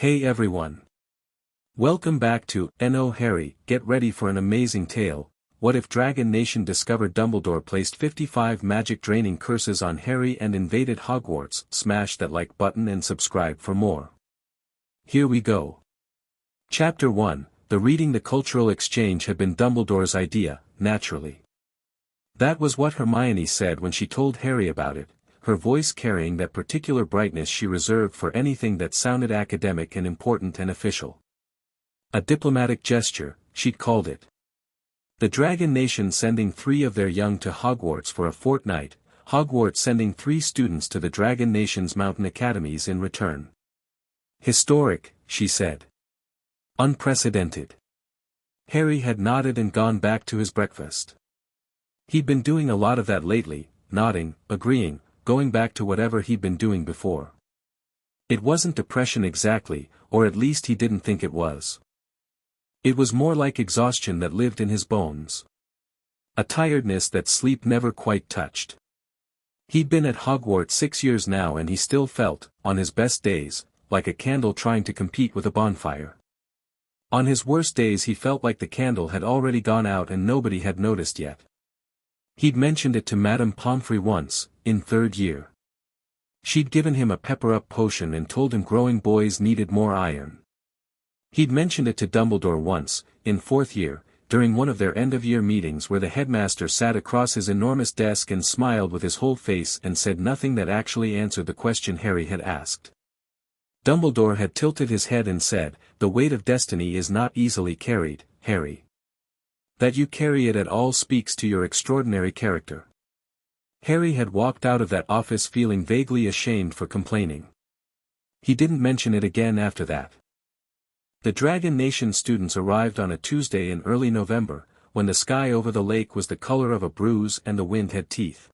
Hey everyone. Welcome back to No Harry, get ready for an amazing tale. What if Dragon Nation discovered Dumbledore placed 55 magic draining curses on Harry and invaded Hogwarts? Smash that like button and subscribe for more. Here we go. Chapter 1, the reading the cultural exchange had been Dumbledore's idea, naturally. That was what Hermione said when she told Harry about it, her voice carrying that particular brightness she reserved for anything that sounded academic and important and official. A diplomatic gesture, she'd called it. The Dragon Nation sending 3 of their young to Hogwarts for a fortnight, Hogwarts sending 3 students to the Dragon Nation's mountain academies in return. Historic, she said. Unprecedented. Harry had nodded and gone back to his breakfast. He'd been doing a lot of that lately, nodding, agreeing, going back to whatever he'd been doing before. It wasn't depression exactly, or at least he didn't think it was. It was more like exhaustion that lived in his bones. A tiredness that sleep never quite touched. He'd been at Hogwarts 6 years now and he still felt, on his best days, like a candle trying to compete with a bonfire. On his worst days he felt like the candle had already gone out and nobody had noticed yet. He'd mentioned it to Madame Pomfrey once, in 3rd year. She'd given him a pepper-up potion and told him growing boys needed more iron. He'd mentioned it to Dumbledore once, in 4th year, during one of their end-of-year meetings where the headmaster sat across his enormous desk and smiled with his whole face and said nothing that actually answered the question Harry had asked. Dumbledore had tilted his head and said, "The weight of destiny is not easily carried, Harry. That you carry it at all speaks to your extraordinary character." Harry had walked out of that office feeling vaguely ashamed for complaining. He didn't mention it again after that. The Dragon Nation students arrived on a Tuesday in early November, when the sky over the lake was the color of a bruise and the wind had teeth.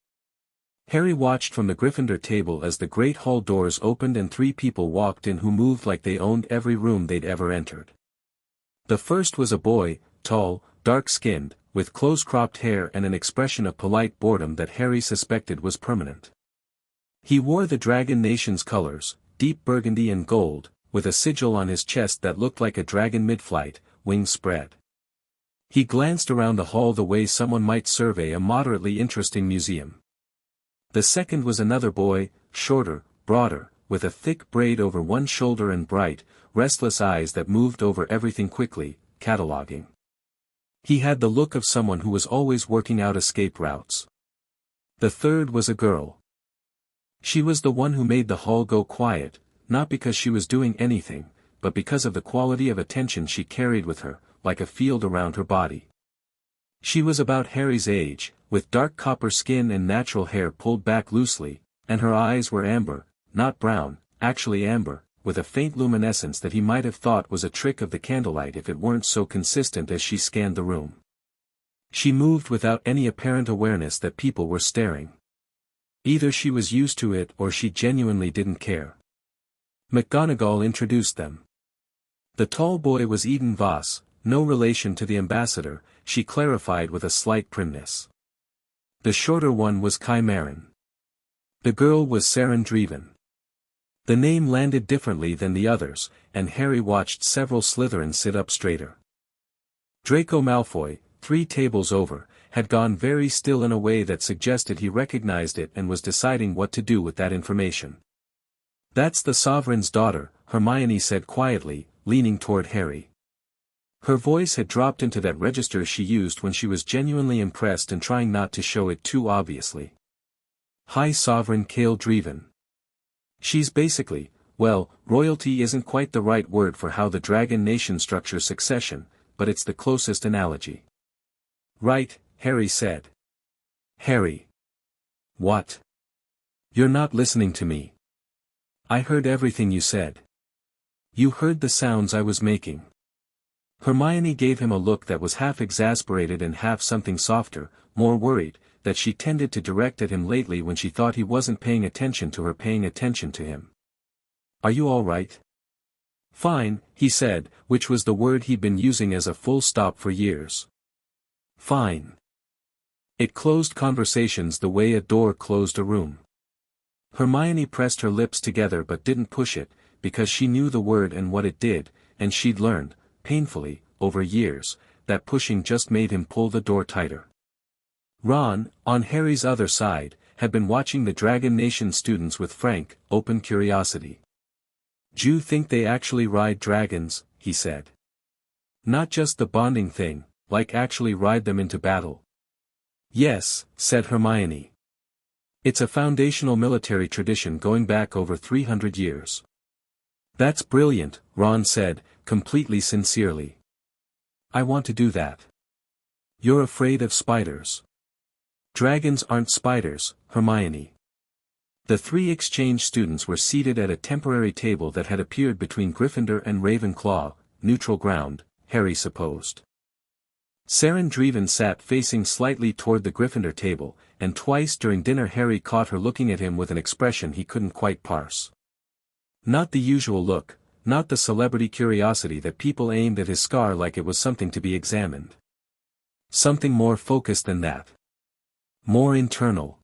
Harry watched from the Gryffindor table as the great hall doors opened and 3 people walked in who moved like they owned every room they'd ever entered. The first was a boy, tall, dark-skinned, with close-cropped hair and an expression of polite boredom that Harry suspected was permanent. He wore the Dragon Nation's colors, deep burgundy and gold, with a sigil on his chest that looked like a dragon mid-flight, wings spread. He glanced around the hall the way someone might survey a moderately interesting museum. The second was another boy, shorter, broader, with a thick braid over one shoulder and bright, restless eyes that moved over everything quickly, cataloging. He had the look of someone who was always working out escape routes. The third was a girl. She was the one who made the hall go quiet, not because she was doing anything, but because of the quality of attention she carried with her, like a field around her body. She was about Harry's age, with dark copper skin and natural hair pulled back loosely, and her eyes were amber, not brown, actually amber, with a faint luminescence that he might have thought was a trick of the candlelight if it weren't so consistent as she scanned the room. She moved without any apparent awareness that people were staring. Either she was used to it or she genuinely didn't care. McGonagall introduced them. The tall boy was Eden Voss, no relation to the ambassador, she clarified with a slight primness. The shorter one was Kai Marin. The girl was Seren Draevon. The name landed differently than the others, and Harry watched several Slytherins sit up straighter. Draco Malfoy, 3 tables over, had gone very still in a way that suggested he recognized it and was deciding what to do with that information. "That's the Sovereign's daughter," Hermione said quietly, leaning toward Harry. Her voice had dropped into that register she used when she was genuinely impressed and trying not to show it too obviously. "High Sovereign Cale Draevon. She's basically, well, royalty isn't quite the right word for how the Dragon Nation structures succession, but it's the closest analogy." "Right," Harry said. "Harry. What? You're not listening to me. I heard everything you said. You heard the sounds I was making." Hermione gave him a look that was half exasperated and half something softer, more worried, that she tended to direct at him lately when she thought he wasn't paying attention to her paying attention to him. "Are you all right?" "Fine," he said, which was the word he'd been using as a full stop for years. "Fine." It closed conversations the way a door closed a room. Hermione pressed her lips together but didn't push it, because she knew the word and what it did, and she'd learned, painfully, over years, that pushing just made him pull the door tighter. Ron, on Harry's other side, had been watching the Dragon Nation students with frank, open curiosity. "Do you think they actually ride dragons?" he said. "Not just the bonding thing, like actually ride them into battle?" "Yes," said Hermione. "It's a foundational military tradition going back over 300 years. "That's brilliant," Ron said, completely sincerely. "I want to do that." "You're afraid of spiders." "Dragons aren't spiders, Hermione." The three exchange students were seated at a temporary table that had appeared between Gryffindor and Ravenclaw, neutral ground, Harry supposed. Seren Draevon sat facing slightly toward the Gryffindor table, and twice during dinner Harry caught her looking at him with an expression he couldn't quite parse. Not the usual look, not the celebrity curiosity that people aimed at his scar like it was something to be examined. Something more focused than that. More internal.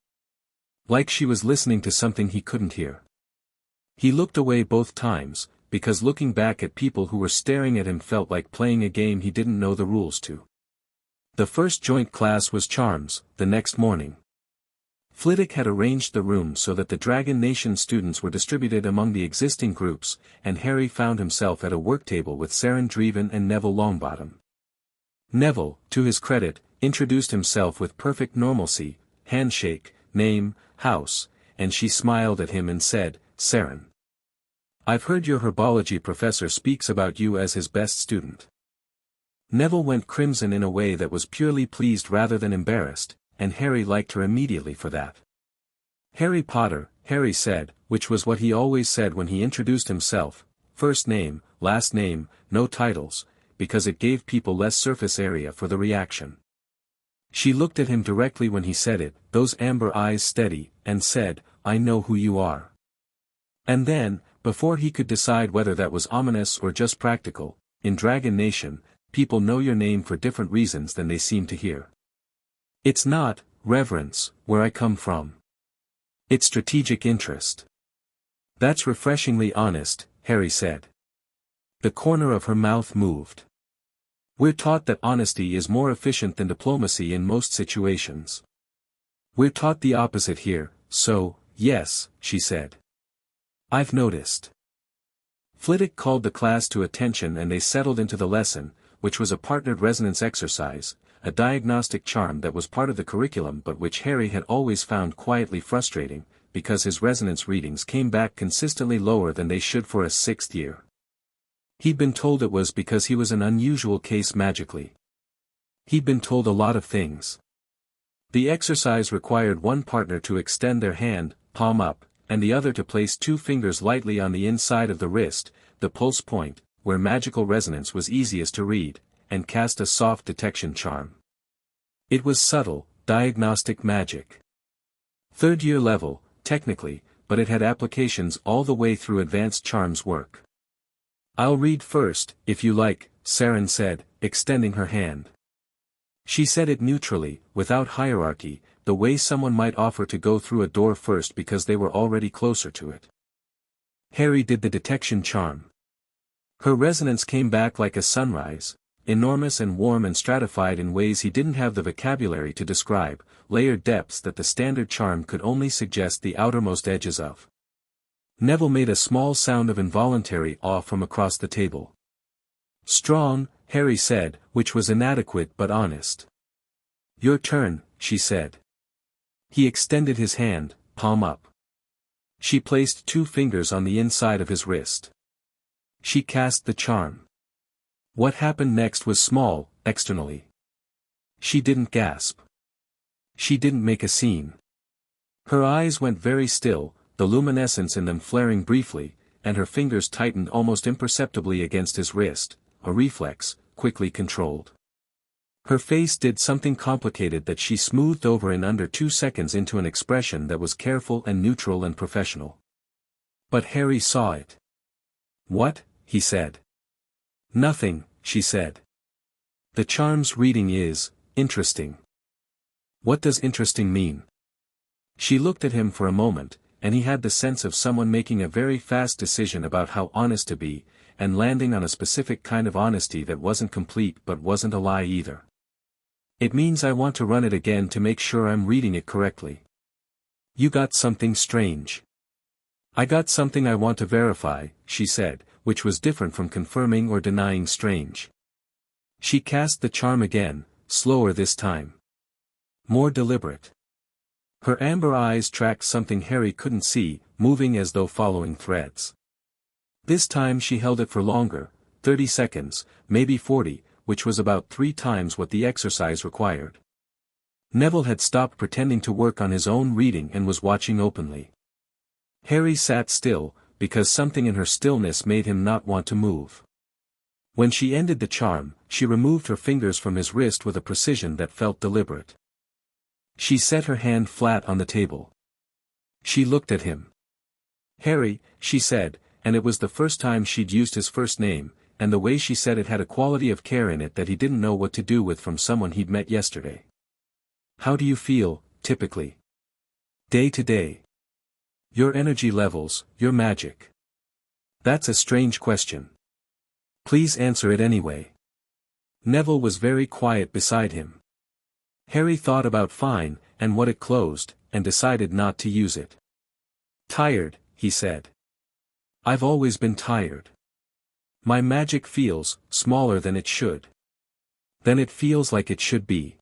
Like she was listening to something he couldn't hear. He looked away both times, because looking back at people who were staring at him felt like playing a game he didn't know the rules to. The first joint class was Charms, the next morning. Flitwick had arranged the room so that the Dragon Nation students were distributed among the existing groups, and Harry found himself at a work table with Seren Draevon and Neville Longbottom. Neville, to his credit, introduced himself with perfect normalcy, handshake, name, house, and she smiled at him and said, "Seren. I've heard your herbology professor speaks about you as his best student." Neville went crimson in a way that was purely pleased rather than embarrassed, and Harry liked her immediately for that. "Harry Potter," Harry said, which was what he always said when he introduced himself, first name, last name, no titles, because it gave people less surface area for the reaction. She looked at him directly when he said it, those amber eyes steady, and said, "I know who you are." And then, before he could decide whether that was ominous or just practical, in Dragon Nation, people know your name for different reasons than they seem to hear. "It's not, reverence, where I come from. It's strategic interest." "That's refreshingly honest," Harry said. The corner of her mouth moved. "We're taught that honesty is more efficient than diplomacy in most situations. We're taught the opposite here, so, yes," she said. "I've noticed." Flitwick called the class to attention and they settled into the lesson, which was a partnered resonance exercise, a diagnostic charm that was part of the curriculum but which Harry had always found quietly frustrating, because his resonance readings came back consistently lower than they should for a 6th year. He'd been told it was because he was an unusual case magically. He'd been told a lot of things. The exercise required one partner to extend their hand, palm up, and the other to place 2 fingers lightly on the inside of the wrist, the pulse point, where magical resonance was easiest to read, and cast a soft detection charm. It was subtle, diagnostic magic. 3rd year level, technically, but it had applications all the way through advanced charms work. "I'll read first, if you like," Seren said, extending her hand. She said it neutrally, without hierarchy, the way someone might offer to go through a door first because they were already closer to it. Harry did the detection charm. Her resonance came back like a sunrise, enormous and warm and stratified in ways he didn't have the vocabulary to describe, layered depths that the standard charm could only suggest the outermost edges of. Neville made a small sound of involuntary awe from across the table. "Strong," Harry said, which was inadequate but honest. "Your turn," she said. He extended his hand, palm up. She placed 2 fingers on the inside of his wrist. She cast the charm. What happened next was small, externally. She didn't gasp. She didn't make a scene. Her eyes went very still, the luminescence in them flaring briefly, and her fingers tightened almost imperceptibly against his wrist, a reflex, quickly controlled. Her face did something complicated that she smoothed over in under 2 seconds into an expression that was careful and neutral and professional. But Harry saw it. "What?" he said. "Nothing," she said. "The charm's reading is interesting." "What does interesting mean?" She looked at him for a moment, and he had the sense of someone making a very fast decision about how honest to be, and landing on a specific kind of honesty that wasn't complete but wasn't a lie either. It means I want to run it again to make sure I'm reading it correctly. You got something strange. I got something I want to verify, she said, which was different from confirming or denying strange. She cast the charm again, slower this time. More deliberate. Her amber eyes tracked something Harry couldn't see, moving as though following threads. This time she held it for longer, 30 seconds, maybe 40, which was about 3 times what the exercise required. Neville had stopped pretending to work on his own reading and was watching openly. Harry sat still, because something in her stillness made him not want to move. When she ended the charm, she removed her fingers from his wrist with a precision that felt deliberate. She set her hand flat on the table. She looked at him. Harry, she said, and it was the first time she'd used his first name, and the way she said it had a quality of care in it that he didn't know what to do with from someone he'd met yesterday. How do you feel, typically? Day to day. Your energy levels, your magic. That's a strange question. Please answer it anyway. Neville was very quiet beside him. Harry thought about fine, and what it closed, and decided not to use it. Tired, he said. I've always been tired. My magic feels smaller than it should. Than it feels like it should be.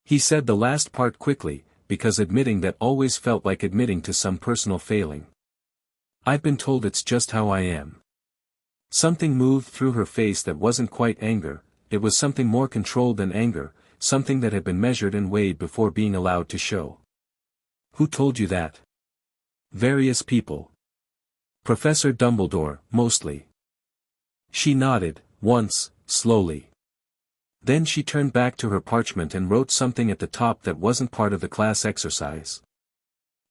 He said the last part quickly, because admitting that always felt like admitting to some personal failing. I've been told it's just how I am. Something moved through her face that wasn't quite anger, it was something more controlled than anger, something that had been measured and weighed before being allowed to show. Who told you that? Various people. Professor Dumbledore, mostly. She nodded, once, slowly. Then she turned back to her parchment and wrote something at the top that wasn't part of the class exercise.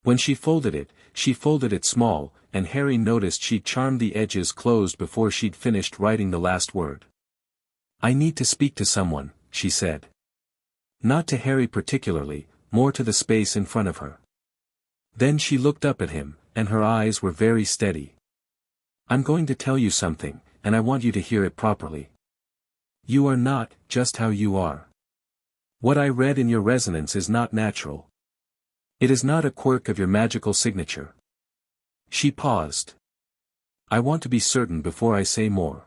When she folded it small, and Harry noticed she'd charmed the edges closed before she'd finished writing the last word. I need to speak to someone, she said. Not to Harry particularly, more to the space in front of her. Then she looked up at him, and her eyes were very steady. I'm going to tell you something, and I want you to hear it properly. You are not just how you are. What I read in your resonance is not natural. It is not a quirk of your magical signature. She paused. I want to be certain before I say more.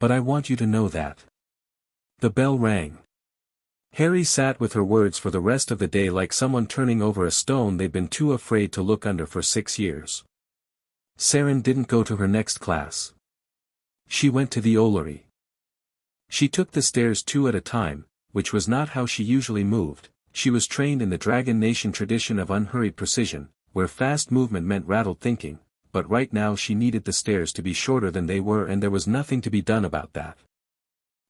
But I want you to know that. The bell rang. Harry sat with her words for the rest of the day like someone turning over a stone they'd been too afraid to look under for 6 years. Seren didn't go to her next class. She went to the Ollery. She took the stairs 2 at a time, which was not how she usually moved. She was trained in the Dragon Nation tradition of unhurried precision, where fast movement meant rattled thinking, but right now she needed the stairs to be shorter than they were and there was nothing to be done about that.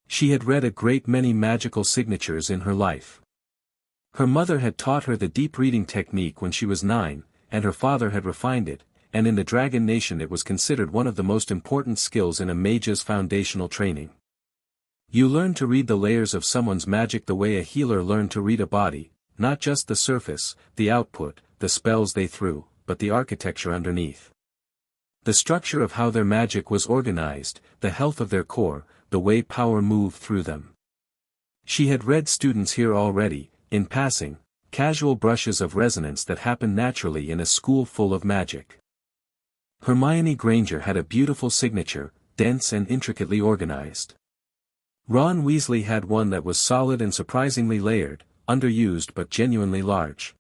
She had read a great many magical signatures in her life. Her mother had taught her the deep reading technique when she was 9, and her father had refined it, and in the Dragon Nation it was considered one of the most important skills in a mage's foundational training. You learn to read the layers of someone's magic the way a healer learned to read a body, not just the surface, the output, the spells they threw, but the architecture underneath. The structure of how their magic was organized, the health of their core, the way power moved through them. She had read students here already, in passing, casual brushes of resonance that happen naturally in a school full of magic. Hermione Granger had a beautiful signature, dense and intricately organized. Ron Weasley had one that was solid and surprisingly layered, underused but genuinely large.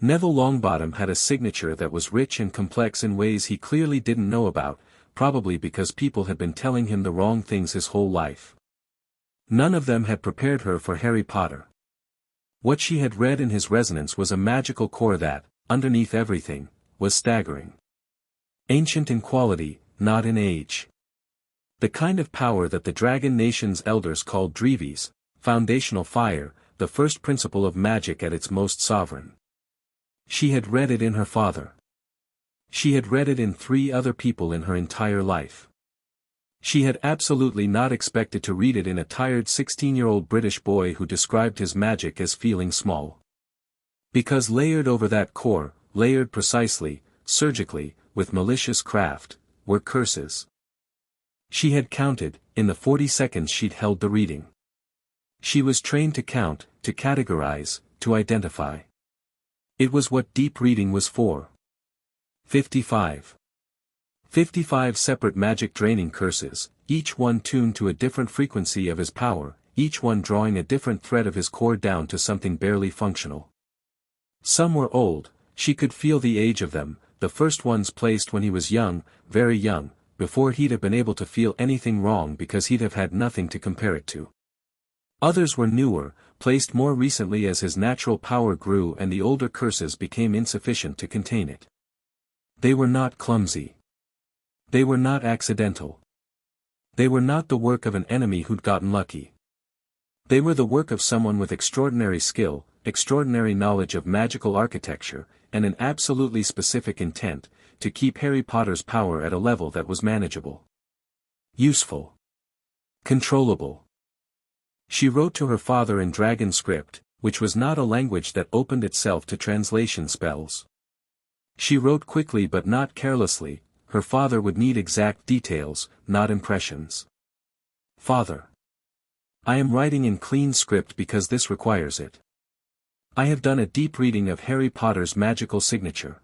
Neville Longbottom had a signature that was rich and complex in ways he clearly didn't know about, probably because people had been telling him the wrong things his whole life. None of them had prepared her for Harry Potter. What she had read in his resonance was a magical core that, underneath everything, was staggering. Ancient in quality, not in age. The kind of power that the Dragon Nation's elders called Dreevies, foundational fire, the first principle of magic at its most sovereign. She had read it in her father. She had read it in 3 other people in her entire life. She had absolutely not expected to read it in a tired 16-year-old British boy who described his magic as feeling small. Because layered over that core, layered precisely, surgically, with malicious craft, were curses. She had counted, in the 40 seconds she'd held the reading. She was trained to count, to categorize, to identify. It was what deep reading was for. 55. 55 separate magic draining curses, each one tuned to a different frequency of his power, each one drawing a different thread of his core down to something barely functional. Some were old, she could feel the age of them, the first ones placed when he was young, very young, before he'd have been able to feel anything wrong because he'd have had nothing to compare it to. Others were newer, placed more recently as his natural power grew and the older curses became insufficient to contain it. They were not clumsy. They were not accidental. They were not the work of an enemy who'd gotten lucky. They were the work of someone with extraordinary skill, extraordinary knowledge of magical architecture, and an absolutely specific intent, to keep Harry Potter's power at a level that was manageable. Useful. Controllable. She wrote to her father in dragon script, which was not a language that opened itself to translation spells. She wrote quickly but not carelessly. Her father would need exact details, not impressions. Father. I am writing in clean script because this requires it. I have done a deep reading of Harry Potter's magical signature.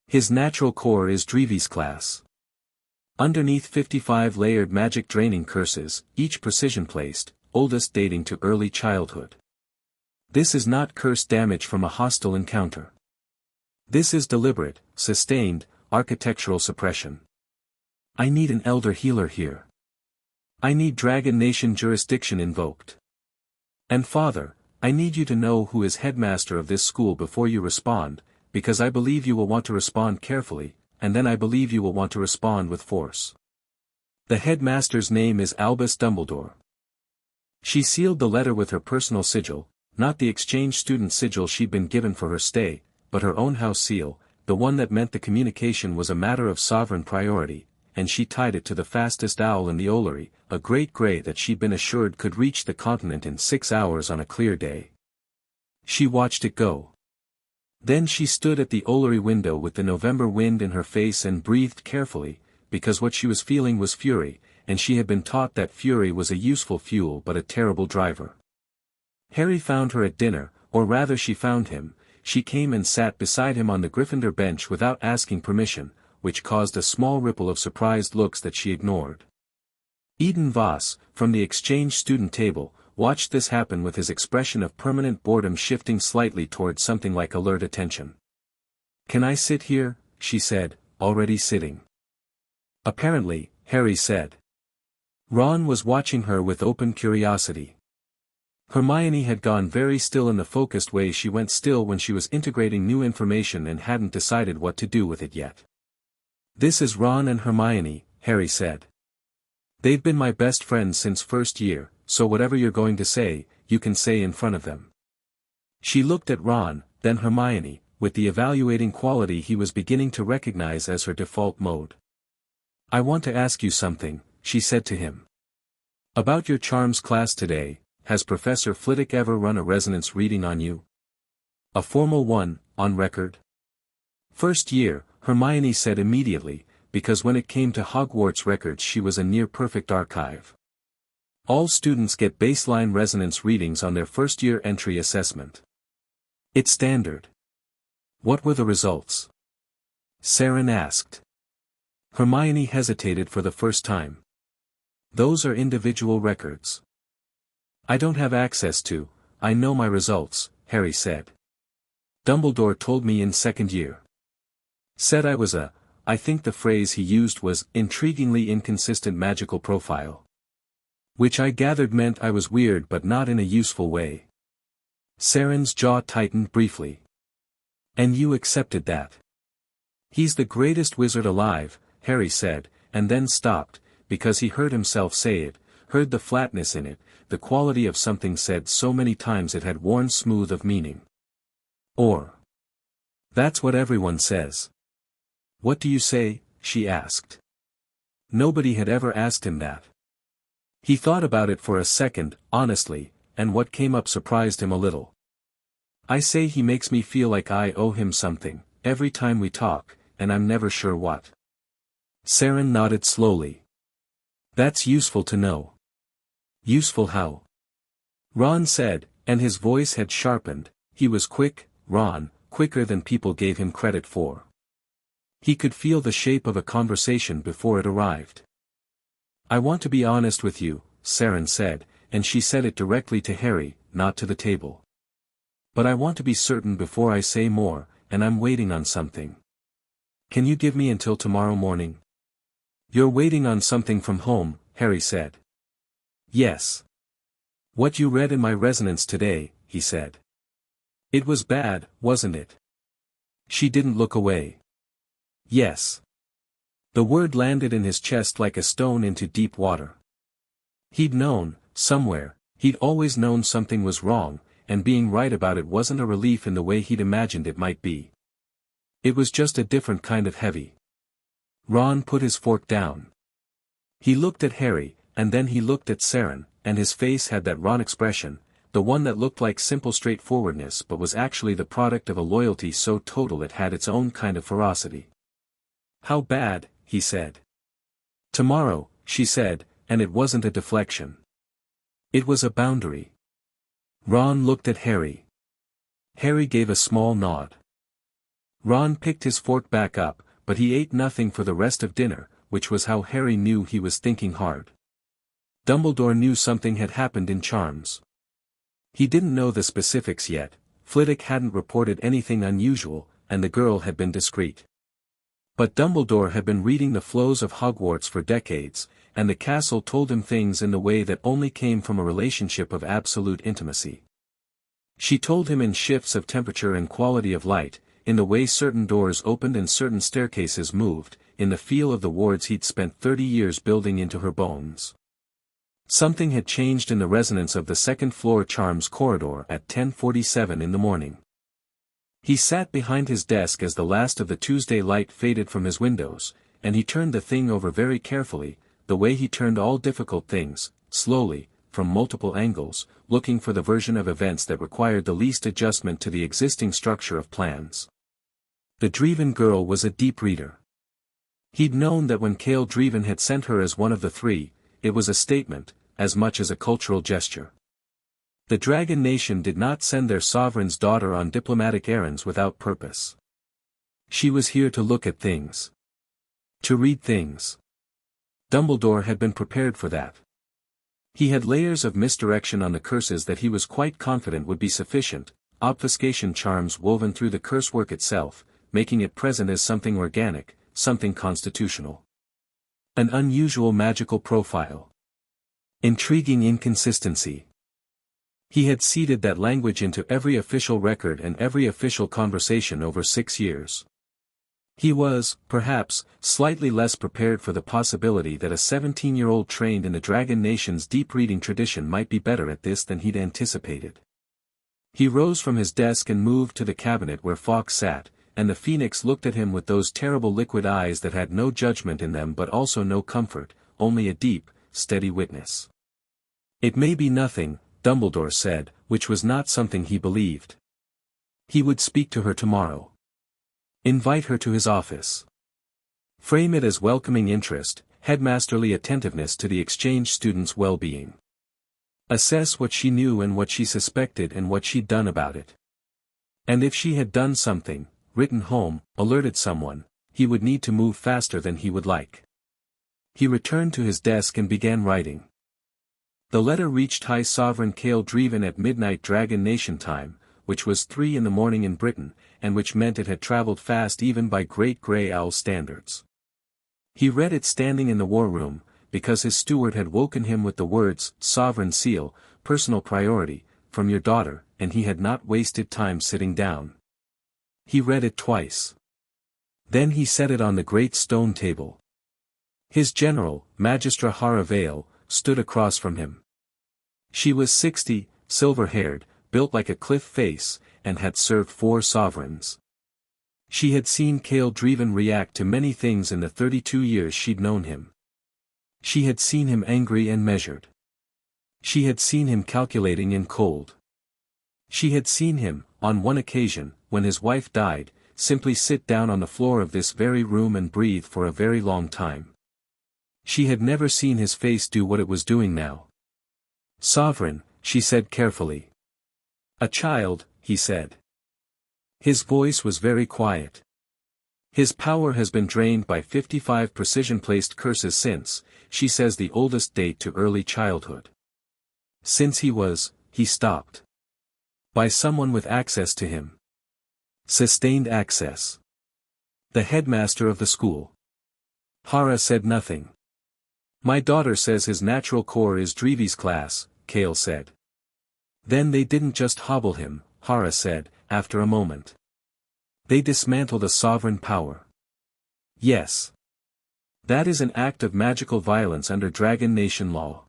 His natural core is Draevi's class. Underneath 55 layered magic draining curses, each precision-placed, oldest dating to early childhood. This is not curse damage from a hostile encounter. This is deliberate, sustained, architectural suppression. I need an elder healer here. I need Dragon Nation jurisdiction invoked. And Father, I need you to know who is headmaster of this school before you respond, because I believe you will want to respond carefully, and then I believe you will want to respond with force. The headmaster's name is Albus Dumbledore. She sealed the letter with her personal sigil, not the exchange student sigil she'd been given for her stay, but her own house seal, the one that meant the communication was a matter of sovereign priority, and she tied it to the fastest owl in the Olary, a great grey that she'd been assured could reach the continent in 6 hours on a clear day. She watched it go. Then she stood at the Olary window with the November wind in her face and breathed carefully, because what she was feeling was fury, and she had been taught that fury was a useful fuel but a terrible driver. Harry found her at dinner, or rather she found him. She came and sat beside him on the Gryffindor bench without asking permission, which caused a small ripple of surprised looks that she ignored. Eden Voss, from the exchange student table, watched this happen with his expression of permanent boredom shifting slightly towards something like alert attention. "Can I sit here?" she said, already sitting. "Apparently," Harry said. Ron was watching her with open curiosity. Hermione had gone very still in the focused way she went still when she was integrating new information and hadn't decided what to do with it yet. "This is Ron and Hermione," Harry said. "They've been my best friends since first year, so whatever you're going to say, you can say in front of them." She looked at Ron, then Hermione, with the evaluating quality he was beginning to recognize as her default mode. "I want to ask you something," she said to him. "About your charms class today. Has Professor Flitwick ever run a resonance reading on you? A formal one, on record?" "First year," Hermione said immediately, because when it came to Hogwarts records she was a near-perfect archive. All students get baseline resonance readings on their first-year entry assessment. It's standard. "What were the results?" Seren asked. Hermione hesitated for the first time. "Those are individual records. I don't have access to, I know my results," Harry said. "Dumbledore told me in second year. Said I was I think the phrase he used was, intriguingly inconsistent magical profile. Which I gathered meant I was weird but not in a useful way." Seren's jaw tightened briefly. "And you accepted that?" "He's the greatest wizard alive," Harry said, and then stopped, because he heard himself say it, heard the flatness in it, the quality of something said so many times it had worn smooth of meaning. Or. "That's what everyone says." "What do you say?" she asked. Nobody had ever asked him that. He thought about it for a second, honestly, and what came up surprised him a little. "I say he makes me feel like I owe him something," every time we talk, and I'm never sure what." Seren nodded slowly. "That's useful to know." "Useful how?" Ron said, and his voice had sharpened. He was quick, Ron, quicker than people gave him credit for. He could feel the shape of a conversation before it arrived. "I want to be honest with you," Seren said, and she said it directly to Harry, not to the table. "But I want to be certain before I say more, and I'm waiting on something. Can you give me until tomorrow morning?" "You're waiting on something from home," Harry said. "Yes. What you read in my resonance today," he said. "It was bad, wasn't it?" She didn't look away. "Yes." The word landed in his chest like a stone into deep water. He'd known, somewhere, he'd always known something was wrong, and being right about it wasn't a relief in the way he'd imagined it might be. It was just a different kind of heavy. Ron put his fork down. He looked at Harry, and then he looked at Seren, and his face had that Ron expression, the one that looked like simple straightforwardness but was actually the product of a loyalty so total it had its own kind of ferocity. "How bad?" he said. "Tomorrow," she said, and it wasn't a deflection. It was a boundary. Ron looked at Harry. Harry gave a small nod. Ron picked his fork back up, but he ate nothing for the rest of dinner, which was how Harry knew he was thinking hard. Dumbledore knew something had happened in Charms. He didn't know the specifics yet. Flitwick hadn't reported anything unusual, and the girl had been discreet. But Dumbledore had been reading the flows of Hogwarts for decades, and the castle told him things in the way that only came from a relationship of absolute intimacy. She told him in shifts of temperature and quality of light, in the way certain doors opened and certain staircases moved, in the feel of the wards he'd spent 30 years building into her bones. Something had changed in the resonance of the second-floor Charms corridor at 10:47 in the morning. He sat behind his desk as the last of the Tuesday light faded from his windows, and he turned the thing over very carefully, the way he turned all difficult things, slowly, from multiple angles, looking for the version of events that required the least adjustment to the existing structure of plans. The Draevon girl was a deep reader. He'd known that when Cale Draevon had sent her as one of the three, it was a statement, as much as a cultural gesture. The Dragon Nation did not send their sovereign's daughter on diplomatic errands without purpose. She was here to look at things. To read things. Dumbledore had been prepared for that. He had layers of misdirection on the curses that he was quite confident would be sufficient, obfuscation charms woven through the curse work itself, making it present as something organic, something constitutional. An unusual magical profile. Intriguing inconsistency. He had seeded that language into every official record and every official conversation over 6 years. He was, perhaps, slightly less prepared for the possibility that a 17-year-old trained in the Dragon Nation's deep reading tradition might be better at this than he'd anticipated. He rose from his desk and moved to the cabinet where Fawkes sat, and the Phoenix looked at him with those terrible liquid eyes that had no judgment in them but also no comfort, only a deep, steady witness. "It may be nothing," Dumbledore said, which was not something he believed. He would speak to her tomorrow. Invite her to his office. Frame it as welcoming interest, headmasterly attentiveness to the exchange student's well-being. Assess what she knew and what she suspected and what she'd done about it. And if she had done something, written home, alerted someone, he would need to move faster than he would like. He returned to his desk and began writing. The letter reached High Sovereign Cale Draevon at midnight Dragon Nation time, which was 3 in the morning in Britain, and which meant it had traveled fast even by Great Grey Owl standards. He read it standing in the war room, because his steward had woken him with the words, "Sovereign Seal, personal priority, from your daughter," and he had not wasted time sitting down. He read it twice. Then he set it on the great stone table. His general, Magistra Hara Vale, stood across from him. She was 60, silver-haired, built like a cliff face, and had served 4 sovereigns. She had seen Cale Draevon react to many things in the 32 years she'd known him. She had seen him angry and measured. She had seen him calculating and cold. She had seen him, on one occasion, when his wife died, simply sit down on the floor of this very room and breathe for a very long time. She had never seen his face do what it was doing now. "Sovereign," she said carefully. "A child," he said. His voice was very quiet. "His power has been drained by 55 precision-placed curses since," she says, the oldest date to early childhood. "Since he stopped. By someone with access to him. Sustained access. The headmaster of the school." Hara said nothing. "My daughter says his natural core is Draevi's class," Kale said. "Then they didn't just hobble him," Hara said, after a moment. "They dismantled a sovereign power." "Yes. That is an act of magical violence under Dragon Nation law.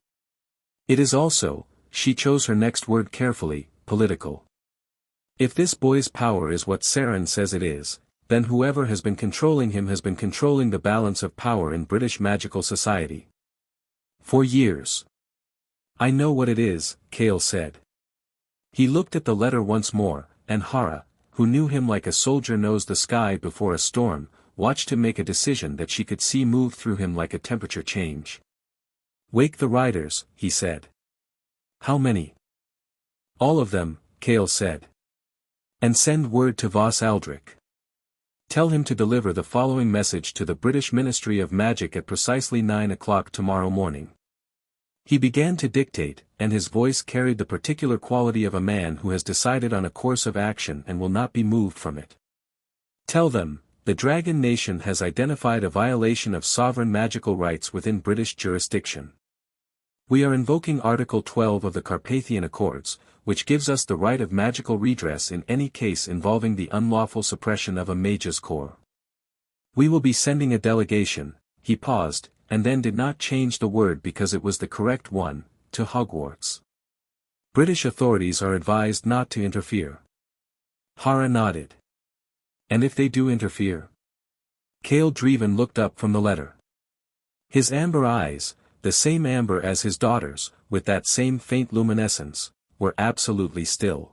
It is also," she chose her next word carefully, "political. If this boy's power is what Seren says it is, then whoever has been controlling him has been controlling the balance of power in British magical society. For years." "I know what it is," Kale said. He looked at the letter once more, and Hara, who knew him like a soldier knows the sky before a storm, watched him make a decision that she could see move through him like a temperature change. "Wake the riders," he said. "How many?" "All of them," Kale said. "And send word to Voss Aldrich. Tell him to deliver the following message to the British Ministry of Magic at precisely 9 o'clock tomorrow morning." He began to dictate, and his voice carried the particular quality of a man who has decided on a course of action and will not be moved from it. "Tell them, the Dragon Nation has identified a violation of sovereign magical rights within British jurisdiction. We are invoking Article 12 of the Carpathian Accords, which gives us the right of magical redress in any case involving the unlawful suppression of a mage's core. We will be sending a delegation," he paused, and then did not change the word because it was the correct one, "to Hogwarts. British authorities are advised not to interfere." Hara nodded. "And if they do interfere?" Kale Draevon looked up from the letter. His amber eyes, the same amber as his daughter's, with that same faint luminescence, were absolutely still.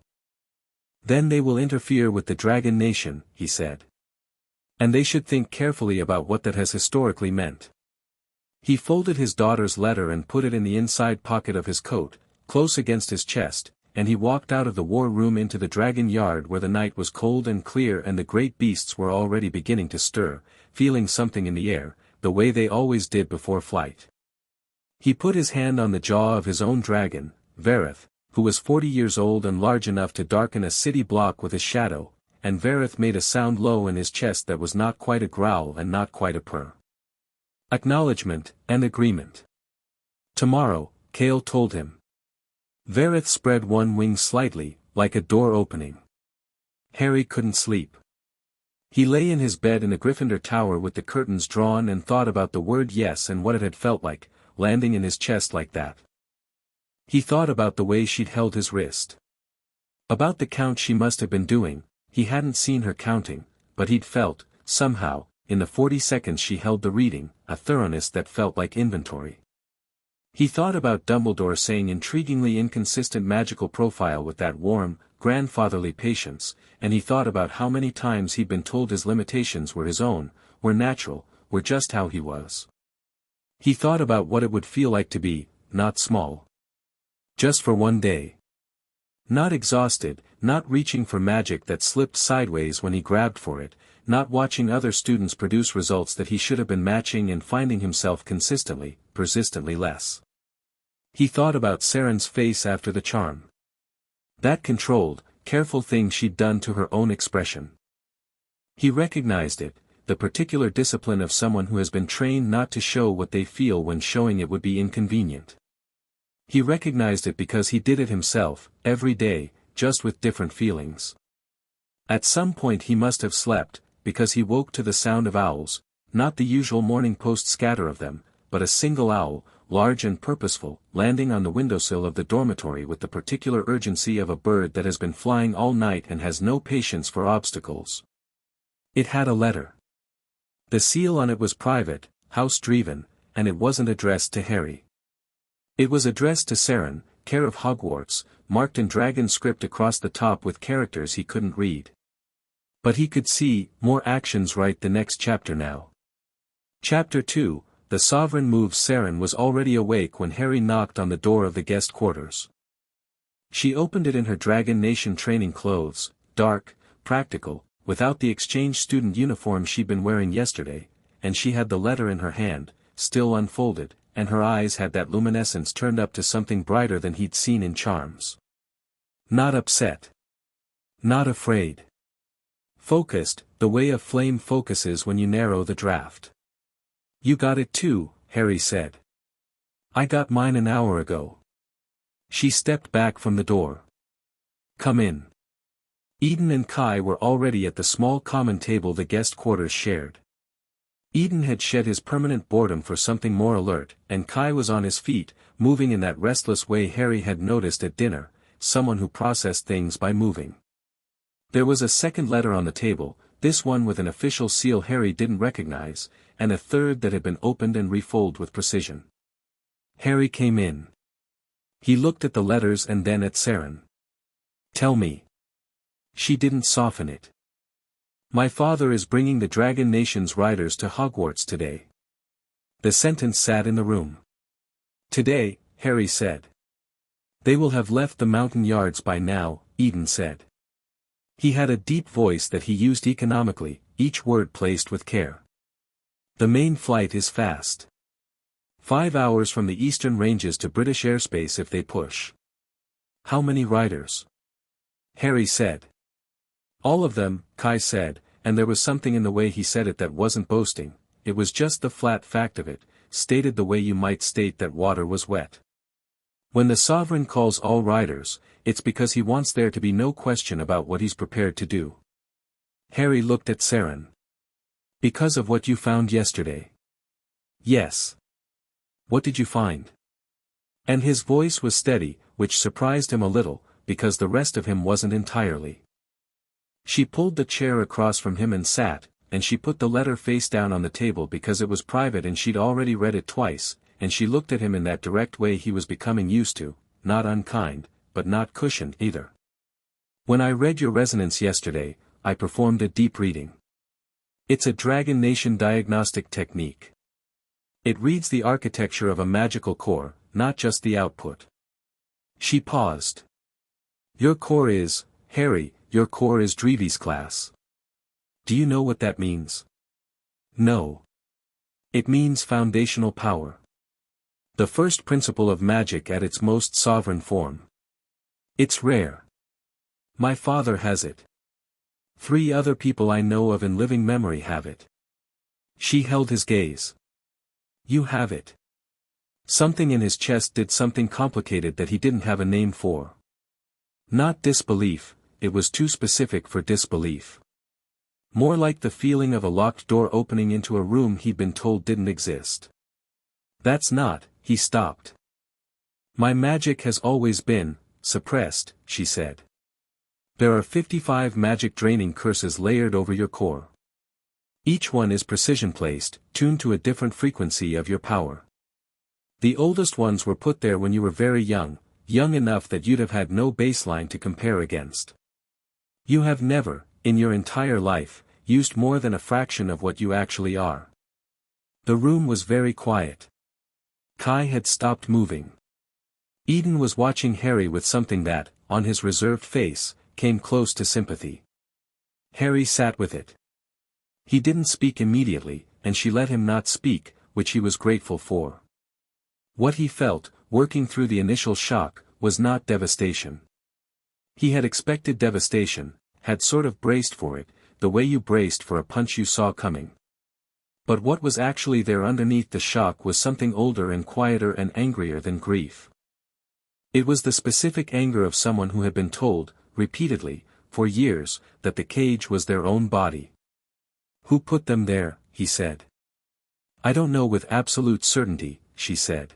"Then they will interfere with the Dragon Nation," he said. "And they should think carefully about what that has historically meant." He folded his daughter's letter and put it in the inside pocket of his coat, close against his chest, and he walked out of the war room into the dragon yard where the night was cold and clear and the great beasts were already beginning to stir, feeling something in the air, the way they always did before flight. He put his hand on the jaw of his own dragon, Vareth, who was 40 years old and large enough to darken a city block with his shadow, and Vareth made a sound low in his chest that was not quite a growl and not quite a purr. "Acknowledgement, and agreement. Tomorrow," Kale told him. Vareth spread one wing slightly, like a door opening. Harry couldn't sleep. He lay in his bed in the Gryffindor Tower with the curtains drawn and thought about the word yes and what it had felt like, landing in his chest like that. He thought about the way she'd held his wrist. About the count she must have been doing, he hadn't seen her counting, but he'd felt, somehow, in the 40 seconds she held the reading, a thoroughness that felt like inventory. He thought about Dumbledore saying intriguingly inconsistent magical profile with that warm, grandfatherly patience, and he thought about how many times he'd been told his limitations were his own, were natural, were just how he was. He thought about what it would feel like to be, not small. Just for one day. Not exhausted, not reaching for magic that slipped sideways when he grabbed for it, not watching other students produce results that he should have been matching and finding himself consistently, persistently less. He thought about Seren's face after the charm. That controlled, careful thing she'd done to her own expression. He recognized it, the particular discipline of someone who has been trained not to show what they feel when showing it would be inconvenient. He recognized it because he did it himself, every day, just with different feelings. At some point he must have slept, because he woke to the sound of owls, not the usual Morning Post scatter of them, but a single owl, large and purposeful, landing on the windowsill of the dormitory with the particular urgency of a bird that has been flying all night and has no patience for obstacles. It had a letter. The seal on it was private, House Draevon, and it wasn't addressed to Harry. It was addressed to Seren, care of Hogwarts, marked in dragon script across the top with characters he couldn't read. But he could see more actions right the next chapter now. Chapter 2, The Sovereign Moves. Seren was already awake when Harry knocked on the door of the guest quarters. She opened it in her Dragon Nation training clothes, dark, practical, without the exchange student uniform she'd been wearing yesterday, and she had the letter in her hand, still unfolded, and her eyes had that luminescence turned up to something brighter than he'd seen in Charms. Not upset. Not afraid. Focused, the way a flame focuses when you narrow the draft. You got it too, Harry said. I got mine an hour ago. She stepped back from the door. Come in. Eden and Kai were already at the small common table the guest quarters shared. Eden had shed his permanent boredom for something more alert, and Kai was on his feet, moving in that restless way Harry had noticed at dinner, someone who processed things by moving. There was a second letter on the table, this one with an official seal Harry didn't recognize, and a third that had been opened and refolded with precision. Harry came in. He looked at the letters and then at Seren. Tell me. She didn't soften it. My father is bringing the Dragon Nation's riders to Hogwarts today. The sentence sat in the room. Today, Harry said. They will have left the mountain yards by now, Eden said. He had a deep voice that he used economically, each word placed with care. The main flight is fast. 5 hours from the eastern ranges to British airspace if they push. How many riders? Harry said. All of them, Kai said, and there was something in the way he said it that wasn't boasting, it was just the flat fact of it, stated the way you might state that water was wet. When the Sovereign calls all riders, it's because he wants there to be no question about what he's prepared to do. Harry looked at Seren. Because of what you found yesterday. Yes. What did you find? And his voice was steady, which surprised him a little, because the rest of him wasn't entirely. She pulled the chair across from him and sat, and she put the letter face down on the table because it was private and she'd already read it twice, and she looked at him in that direct way he was becoming used to, not unkind, but not cushioned either. When I read your resonance yesterday, I performed a deep reading. It's a Dragon Nation diagnostic technique. It reads the architecture of a magical core, not just the output. She paused. Your core is, Harry, your core is Draevi's class. Do you know what that means? No. It means foundational power. The first principle of magic at its most sovereign form. It's rare. My father has it. 3 other people I know of in living memory have it. She held his gaze. You have it. Something in his chest did something complicated that he didn't have a name for. Not disbelief, it was too specific for disbelief. More like the feeling of a locked door opening into a room he'd been told didn't exist. That's not, he stopped. My magic has always been, suppressed, she said. There are 55 magic draining curses layered over your core. Each one is precision placed, tuned to a different frequency of your power. The oldest ones were put there when you were very young, young enough that you'd have had no baseline to compare against. You have never, in your entire life, used more than a fraction of what you actually are. The room was very quiet. Kai had stopped moving. Eden was watching Harry with something that, on his reserved face, came close to sympathy. Harry sat with it. He didn't speak immediately, and she let him not speak, which he was grateful for. What he felt, working through the initial shock, was not devastation. He had expected devastation, had sort of braced for it, the way you braced for a punch you saw coming. But what was actually there underneath the shock was something older and quieter and angrier than grief. It was the specific anger of someone who had been told, repeatedly, for years, that the cage was their own body. Who put them there, he said. I don't know with absolute certainty, she said.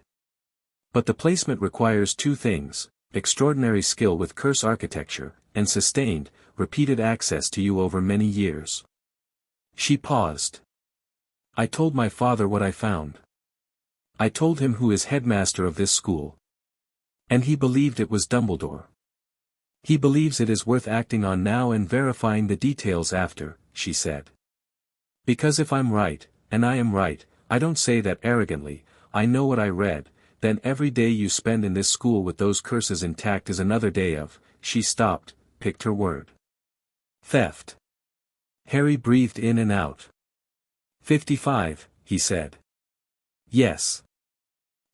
But the placement requires 2 things, extraordinary skill with curse architecture, and sustained, repeated access to you over many years. She paused. I told my father what I found. I told him who is headmaster of this school. And he believed it was Dumbledore. He believes it is worth acting on now and verifying the details after, she said. Because if I'm right, and I am right, I don't say that arrogantly, I know what I read, then every day you spend in this school with those curses intact is another day of, she stopped, picked her word. Theft. Harry breathed in and out. 55, he said. Yes.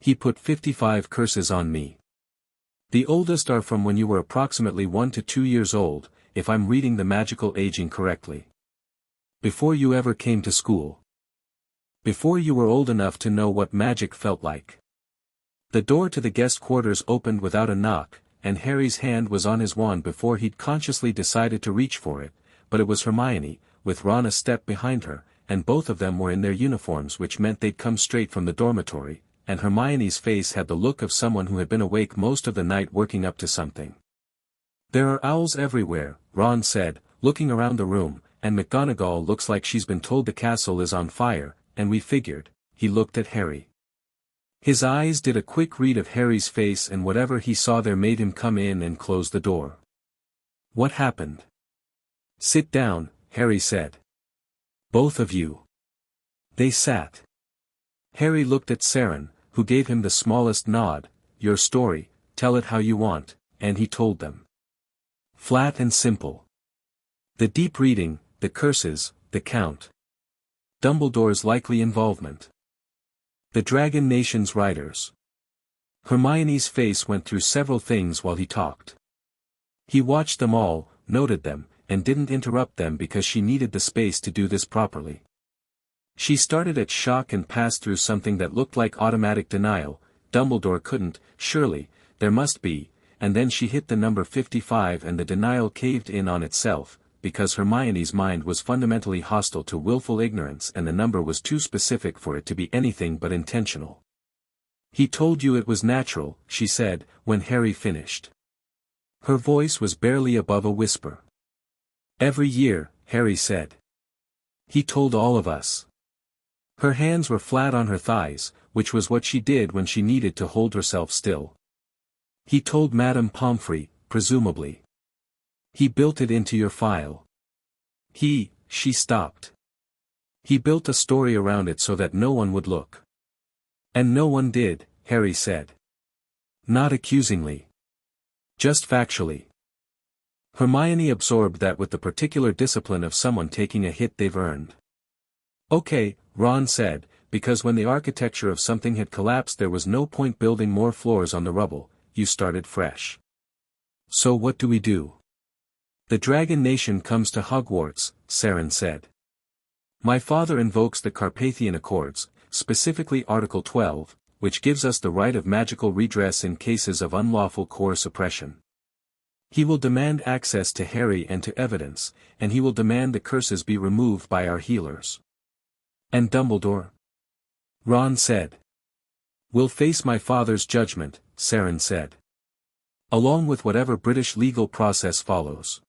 He put 55 curses on me. The oldest are from when you were approximately 1 to 2 years old, if I'm reading the magical aging correctly. Before you ever came to school. Before you were old enough to know what magic felt like. The door to the guest quarters opened without a knock, and Harry's hand was on his wand before he'd consciously decided to reach for it, but it was Hermione, with Ron a step behind her, and both of them were in their uniforms, which meant they'd come straight from the dormitory, and Hermione's face had the look of someone who had been awake most of the night working up to something. There are owls everywhere, Ron said, looking around the room, and McGonagall looks like she's been told the castle is on fire, and we figured, he looked at Harry. His eyes did a quick read of Harry's face, and whatever he saw there made him come in and close the door. What happened? Sit down, Harry said. Both of you. They sat. Harry looked at Seren, who gave him the smallest nod. Your story, tell it how you want, and he told them. Flat and simple. The deep reading, the curses, the Count. Dumbledore's likely involvement. The Dragon Nation's riders. Hermione's face went through several things while he talked. He watched them all, noted them, and didn't interrupt them because she needed the space to do this properly. She started at shock and passed through something that looked like automatic denial. Dumbledore couldn't, surely, there must be, and then she hit the number 55 and the denial caved in on itself, because Hermione's mind was fundamentally hostile to willful ignorance and the number was too specific for it to be anything but intentional. He told you it was natural, she said, when Harry finished. Her voice was barely above a whisper. Every year, Harry said. He told all of us. Her hands were flat on her thighs, which was what she did when she needed to hold herself still. He told Madame Pomfrey, presumably. He built it into your file. She stopped. He built a story around it so that no one would look. And no one did, Harry said. Not accusingly. Just factually. Hermione absorbed that with the particular discipline of someone taking a hit they've earned. Okay, Ron said, because when the architecture of something had collapsed there was no point building more floors on the rubble, you started fresh. So what do we do? The Dragon Nation comes to Hogwarts, Seren said. My father invokes the Carpathian Accords, specifically Article 12, which gives us the right of magical redress in cases of unlawful core suppression. He will demand access to Harry and to evidence, and he will demand the curses be removed by our healers. And Dumbledore? Ron said. Will face my father's judgment, Seren said. Along with whatever British legal process follows.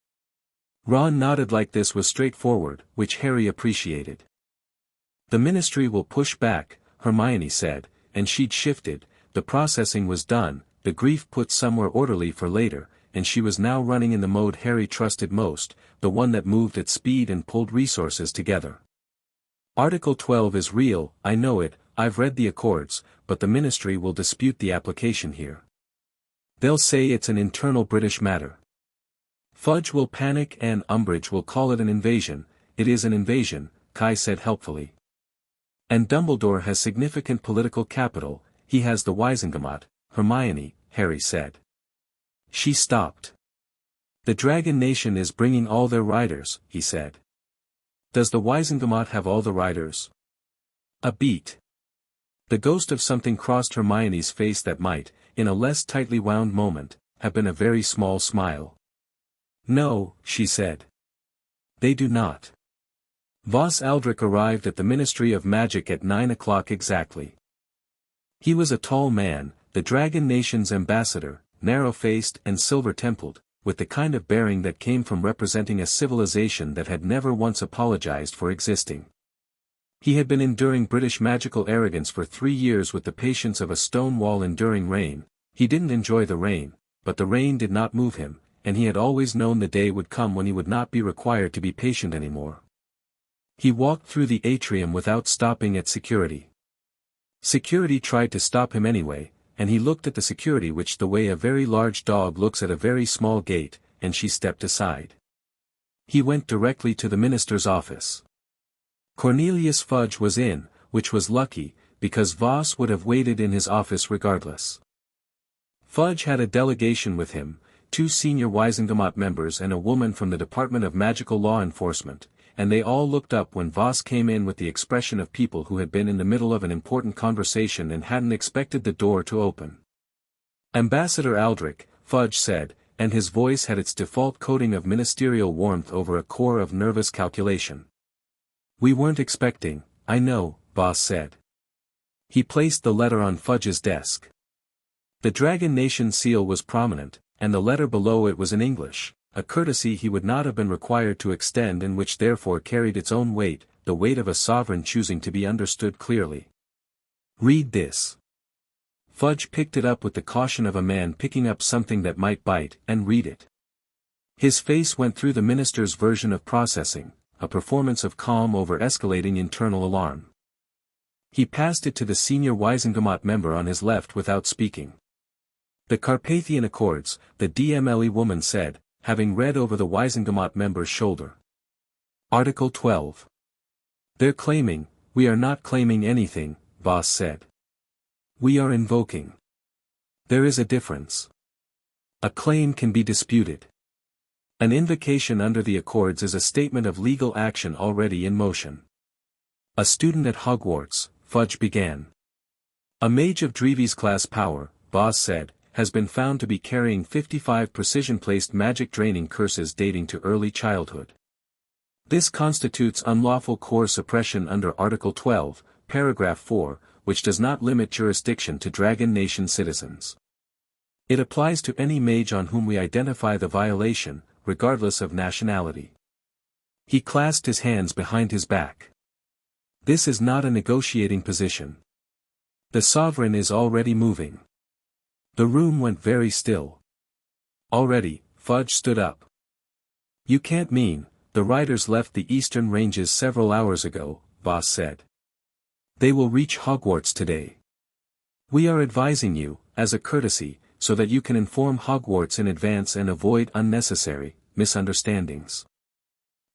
Ron nodded like this was straightforward, which Harry appreciated. The Ministry will push back, Hermione said, and she'd shifted, the processing was done, the grief put somewhere orderly for later, and she was now running in the mode Harry trusted most, the one that moved at speed and pulled resources together. Article 12 is real, I know it, I've read the Accords, but the Ministry will dispute the application here. They'll say it's an internal British matter. Fudge will panic and Umbridge will call it an invasion. It is an invasion, Kai said helpfully. And Dumbledore has significant political capital, he has the Wizengamot, Hermione, Harry said. She stopped. The Dragon Nation is bringing all their riders, he said. Does the Wizengamot have all the riders? A beat. The ghost of something crossed Hermione's face that might, in a less tightly wound moment, have been a very small smile. No, she said. They do not. Voss Aldrich arrived at the Ministry of Magic at 9 o'clock exactly. He was a tall man, the Dragon Nation's ambassador, narrow-faced and silver-templed, with the kind of bearing that came from representing a civilization that had never once apologized for existing. He had been enduring British magical arrogance for 3 years with the patience of a stone wall enduring rain. He didn't enjoy the rain, but the rain did not move him, and he had always known the day would come when he would not be required to be patient anymore. He walked through the atrium without stopping at security. Security tried to stop him anyway, and he looked at the security which the way a very large dog looks at a very small gate, and she stepped aside. He went directly to the minister's office. Cornelius Fudge was in, which was lucky, because Voss would have waited in his office regardless. Fudge had a delegation with him, 2 senior Wisengamot members and a woman from the Department of Magical Law Enforcement, and they all looked up when Voss came in with the expression of people who had been in the middle of an important conversation and hadn't expected the door to open. Ambassador Aldrich, Fudge said, and his voice had its default coating of ministerial warmth over a core of nervous calculation. "We weren't expecting, I know," Voss said. He placed the letter on Fudge's desk. The Dragon Nation seal was prominent, and the letter below it was in English, a courtesy he would not have been required to extend and which therefore carried its own weight, the weight of a sovereign choosing to be understood clearly. "Read this." Fudge picked it up with the caution of a man picking up something that might bite, and read it. His face went through the minister's version of processing, a performance of calm over escalating internal alarm. He passed it to the senior Wisengamot member on his left without speaking. "The Carpathian Accords," the DMLE woman said, having read over the Wisengamot member's shoulder. Article 12. "They're claiming, we are not claiming anything," Voss said. "We are invoking. There is a difference. A claim can be disputed. An invocation under the Accords is a statement of legal action already in motion. A student at Hogwarts," Fudge began. "A mage of Drevi's class power," Voss said, "has been found to be carrying 55 precision-placed magic draining curses dating to early childhood. This constitutes unlawful core suppression under Article 12, Paragraph 4, which does not limit jurisdiction to Dragon Nation citizens. It applies to any mage on whom we identify the violation, regardless of nationality." He clasped his hands behind his back. "This is not a negotiating position. The sovereign is already moving." The room went very still. "Already," Fudge stood up. "You can't mean, the riders left the eastern ranges several hours ago," Voss said. "They will reach Hogwarts today. We are advising you, as a courtesy, so that you can inform Hogwarts in advance and avoid unnecessary misunderstandings.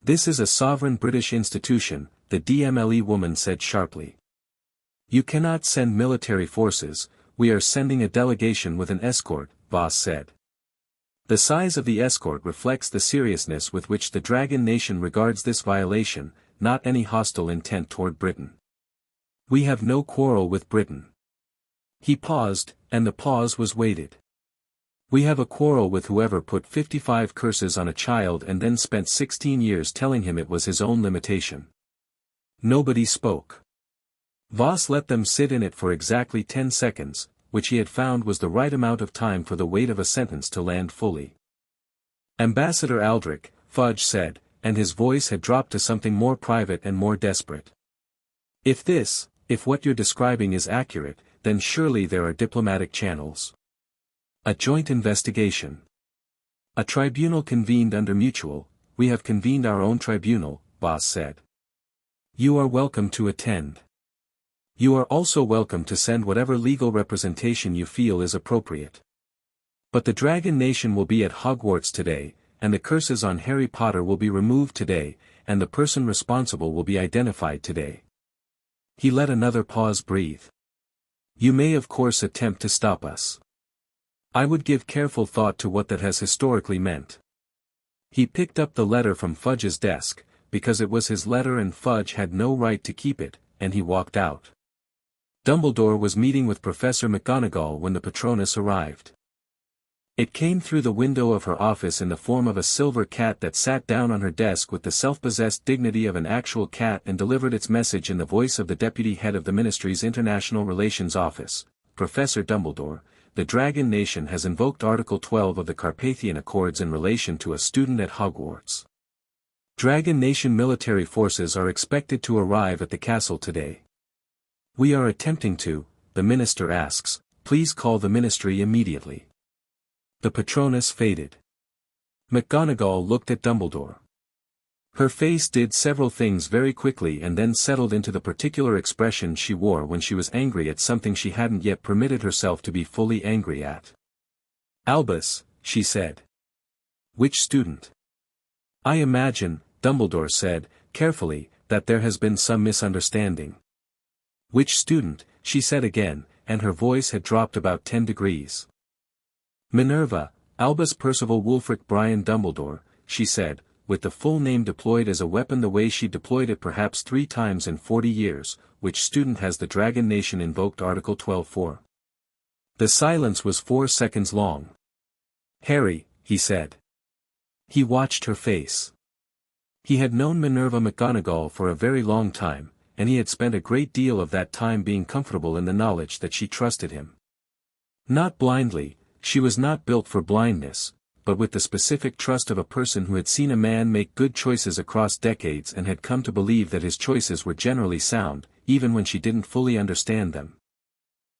This is a sovereign British institution," the DMLE woman said sharply. "You cannot send military forces. We are sending a delegation with an escort," Voss said. The size of the escort reflects the seriousness with which the Dragon Nation regards this violation, not any hostile intent toward Britain. "We have no quarrel with Britain." He paused, and the pause was weighted. "We have a quarrel with whoever put 55 curses on a child and then spent 16 years telling him it was his own limitation." Nobody spoke. Voss let them sit in it for exactly 10 seconds, which he had found was the right amount of time for the weight of a sentence to land fully. "Ambassador Aldrich," Fudge said, and his voice had dropped to something more private and more desperate. If what you're describing is accurate, then surely there are diplomatic channels. A joint investigation. A tribunal convened under mutual, we have convened our own tribunal," Voss said. "You are welcome to attend. You are also welcome to send whatever legal representation you feel is appropriate. But the Dragon Nation will be at Hogwarts today, and the curses on Harry Potter will be removed today, and the person responsible will be identified today." He let another pause breathe. "You may of course attempt to stop us. I would give careful thought to what that has historically meant." He picked up the letter from Fudge's desk, because it was his letter and Fudge had no right to keep it, and he walked out. Dumbledore was meeting with Professor McGonagall when the Patronus arrived. It came through the window of her office in the form of a silver cat that sat down on her desk with the self-possessed dignity of an actual cat and delivered its message in the voice of the deputy head of the Ministry's International Relations Office. "Professor Dumbledore, the Dragon Nation has invoked Article 12 of the Carpathian Accords in relation to a student at Hogwarts. Dragon Nation military forces are expected to arrive at the castle today. We are attempting to," the minister asks, "please call the ministry immediately." The Patronus faded. McGonagall looked at Dumbledore. Her face did several things very quickly and then settled into the particular expression she wore when she was angry at something she hadn't yet permitted herself to be fully angry at. "Albus," she said. "Which student?" "I imagine," Dumbledore said, carefully, "that there has been some misunderstanding." "Which student?" she said again, and her voice had dropped about 10 degrees. "Minerva, Albus Percival Wulfric Brian Dumbledore," she said, with the full name deployed as a weapon the way she deployed it perhaps 3 times in 40 years, "which student has the Dragon Nation invoked Article 12 for?" The silence was 4 seconds long. "Harry," he said. He watched her face. He had known Minerva McGonagall for a very long time, and he had spent a great deal of that time being comfortable in the knowledge that she trusted him. Not blindly, she was not built for blindness, but with the specific trust of a person who had seen a man make good choices across decades and had come to believe that his choices were generally sound, even when she didn't fully understand them.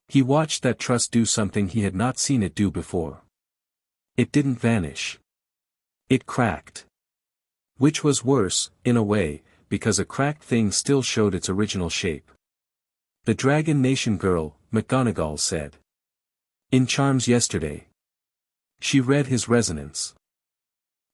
He watched that trust do something he had not seen it do before. It didn't vanish. It cracked. Which was worse, in a way, because a cracked thing still showed its original shape. "The Dragon Nation girl," McGonagall said. "In charms yesterday." She read his resonance.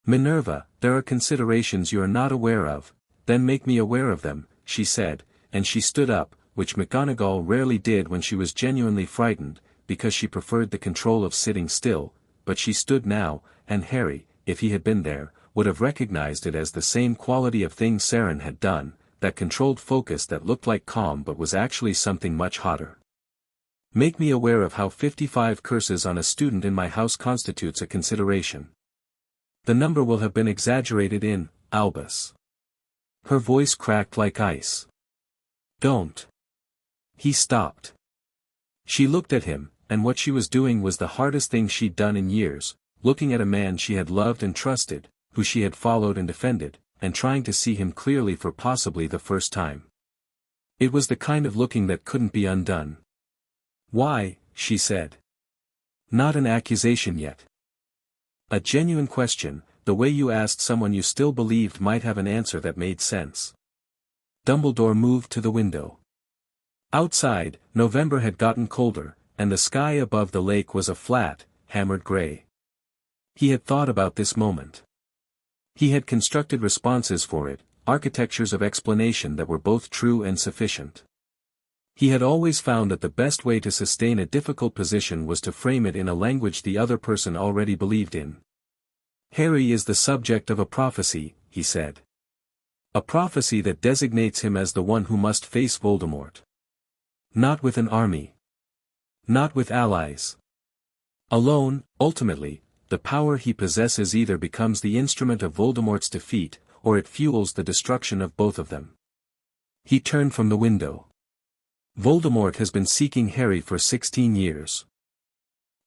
"Minerva, there are considerations you are not aware of, then make me aware of them," she said, and she stood up, which McGonagall rarely did when she was genuinely frightened, because she preferred the control of sitting still, but she stood now, and Harry, if he had been there, would have recognized it as the same quality of thing Seren had done, that controlled focus that looked like calm but was actually something much hotter. "Make me aware of how 55 curses on a student in my house constitutes a consideration. The number will have been exaggerated in, Albus." Her voice cracked like ice. "Don't." He stopped. She looked at him, and what she was doing was the hardest thing she'd done in years, looking at a man she had loved and trusted, who she had followed and defended, and trying to see him clearly for possibly the first time. It was the kind of looking that couldn't be undone. "Why?" she said. "Not an accusation yet. A genuine question, the way you asked someone you still believed might have an answer that made sense." Dumbledore moved to the window. Outside, November had gotten colder, and the sky above the lake was a flat, hammered gray. He had thought about this moment. He had constructed responses for it, architectures of explanation that were both true and sufficient. He had always found that the best way to sustain a difficult position was to frame it in a language the other person already believed in. "Harry is the subject of a prophecy," he said. "A prophecy that designates him as the one who must face Voldemort. Not with an army. Not with allies. Alone, ultimately, the power he possesses either becomes the instrument of Voldemort's defeat, or it fuels the destruction of both of them." He turned from the window. "Voldemort has been seeking Harry for 16 years.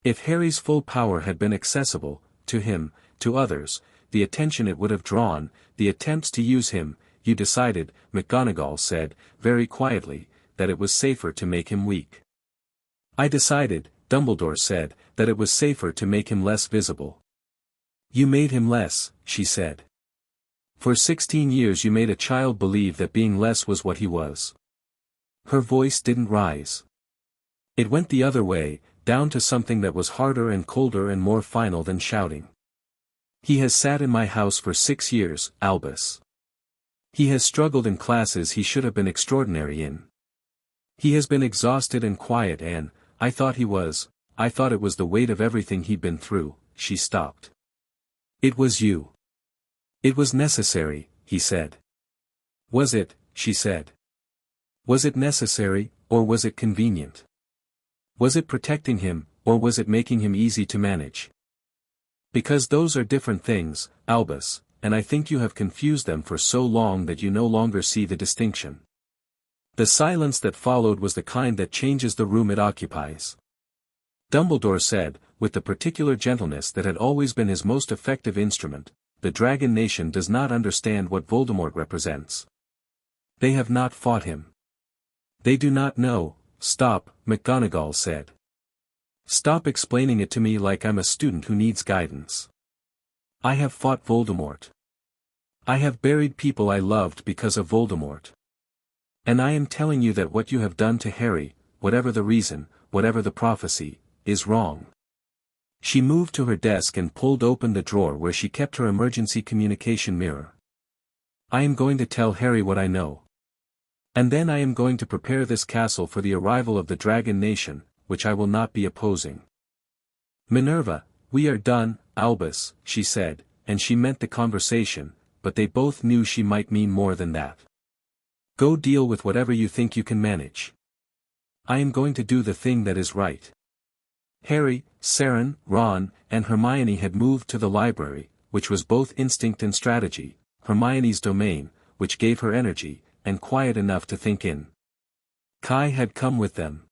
If Harry's full power had been accessible, to him, to others, the attention it would have drawn, the attempts to use him, you decided," McGonagall said, very quietly, "that it was safer to make him weak." "I decided," Dumbledore said, "that it was safer to make him less visible." "You made him less," she said. "For 16 years you made a child believe that being less was what he was." Her voice didn't rise. It went the other way, down to something that was harder and colder and more final than shouting. "He has sat in my house for 6 years, Albus. He has struggled in classes he should have been extraordinary in. He has been exhausted and quiet and, I thought it was the weight of everything he'd been through." She stopped. "It was you. It was necessary," he said. "Was it?" she said. "Was it necessary, or was it convenient? Was it protecting him, or was it making him easy to manage? Because those are different things, Albus, and I think you have confused them for so long that you no longer see the distinction." The silence that followed was the kind that changes the room it occupies. Dumbledore said, with the particular gentleness that had always been his most effective instrument, "The Dragon Nation does not understand what Voldemort represents. They have not fought him. They do not know." "Stop," McGonagall said. "Stop explaining it to me like I'm a student who needs guidance. I have fought Voldemort. I have buried people I loved because of Voldemort. And I am telling you that what you have done to Harry, whatever the reason, whatever the prophecy, is wrong. She moved to her desk and pulled open the drawer where she kept her emergency communication mirror. I am going to tell Harry what I know. And then I am going to prepare this castle for the arrival of the Dragon Nation, which I will not be opposing. Minerva, we are done, Albus, she said, and she meant the conversation, but they both knew she might mean more than that. Go deal with whatever you think you can manage. I am going to do the thing that is right. Harry, Seren, Ron, and Hermione had moved to the library, which was both instinct and strategy, Hermione's domain, which gave her energy, and quiet enough to think in. Kai had come with them.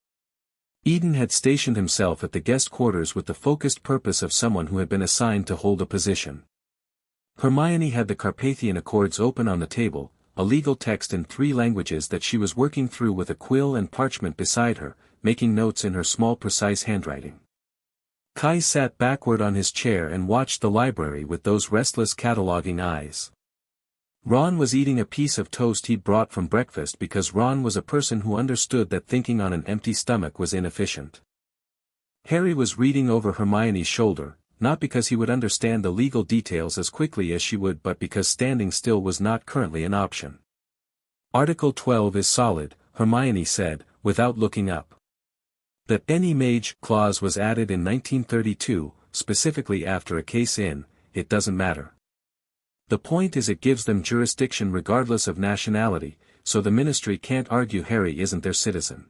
Eden had stationed himself at the guest quarters with the focused purpose of someone who had been assigned to hold a position. Hermione had the Carpathian Accords open on the table, a legal text in 3 languages that she was working through with a quill and parchment beside her, making notes in her small precise handwriting. Kai sat backward on his chair and watched the library with those restless cataloging eyes. Ron was eating a piece of toast he'd brought from breakfast because Ron was a person who understood that thinking on an empty stomach was inefficient. Harry was reading over Hermione's shoulder, not because he would understand the legal details as quickly as she would but because standing still was not currently an option. Article 12 is solid, Hermione said, without looking up. That any mage clause was added in 1932, specifically after a case in, it doesn't matter. The point is it gives them jurisdiction regardless of nationality, so the ministry can't argue Harry isn't their citizen.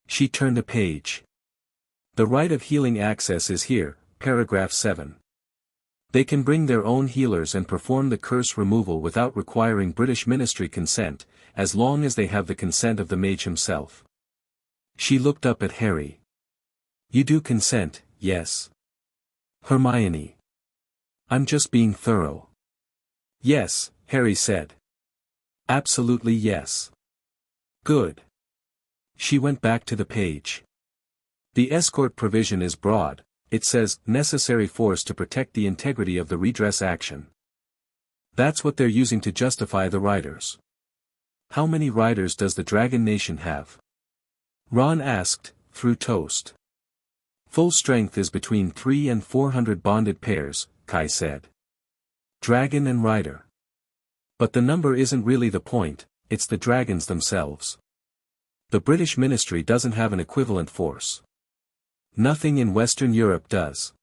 She turned a page. The right of healing access is here, paragraph 7. They can bring their own healers and perform the curse removal without requiring British ministry consent, as long as they have the consent of the mage himself. She looked up at Harry. You do consent, yes? Hermione. I'm just being thorough. Yes, Harry said. Absolutely yes. Good. She went back to the page. The escort provision is broad, it says, necessary force to protect the integrity of the redress action. That's what they're using to justify the riders. How many riders does the Dragon Nation have? Ron asked, through toast. Full strength is between 300 and 400 bonded pairs, Kai said. Dragon and rider. But the number isn't really the point, it's the dragons themselves. The British ministry doesn't have an equivalent force. Nothing in Western Europe does.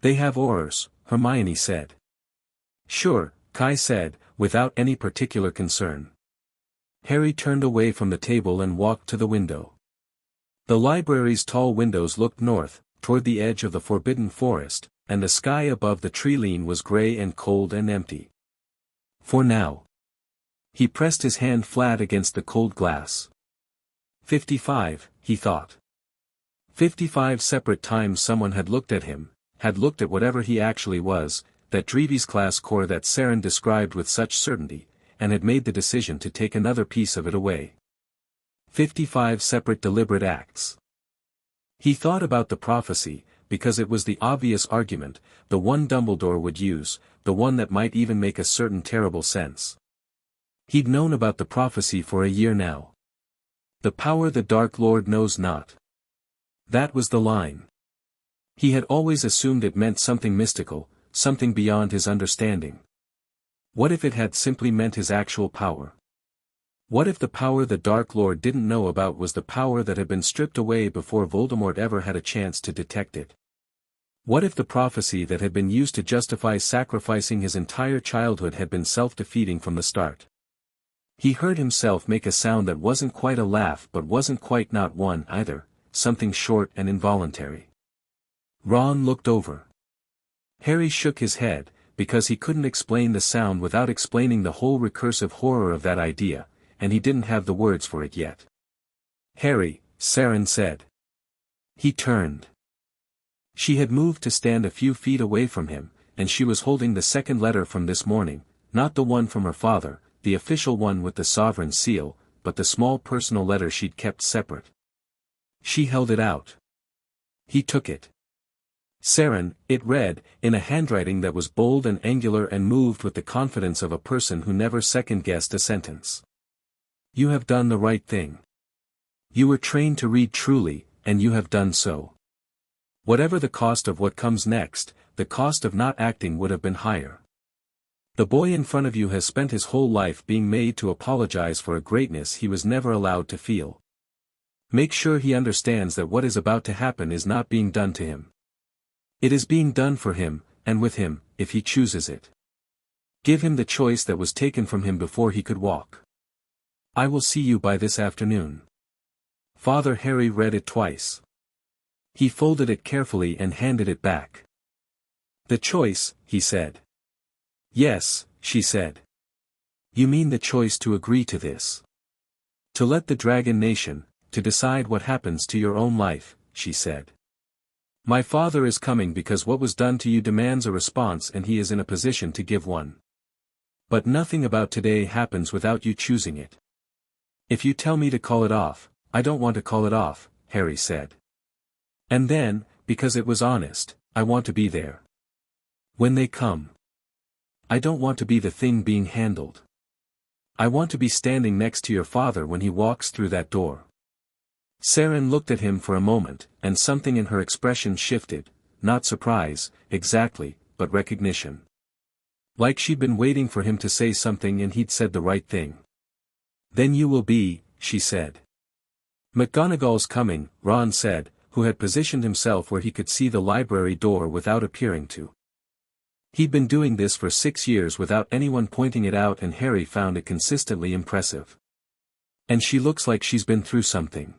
They have Aurors, Hermione said. Sure, Kai said, without any particular concern. Harry turned away from the table and walked to the window. The library's tall windows looked north, toward the edge of the forbidden forest, and the sky above the tree-line was grey and cold and empty. For now. He pressed his hand flat against the cold glass. 55, he thought. 55 separate times someone had looked at him, had looked at whatever he actually was, that Draevi's class core that Seren described with such certainty, and had made the decision to take another piece of it away. 55 separate deliberate acts. He thought about the prophecy, because it was the obvious argument, the one Dumbledore would use, the one that might even make a certain terrible sense. He'd known about the prophecy for a year now. The power the Dark Lord knows not. That was the line. He had always assumed it meant something mystical, something beyond his understanding. What if it had simply meant his actual power? What if the power the Dark Lord didn't know about was the power that had been stripped away before Voldemort ever had a chance to detect it? What if the prophecy that had been used to justify sacrificing his entire childhood had been self-defeating from the start? He heard himself make a sound that wasn't quite a laugh but wasn't quite not one either, something short and involuntary. Ron looked over. Harry shook his head, because he couldn't explain the sound without explaining the whole recursive horror of that idea, and he didn't have the words for it yet. Harry, Seren said. He turned. She had moved to stand a few feet away from him, and she was holding the second letter from this morning, not the one from her father, the official one with the sovereign seal, but the small personal letter she'd kept separate. She held it out. He took it. Seren, it read, in a handwriting that was bold and angular and moved with the confidence of a person who never second-guessed a sentence. You have done the right thing. You were trained to read truly, and you have done so. Whatever the cost of what comes next, the cost of not acting would have been higher. The boy in front of you has spent his whole life being made to apologize for a greatness he was never allowed to feel. Make sure he understands that what is about to happen is not being done to him. It is being done for him, and with him, if he chooses it. Give him the choice that was taken from him before he could walk. I will see you by this afternoon. Father Harry read it twice. He folded it carefully and handed it back. The choice, he said. Yes, she said. You mean the choice to agree to this? To let the Dragon Nation, to decide what happens to your own life, she said. My father is coming because what was done to you demands a response and he is in a position to give one. But nothing about today happens without you choosing it. If you tell me to call it off, I don't want to call it off, Harry said. And then, because it was honest, I want to be there. When they come. I don't want to be the thing being handled. I want to be standing next to your father when he walks through that door. Seren looked at him for a moment, and something in her expression shifted, not surprise, exactly, but recognition. Like she'd been waiting for him to say something and he'd said the right thing. Then you will be, she said. McGonagall's coming, Ron said, who had positioned himself where he could see the library door without appearing to. He'd been doing this for 6 years without anyone pointing it out and Harry found it consistently impressive. And she looks like she's been through something.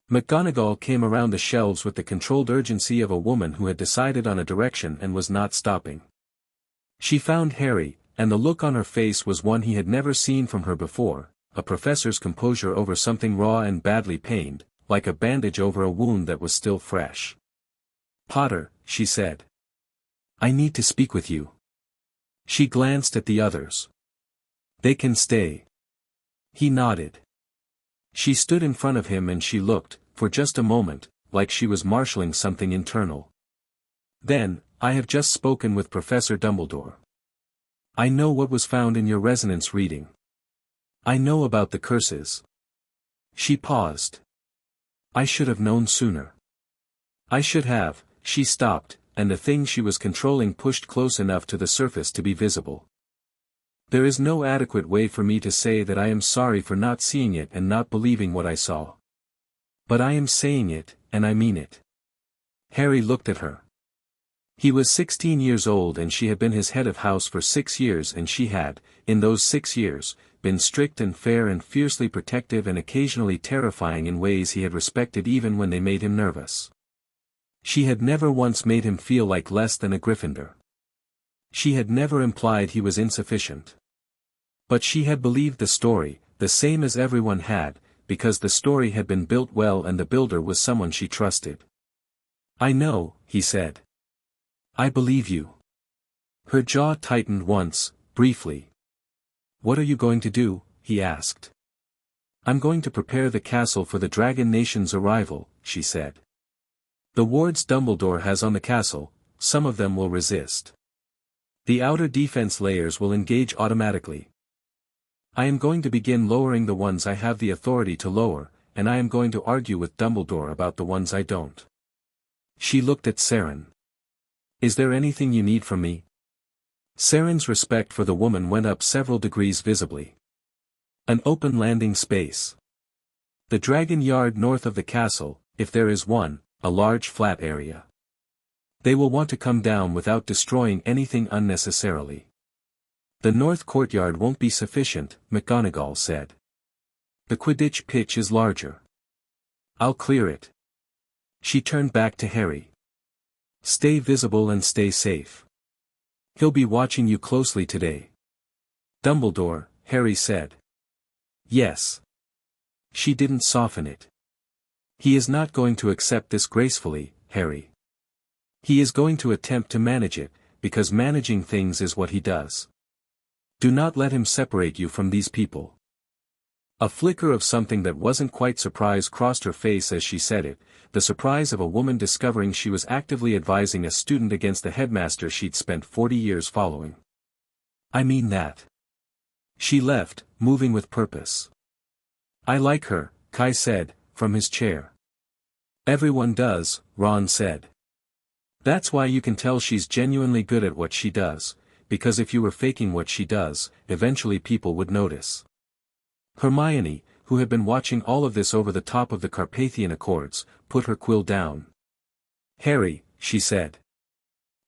McGonagall came around the shelves with the controlled urgency of a woman who had decided on a direction and was not stopping. She found Harry, and the look on her face was one he had never seen from her before, a professor's composure over something raw and badly pained, like a bandage over a wound that was still fresh. Potter, she said. I need to speak with you. She glanced at the others. They can stay. He nodded. She stood in front of him and she looked, for just a moment, like she was marshalling something internal. Then, I have just spoken with Professor Dumbledore. I know what was found in your resonance reading. I know about the curses. She paused. I should have known sooner. I should have, she stopped, and the thing she was controlling pushed close enough to the surface to be visible. There is no adequate way for me to say that I am sorry for not seeing it and not believing what I saw. But I am saying it, and I mean it. Harry looked at her. He was 16 years old and she had been his head of house for 6 years and she had, in those 6 years, been strict and fair and fiercely protective and occasionally terrifying in ways he had respected even when they made him nervous. She had never once made him feel like less than a Gryffindor. She had never implied he was insufficient. But she had believed the story, the same as everyone had, because the story had been built well and the builder was someone she trusted. I know, he said. I believe you. Her jaw tightened once, briefly. What are you going to do? He asked. I'm going to prepare the castle for the Dragon Nation's arrival, she said. The wards Dumbledore has on the castle, some of them will resist. The outer defense layers will engage automatically. I am going to begin lowering the ones I have the authority to lower, and I am going to argue with Dumbledore about the ones I don't. She looked at Seren. Is there anything you need from me? Seren's respect for the woman went up several degrees visibly. An open landing space. The Dragon Yard north of the castle, if there is one, a large flat area. They will want to come down without destroying anything unnecessarily. The north courtyard won't be sufficient, McGonagall said. The Quidditch pitch is larger. I'll clear it. She turned back to Harry. Stay visible and stay safe. He'll be watching you closely today. Dumbledore, Harry said. Yes. She didn't soften it. He is not going to accept this gracefully, Harry. He is going to attempt to manage it, because managing things is what he does. Do not let him separate you from these people. A flicker of something that wasn't quite surprise crossed her face as she said it, the surprise of a woman discovering she was actively advising a student against the headmaster she'd spent 40 years following. I mean that. She left, moving with purpose. I like her, Kai said, from his chair. Everyone does, Ron said. That's why you can tell she's genuinely good at what she does, because if you were faking what she does, eventually people would notice. Hermione, who had been watching all of this over the top of the Carpathian Accords, put her quill down. Harry, she said.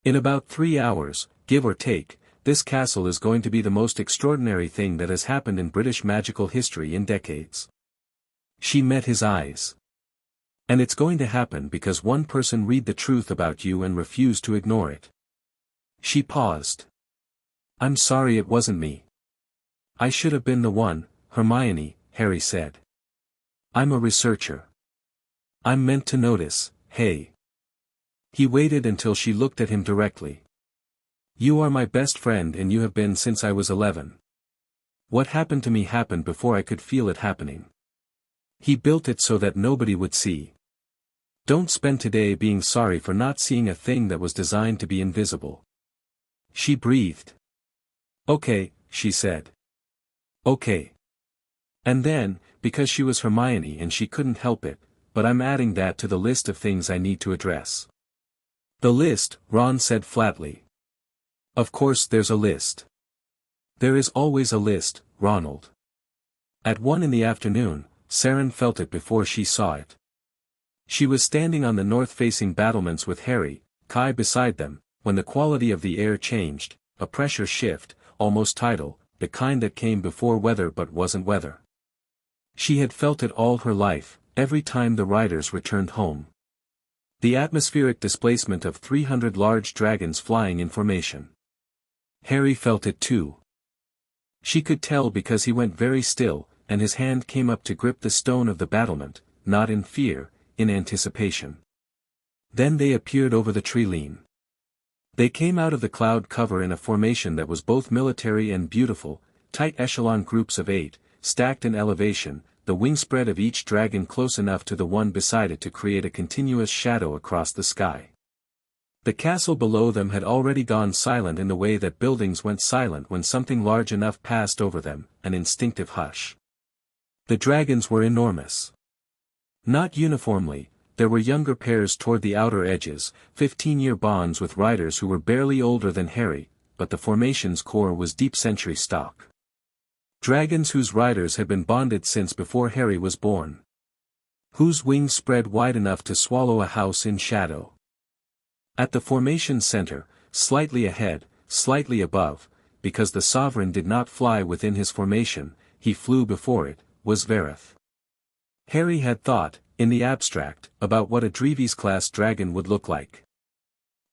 In about 3 hours, give or take, this castle is going to be the most extraordinary thing that has happened in British magical history in decades. She met his eyes. And it's going to happen because one person read the truth about you and refused to ignore it. She paused. I'm sorry it wasn't me. I should have been the one, Hermione, Harry said. I'm a researcher. I'm meant to notice, hey. He waited until she looked at him directly. You are my best friend and you have been since I was 11. What happened to me happened before I could feel it happening. He built it so that nobody would see. Don't spend today being sorry for not seeing a thing that was designed to be invisible. She breathed. Okay, she said. Okay. And then, because she was Hermione and she couldn't help it, but I'm adding that to the list of things I need to address. The list, Ron said flatly. Of course there's a list. There is always a list, Ronald. At 1 in the afternoon, Seren felt it before she saw it. She was standing on the north-facing battlements with Harry, Kai beside them, when the quality of the air changed, a pressure shift, almost tidal, the kind that came before weather but wasn't weather. She had felt it all her life, every time the riders returned home. The atmospheric displacement of 300 large dragons flying in formation. Harry felt it too. She could tell because he went very still, and his hand came up to grip the stone of the battlement, not in fear, in anticipation. Then they appeared over the tree-line. They came out of the cloud cover in a formation that was both military and beautiful, tight echelon groups of 8, stacked in elevation, the wingspread of each dragon close enough to the one beside it to create a continuous shadow across the sky. The castle below them had already gone silent in the way that buildings went silent when something large enough passed over them, an instinctive hush. The dragons were enormous. Not uniformly, there were younger pairs toward the outer edges, 15-year bonds with riders who were barely older than Harry, but the formation's core was deep century stock. Dragons whose riders had been bonded since before Harry was born. Whose wings spread wide enough to swallow a house in shadow. At the formation's center, slightly ahead, slightly above, because the sovereign did not fly within his formation, he flew before it, was Verith. Harry had thought, in the abstract, about what a Dreves-class dragon would look like.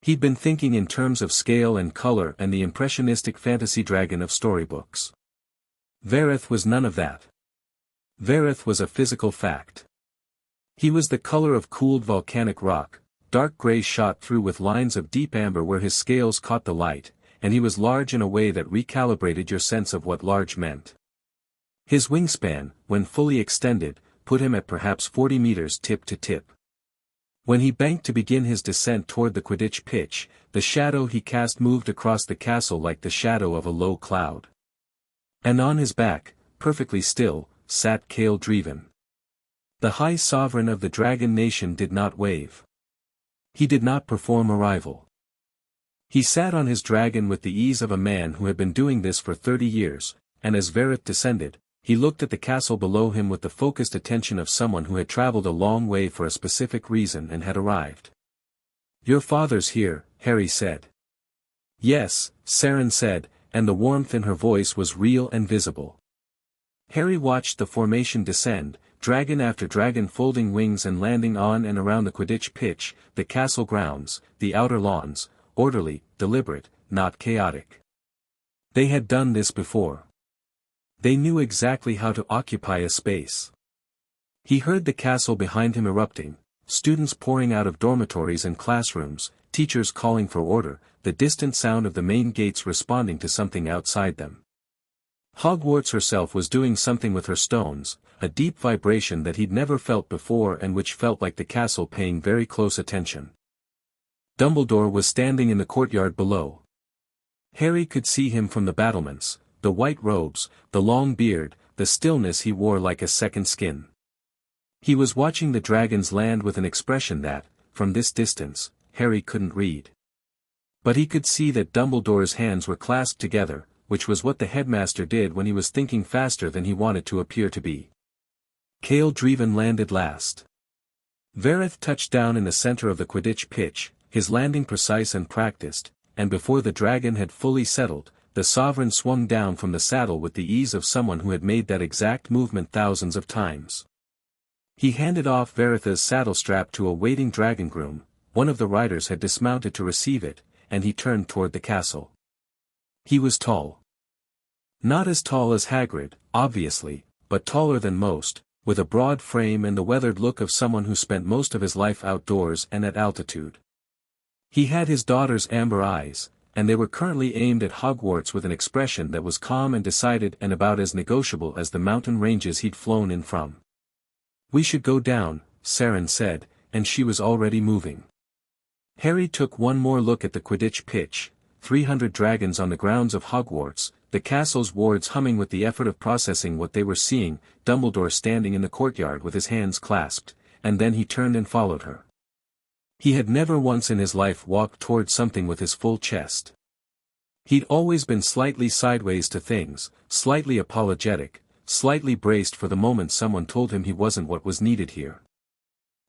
He'd been thinking in terms of scale and color and the impressionistic fantasy dragon of storybooks. Verith was none of that. Verith was a physical fact. He was the color of cooled volcanic rock, dark gray shot through with lines of deep amber where his scales caught the light, and he was large in a way that recalibrated your sense of what large meant. His wingspan, when fully extended, put him at perhaps 40 meters tip to tip. When he banked to begin his descent toward the Quidditch pitch, the shadow he cast moved across the castle like the shadow of a low cloud. And on his back, perfectly still, sat Cael Draevon. The high sovereign of the dragon nation did not wave. He did not perform arrival. He sat on his dragon with the ease of a man who had been doing this for 30 years, and as Verith descended, he looked at the castle below him with the focused attention of someone who had traveled a long way for a specific reason and had arrived. Your father's here, Harry said. Yes, Seren said, and the warmth in her voice was real and visible. Harry watched the formation descend, dragon after dragon folding wings and landing on and around the Quidditch pitch, the castle grounds, the outer lawns, orderly, deliberate, not chaotic. They had done this before. They knew exactly how to occupy a space. He heard the castle behind him erupting, students pouring out of dormitories and classrooms, teachers calling for order, the distant sound of the main gates responding to something outside them. Hogwarts herself was doing something with her stones, a deep vibration that he'd never felt before and which felt like the castle paying very close attention. Dumbledore was standing in the courtyard below. Harry could see him from the battlements, the white robes, the long beard, the stillness he wore like a second skin. He was watching the dragons land with an expression that, from this distance, Harry couldn't read. But he could see that Dumbledore's hands were clasped together, which was what the headmaster did when he was thinking faster than he wanted to appear to be. Seren Draevon landed last. Verith touched down in the center of the Quidditch pitch, his landing precise and practiced, and before the dragon had fully settled, the sovereign swung down from the saddle with the ease of someone who had made that exact movement thousands of times. He handed off Verith's saddle strap to a waiting dragon groom. One of the riders had dismounted to receive it, and he turned toward the castle. He was tall. Not as tall as Hagrid, obviously, but taller than most, with a broad frame and the weathered look of someone who spent most of his life outdoors and at altitude. He had his daughter's amber eyes, and they were currently aimed at Hogwarts with an expression that was calm and decided and about as negotiable as the mountain ranges he'd flown in from. "We should go down," Seren said, and she was already moving. Harry took one more look at the Quidditch pitch, 300 dragons on the grounds of Hogwarts, the castle's wards humming with the effort of processing what they were seeing, Dumbledore standing in the courtyard with his hands clasped, and then he turned and followed her. He had never once in his life walked toward something with his full chest. He'd always been slightly sideways to things, slightly apologetic, slightly braced for the moment someone told him he wasn't what was needed here.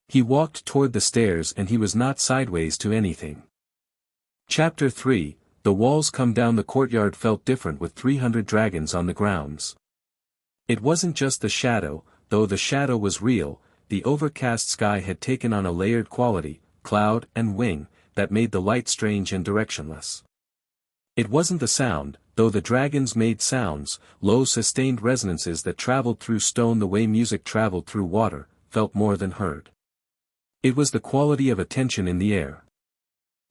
He walked toward the stairs and he was not sideways to anything. Chapter 3, The walls come down. The courtyard felt different with 300 dragons on the grounds. It wasn't just the shadow, though the shadow was real, the overcast sky had taken on a layered quality, cloud and wing, that made the light strange and directionless. It wasn't the sound, though the dragons made sounds, low sustained resonances that traveled through stone the way music traveled through water, felt more than heard. It was the quality of attention in the air.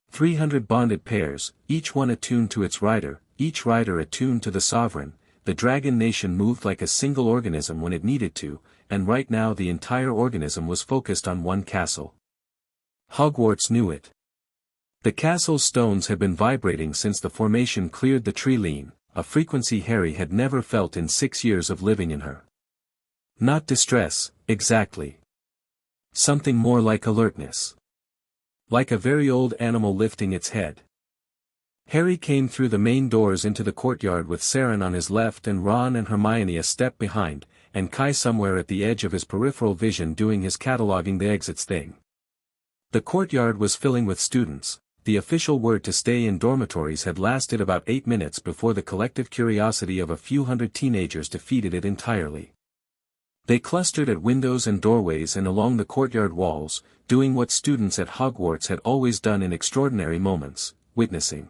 300 bonded pairs, each one attuned to its rider, each rider attuned to the sovereign. The dragon nation moved like a single organism when it needed to, and right now the entire organism was focused on one castle. Hogwarts knew it. The castle's stones had been vibrating since the formation cleared the tree-line, a frequency Harry had never felt in 6 years of living in her. Not distress, exactly. Something more like alertness. Like a very old animal lifting its head. Harry came through the main doors into the courtyard with Seren on his left and Ron and Hermione a step behind, and Kai somewhere at the edge of his peripheral vision doing his cataloging the exits thing. The courtyard was filling with students. The official word to stay in dormitories had lasted about 8 minutes before the collective curiosity of a few hundred teenagers defeated it entirely. They clustered at windows and doorways and along the courtyard walls, doing what students at Hogwarts had always done in extraordinary moments, witnessing.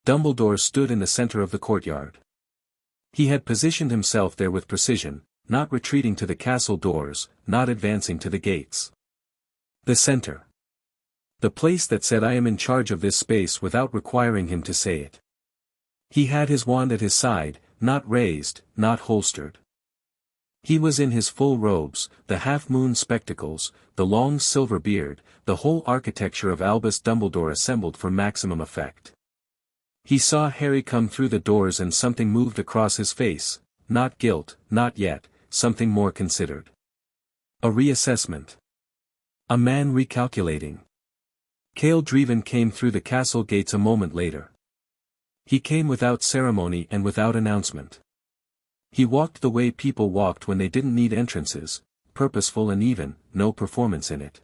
Dumbledore stood in the center of the courtyard. He had positioned himself there with precision, not retreating to the castle doors, not advancing to the gates. The center. The place that said I am in charge of this space without requiring him to say it. He had his wand at his side, not raised, not holstered. He was in his full robes, the half-moon spectacles, the long silver beard, the whole architecture of Albus Dumbledore assembled for maximum effect. He saw Harry come through the doors and something moved across his face, not guilt, not yet, something more considered. A reassessment. A man recalculating. Seren Draevon came through the castle gates a moment later. He came without ceremony and without announcement. He walked the way people walked when they didn't need entrances, purposeful and even, no performance in it.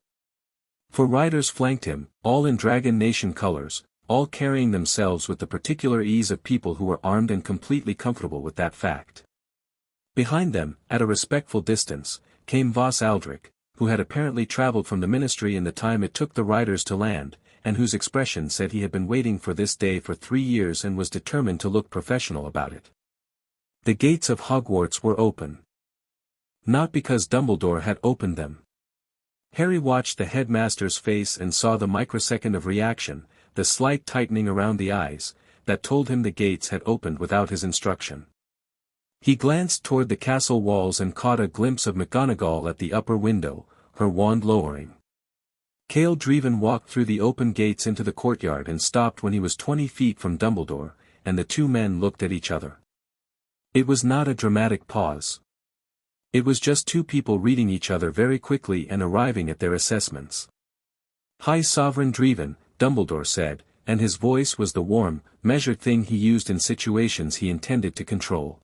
4 riders flanked him, all in Dragon Nation colors, all carrying themselves with the particular ease of people who were armed and completely comfortable with that fact. Behind them, at a respectful distance, came Voss Aldrich, who had apparently traveled from the ministry in the time it took the riders to land, and whose expression said he had been waiting for this day for 3 years and was determined to look professional about it. The gates of Hogwarts were open. Not because Dumbledore had opened them. Harry watched the headmaster's face and saw the microsecond of reaction, the slight tightening around the eyes, that told him the gates had opened without his instruction. He glanced toward the castle walls and caught a glimpse of McGonagall at the upper window, her wand lowering. Seren Draevon walked through the open gates into the courtyard and stopped when he was 20 feet from Dumbledore, and the two men looked at each other. It was not a dramatic pause. It was just two people reading each other very quickly and arriving at their assessments. "High Sovereign Draevon," Dumbledore said, and his voice was the warm, measured thing he used in situations he intended to control.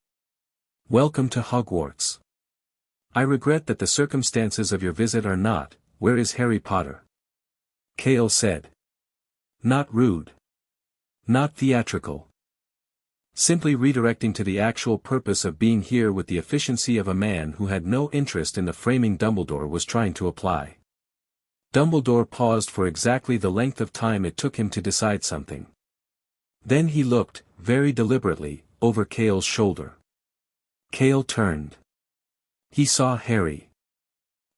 "Welcome to Hogwarts. I regret that the circumstances of your visit are not, where is Harry Potter?" Seren said. "Not rude. Not theatrical. Simply redirecting to the actual purpose of being here with the efficiency of a man who had no interest in the framing Dumbledore was trying to apply." Dumbledore paused for exactly the length of time it took him to decide something. Then he looked, very deliberately, over Seren's shoulder. Seren turned. He saw Harry.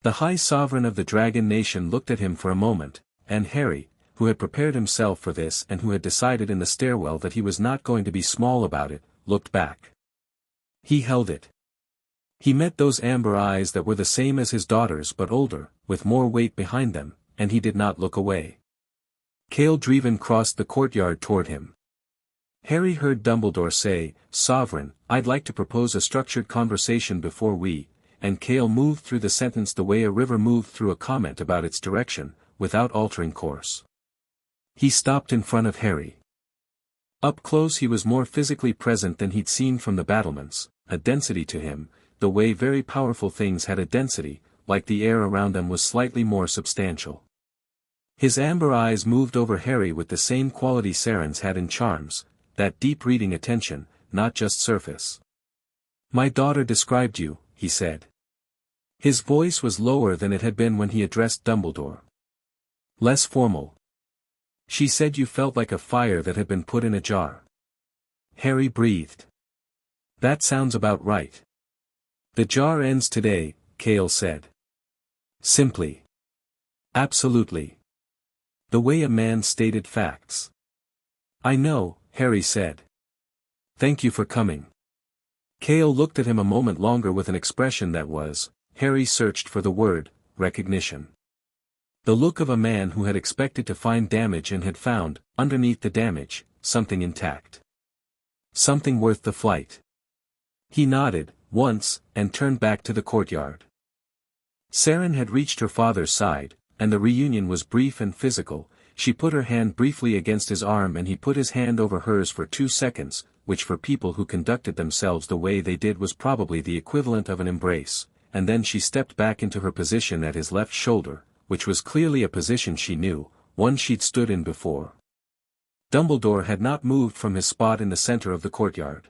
The High Sovereign of the Dragon Nation looked at him for a moment, and Harry, who had prepared himself for this and who had decided in the stairwell that he was not going to be small about it, looked back. He held it. He met those amber eyes that were the same as his daughter's but older, with more weight behind them, and he did not look away. Seren Draevon crossed the courtyard toward him. Harry heard Dumbledore say, "Sovereign, I'd like to propose a structured conversation before we," and Seren moved through the sentence the way a river moved through a comment about its direction, without altering course. He stopped in front of Harry. Up close he was more physically present than he'd seen from the battlements, a density to him, the way very powerful things had a density, like the air around them was slightly more substantial. His amber eyes moved over Harry with the same quality Seren's had in charms, that deep reading attention, not just surface. "My daughter described you," he said. His voice was lower than it had been when he addressed Dumbledore. Less formal. "She said you felt like a fire that had been put in a jar." Harry breathed. "That sounds about right." "The jar ends today," Seren said. Simply. Absolutely. The way a man stated facts. "I know," Harry said. "Thank you for coming." Seren looked at him a moment longer with an expression that was, Harry searched for the word, recognition. The look of a man who had expected to find damage and had found, underneath the damage, something intact. Something worth the flight. He nodded, once, and turned back to the courtyard. Seren had reached her father's side, and the reunion was brief and physical. She put her hand briefly against his arm and he put his hand over hers for 2 seconds, which for people who conducted themselves the way they did was probably the equivalent of an embrace, and then she stepped back into her position at his left shoulder, which was clearly a position she knew, one she'd stood in before. Dumbledore had not moved from his spot in the center of the courtyard.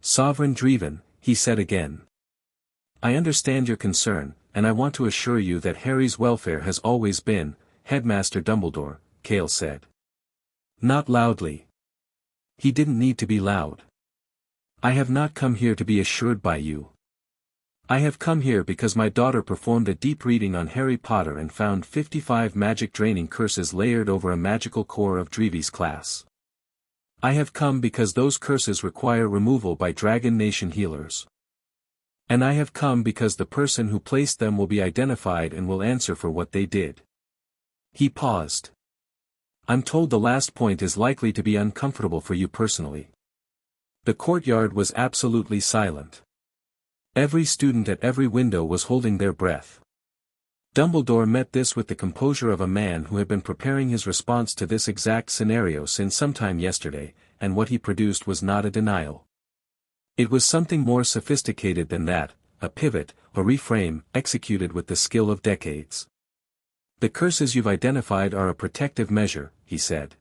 "Sovereign Draevon," he said again. "I understand your concern, and I want to assure you that Harry's welfare has always been, Headmaster Dumbledore," Seren said. Not loudly. He didn't need to be loud. "I have not come here to be assured by you. I have come here because my daughter performed a deep reading on Harry Potter and found 55 magic draining curses layered over a magical core of Draevi's class. I have come because those curses require removal by Dragon Nation healers. And I have come because the person who placed them will be identified and will answer for what they did." He paused. "I'm told the last point is likely to be uncomfortable for you personally." The courtyard was absolutely silent. Every student at every window was holding their breath. Dumbledore met this with the composure of a man who had been preparing his response to this exact scenario since sometime yesterday, and what he produced was not a denial. It was something more sophisticated than that, a pivot, a reframe, executed with the skill of decades. "The curses you've identified are a protective measure," he said.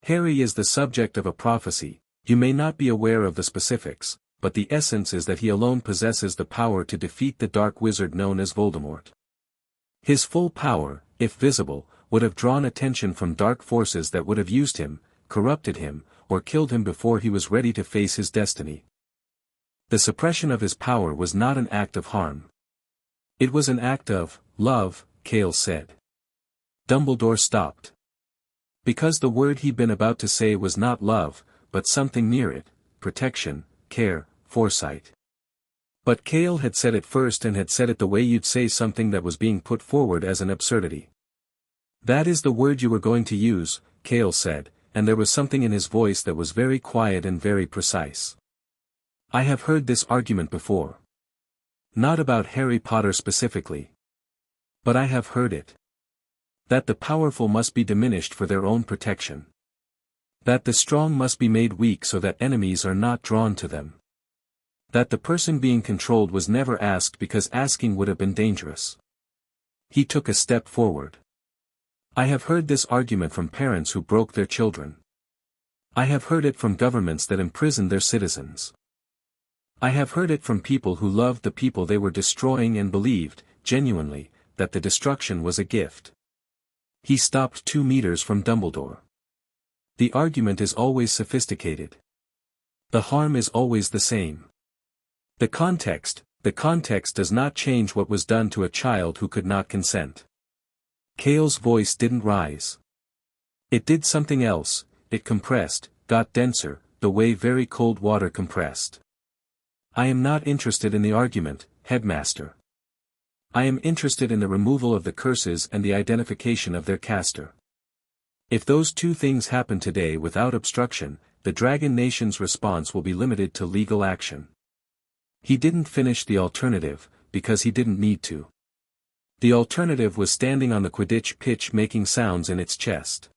"Harry is the subject of a prophecy, you may not be aware of the specifics, but the essence is that he alone possesses the power to defeat the dark wizard known as Voldemort. His full power, if visible, would have drawn attention from dark forces that would have used him, corrupted him, or killed him before he was ready to face his destiny. The suppression of his power was not an act of harm. It was an act of love," Seren said. Dumbledore stopped. Because the word he'd been about to say was not love, but something near it, protection, care, foresight. But Cale had said it first and had said it the way you'd say something that was being put forward as an absurdity. "That is the word you were going to use," Cale said, and there was something in his voice that was very quiet and very precise. "I have heard this argument before. Not about Harry Potter specifically. But I have heard it. That the powerful must be diminished for their own protection. That the strong must be made weak so that enemies are not drawn to them. That the person being controlled was never asked because asking would have been dangerous." He took a step forward. "I have heard this argument from parents who broke their children. I have heard it from governments that imprisoned their citizens. I have heard it from people who loved the people they were destroying and believed, genuinely, that the destruction was a gift." He stopped 2 meters from Dumbledore. "The argument is always sophisticated. The harm is always the same. The context does not change what was done to a child who could not consent." Cale's voice didn't rise. It did something else, it compressed, got denser, the way very cold water compressed. "I am not interested in the argument, Headmaster. I am interested in the removal of the curses and the identification of their caster. If those 2 things happen today without obstruction, the Dragon Nation's response will be limited to legal action." He didn't finish the alternative, because he didn't need to. The alternative was standing on the Quidditch pitch making sounds in its chest.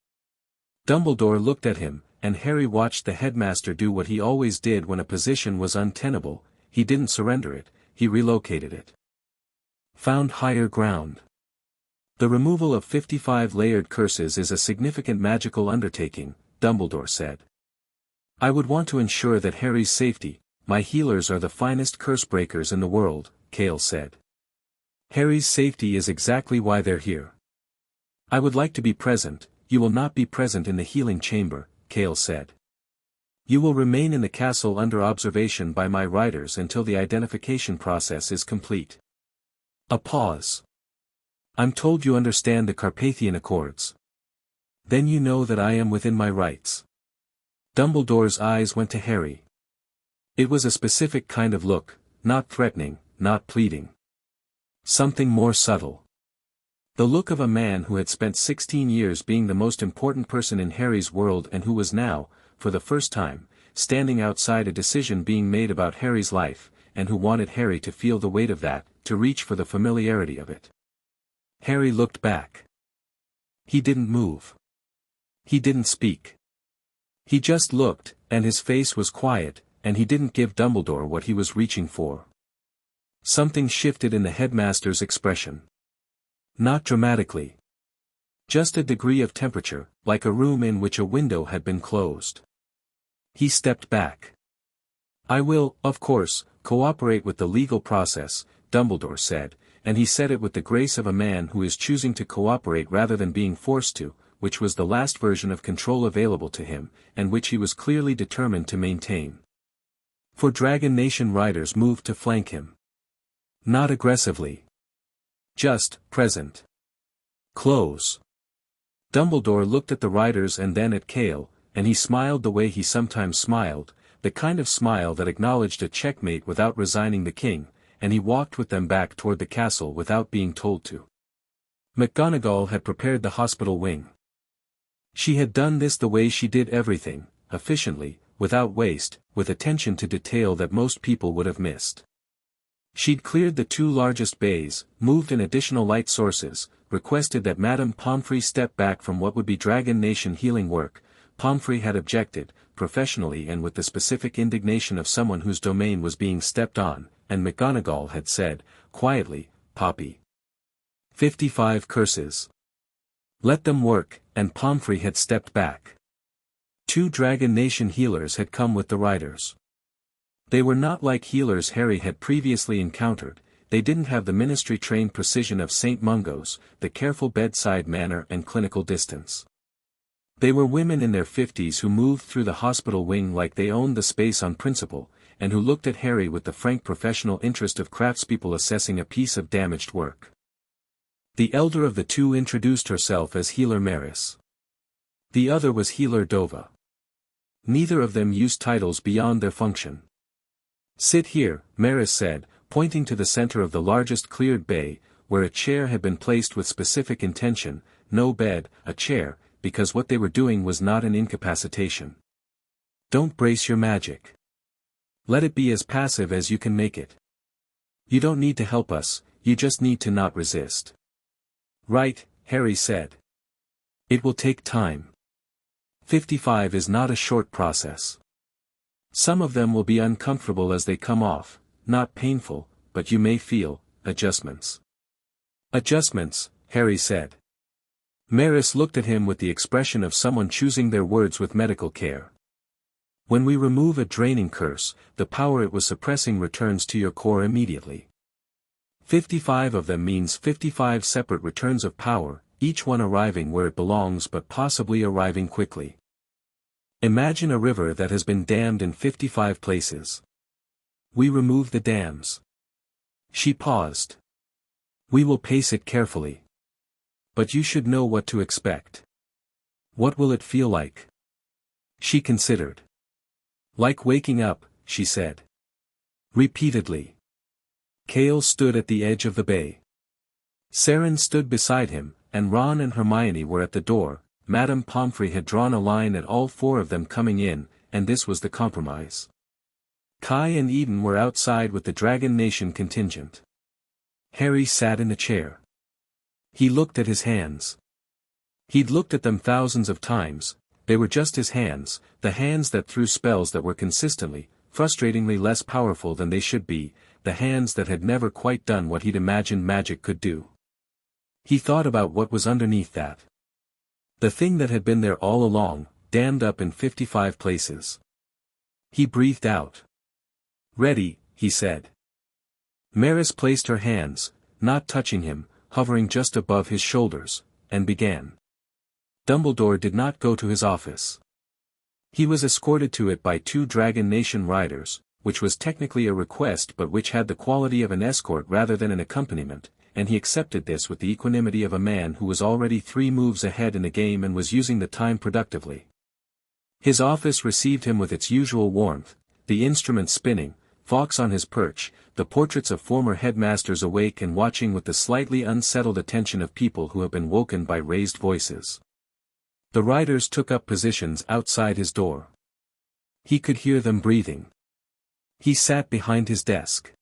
Dumbledore looked at him, and Harry watched the headmaster do what he always did when a position was untenable. He didn't surrender it, he relocated it. "Found higher ground. The removal of 55 layered curses is a significant magical undertaking," Dumbledore said. "I would want to ensure that Harry's safety. My healers are the finest curse breakers in the world," Cale said. "Harry's safety is exactly why they're here. I would like to be present." "You will not be present in the healing chamber," Cale said. "You will remain in the castle under observation by my riders until the identification process is complete." A pause. "I'm told you understand the Carpathian Accords. Then you know that I am within my rights." Dumbledore's eyes went to Harry. It was a specific kind of look, not threatening, not pleading. Something more subtle. The look of a man who had spent 16 years being the most important person in Harry's world and who was now, for the first time, standing outside a decision being made about Harry's life, and who wanted Harry to feel the weight of that, to reach for the familiarity of it. Harry looked back. He didn't move. He didn't speak. He just looked, and his face was quiet, and he didn't give Dumbledore what he was reaching for. Something shifted in the headmaster's expression. Not dramatically. Just a degree of temperature, like a room in which a window had been closed. He stepped back. "I will, of course, cooperate with the legal process," Dumbledore said, and he said it with the grace of a man who is choosing to cooperate rather than being forced to, which was the last version of control available to him, and which he was clearly determined to maintain. For Dragon Nation riders moved to flank him. Not aggressively. Just, present. Close. Dumbledore looked at the riders and then at Cale, and he smiled the way he sometimes smiled, the kind of smile that acknowledged a checkmate without resigning the king, and he walked with them back toward the castle without being told to. McGonagall had prepared the hospital wing. She had done this the way she did everything, efficiently, without waste, with attention to detail that most people would have missed. She'd cleared the 2 largest bays, moved in additional light sources, requested that Madame Pomfrey step back from what would be Dragon Nation healing work. Pomfrey had objected, professionally and with the specific indignation of someone whose domain was being stepped on, and McGonagall had said, quietly, "Poppy. 55 curses. Let them work," and Pomfrey had stepped back. 2 Dragon Nation healers had come with the riders. They were not like healers Harry had previously encountered. They didn't have the ministry-trained precision of St. Mungo's, the careful bedside manner and clinical distance. They were women in their 50s who moved through the hospital wing like they owned the space on principle, and who looked at Harry with the frank professional interest of craftspeople assessing a piece of damaged work. The elder of the 2 introduced herself as Healer Maris. The other was Healer Dova. Neither of them used titles beyond their function. Sit here, Maris said, pointing to the center of the largest cleared bay, where a chair had been placed with specific intention, no bed, a chair, because what they were doing was not an incapacitation. Don't brace your magic. Let it be as passive as you can make it. You don't need to help us, you just need to not resist. Right, Harry said. It will take time. 55 is not a short process. Some of them will be uncomfortable as they come off, not painful, but you may feel adjustments. Adjustments, Harry said. Maris looked at him with the expression of someone choosing their words with medical care. When we remove a draining curse, the power it was suppressing returns to your core immediately. 55 of them means 55 separate returns of power, each one arriving where it belongs but possibly arriving quickly. Imagine a river that has been dammed in 55 places. We remove the dams. She paused. We will pace it carefully. But you should know what to expect. What will it feel like? She considered. Like waking up, she said. Repeatedly. Cale stood at the edge of the bay. Seren stood beside him, and Ron and Hermione were at the door. Madame Pomfrey had drawn a line at all four of them coming in, and this was the compromise. Kai and Eden were outside with the Dragon Nation contingent. Harry sat in the chair. He looked at his hands. He'd looked at them thousands of times, they were just his hands, the hands that threw spells that were consistently, frustratingly less powerful than they should be, the hands that had never quite done what he'd imagined magic could do. He thought about what was underneath that. The thing that had been there all along, dammed up in 55 places. He breathed out. Ready, he said. Maris placed her hands, not touching him, hovering just above his shoulders, and began. Dumbledore did not go to his office. He was escorted to it by 2 Dragon Nation riders, which was technically a request but which had the quality of an escort rather than an accompaniment, and he accepted this with the equanimity of a man who was already 3 moves ahead in the game and was using the time productively. His office received him with its usual warmth, the instruments spinning, Fawkes on his perch, the portraits of former headmasters awake and watching with the slightly unsettled attention of people who have been woken by raised voices. The riders took up positions outside his door. He could hear them breathing. He sat behind his desk.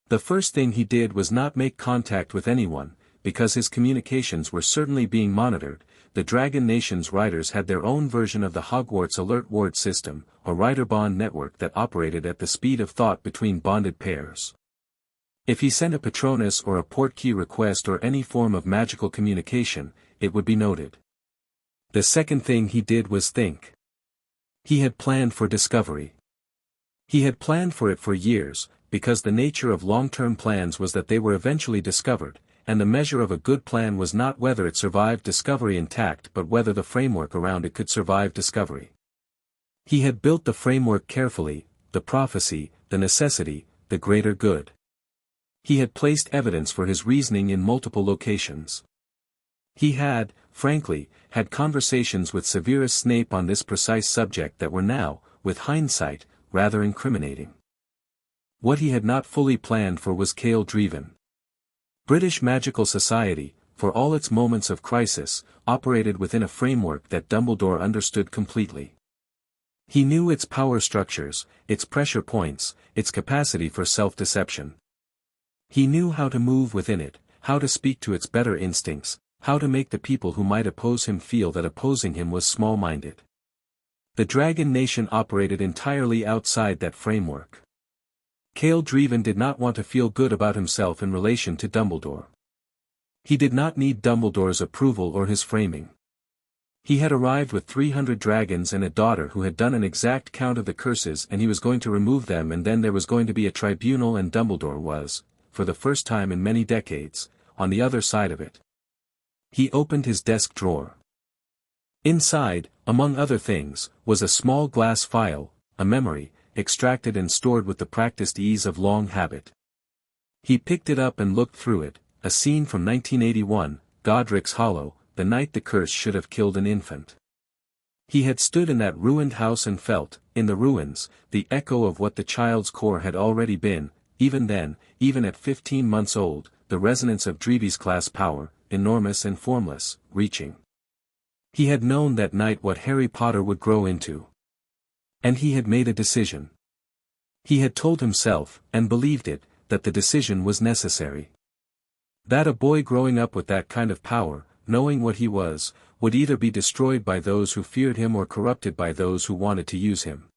The first thing he did was not make contact with anyone, because his communications were certainly being monitored. The Dragon Nation's riders had their own version of the Hogwarts alert ward system, a rider bond network that operated at the speed of thought between bonded pairs. If he sent a Patronus or a portkey request or any form of magical communication, it would be noted. The second thing he did was think. He had planned for discovery. He had planned for it for years, because the nature of long-term plans was that they were eventually discovered, and the measure of a good plan was not whether it survived discovery intact but whether the framework around it could survive discovery. He had built the framework carefully, the prophecy, the necessity, the greater good. He had placed evidence for his reasoning in multiple locations. He had, frankly, had conversations with Severus Snape on this precise subject that were now, with hindsight, rather incriminating. What he had not fully planned for was Cale Draevon. British Magical Society, for all its moments of crisis, operated within a framework that Dumbledore understood completely. He knew its power structures, its pressure points, its capacity for self-deception. He knew how to move within it, how to speak to its better instincts, how to make the people who might oppose him feel that opposing him was small-minded. The Dragon Nation operated entirely outside that framework. Cale Draevon did not want to feel good about himself in relation to Dumbledore. He did not need Dumbledore's approval or his framing. He had arrived with 300 dragons and a daughter who had done an exact count of the curses, and he was going to remove them, and then there was going to be a tribunal, and Dumbledore was, for the first time in many decades, on the other side of it. He opened his desk drawer. Inside, among other things, was a small glass file, a memory, extracted and stored with the practiced ease of long habit. He picked it up and looked through it, a scene from 1981, Godric's Hollow, the night the curse should have killed an infant. He had stood in that ruined house and felt, in the ruins, the echo of what the child's core had already been, even then, even at 15 months old, the resonance of Draevi's class power, enormous and formless, reaching. He had known that night what Harry Potter would grow into. And he had made a decision. He had told himself, and believed it, that the decision was necessary. That a boy growing up with that kind of power, knowing what he was, would either be destroyed by those who feared him or corrupted by those who wanted to use him.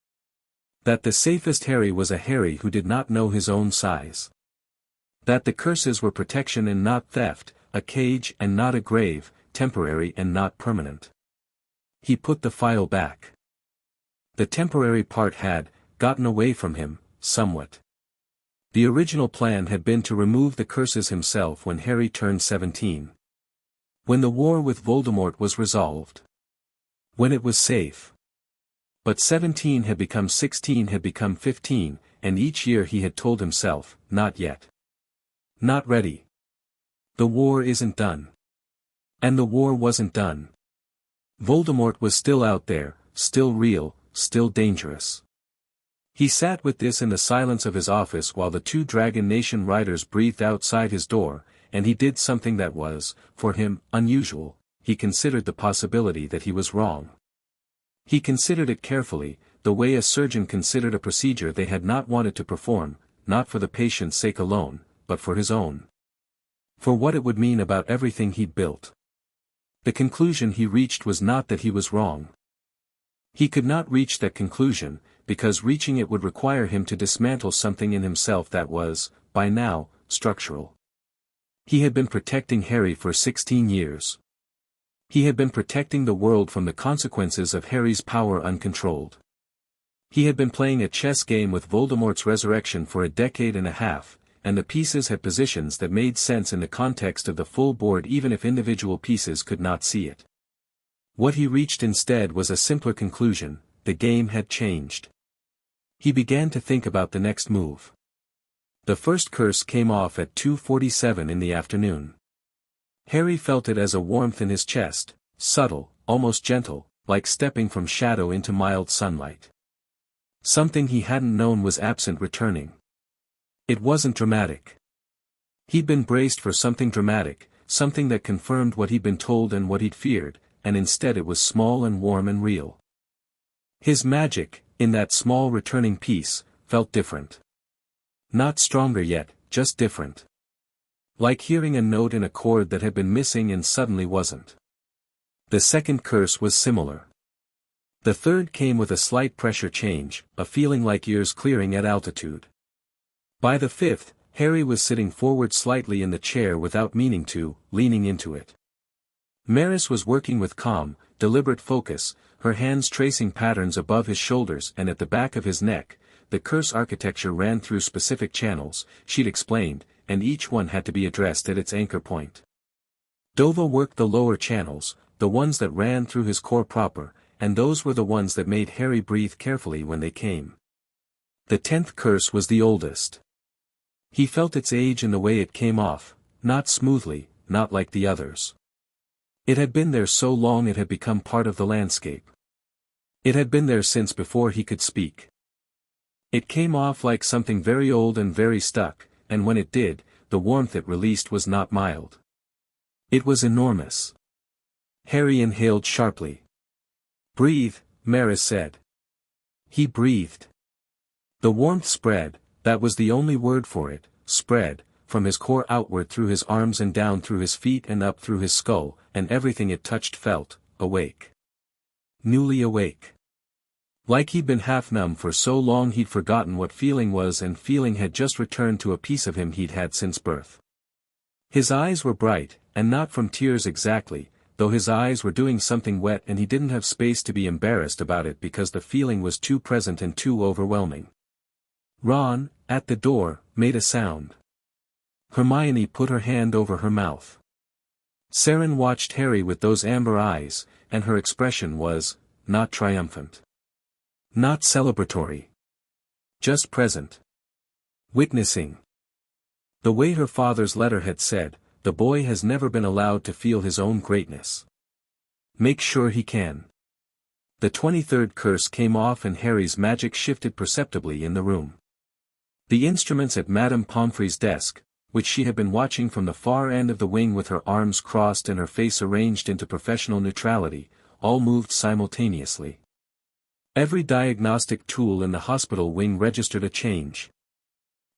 That the safest Harry was a Harry who did not know his own size. That the curses were protection and not theft, a cage and not a grave, temporary and not permanent. He put the file back. The temporary part had gotten away from him, somewhat. The original plan had been to remove the curses himself when Harry turned 17. When the war with Voldemort was resolved. When it was safe. But 17 had become 16, had become 15, and each year he had told himself, not yet. Not ready. The war isn't done. And the war wasn't done. Voldemort was still out there, still real, still dangerous. He sat with this in the silence of his office while the 2 Dragon Nation riders breathed outside his door, and he did something that was, for him, unusual. He considered the possibility that he was wrong. He considered it carefully, the way a surgeon considered a procedure they had not wanted to perform, not for the patient's sake alone, but for his own. For what it would mean about everything he'd built. The conclusion he reached was not that he was wrong. He could not reach that conclusion, because reaching it would require him to dismantle something in himself that was, by now, structural. He had been protecting Harry for 16 years. He had been protecting the world from the consequences of Harry's power uncontrolled. He had been playing a chess game with Voldemort's resurrection for a decade and a half, and the pieces had positions that made sense in the context of the full board even if individual pieces could not see it. What he reached instead was a simpler conclusion: the game had changed. He began to think about the next move. The first curse came off at 2:47 in the afternoon. Harry felt it as a warmth in his chest, subtle, almost gentle, like stepping from shadow into mild sunlight. Something he hadn't known was absent returning. It wasn't dramatic. He'd been braced for something dramatic, something that confirmed what he'd been told and what he'd feared, and instead it was small and warm and real. His magic, in that small returning piece, felt different. Not stronger yet, just different. Like hearing a note in a chord that had been missing and suddenly wasn't. The second curse was similar. The third came with a slight pressure change, a feeling like ears clearing at altitude. By the fifth, Harry was sitting forward slightly in the chair without meaning to, leaning into it. Maris was working with calm, deliberate focus, her hands tracing patterns above his shoulders and at the back of his neck. The curse architecture ran through specific channels, she'd explained, and each one had to be addressed at its anchor point. Dova worked the lower channels, the ones that ran through his core proper, and those were the ones that made Harry breathe carefully when they came. The 10th curse was the oldest. He felt its age in the way it came off, not smoothly, not like the others. It had been there so long it had become part of the landscape. It had been there since before he could speak. It came off like something very old and very stuck, and when it did, the warmth it released was not mild. It was enormous. Harry inhaled sharply. "Breathe," Maris said. He breathed. The warmth spread, that was the only word for it, spread, from his core outward through his arms and down through his feet and up through his skull, and everything it touched felt awake. Newly awake. Like he'd been half-numb for so long he'd forgotten what feeling was, and feeling had just returned to a piece of him he'd had since birth. His eyes were bright, and not from tears exactly, though his eyes were doing something wet and he didn't have space to be embarrassed about it because the feeling was too present and too overwhelming. Ron, at the door, made a sound. Hermione put her hand over her mouth. Seren watched Harry with those amber eyes, and her expression was, not triumphant. Not celebratory. Just present. Witnessing. The way her father's letter had said, the boy has never been allowed to feel his own greatness. Make sure he can. The 23rd curse came off and Harry's magic shifted perceptibly in the room. The instruments at Madame Pomfrey's desk, which she had been watching from the far end of the wing with her arms crossed and her face arranged into professional neutrality, all moved simultaneously. Every diagnostic tool in the hospital wing registered a change.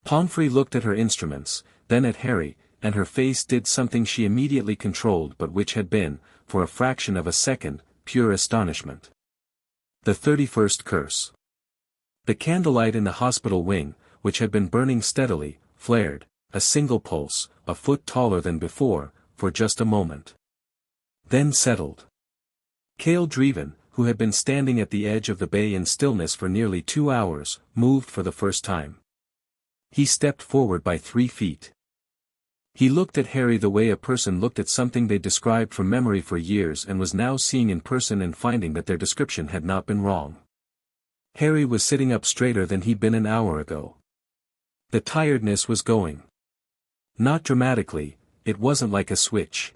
Pomfrey looked at her instruments, then at Harry, and her face did something she immediately controlled but which had been, for a fraction of a second, pure astonishment. The 31st curse. The candlelight in the hospital wing, which had been burning steadily, flared, a single pulse, a foot taller than before, for just a moment. Then settled. Cale Draevon, who had been standing at the edge of the bay in stillness for nearly 2 hours, moved for the first time. He stepped forward by 3 feet. He looked at Harry the way a person looked at something they described from memory for years and was now seeing in person and finding that their description had not been wrong. Harry was sitting up straighter than he'd been an hour ago. The tiredness was going. Not dramatically, it wasn't like a switch.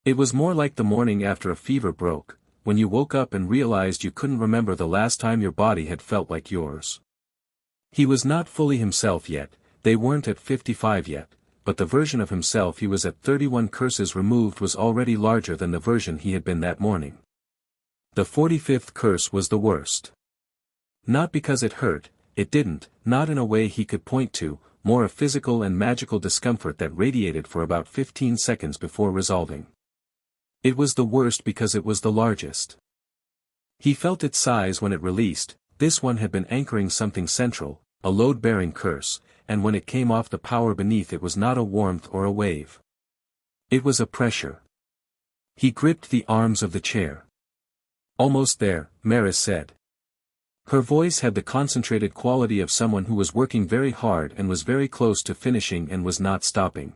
It was more like the morning after a fever broke, when you woke up and realized you couldn't remember the last time your body had felt like yours. He was not fully himself yet, they weren't at 55 yet. But the version of himself he was at 31 curses removed was already larger than the version he had been that morning. The 45th curse was the worst. Not because it hurt, it didn't, not in a way he could point to, more a physical and magical discomfort that radiated for about 15 seconds before resolving. It was the worst because it was the largest. He felt its size when it released. This one had been anchoring something central, a load-bearing curse, and when it came off the power beneath it was not a warmth or a wave. It was a pressure. He gripped the arms of the chair. Almost there, Maris said. Her voice had the concentrated quality of someone who was working very hard and was very close to finishing and was not stopping.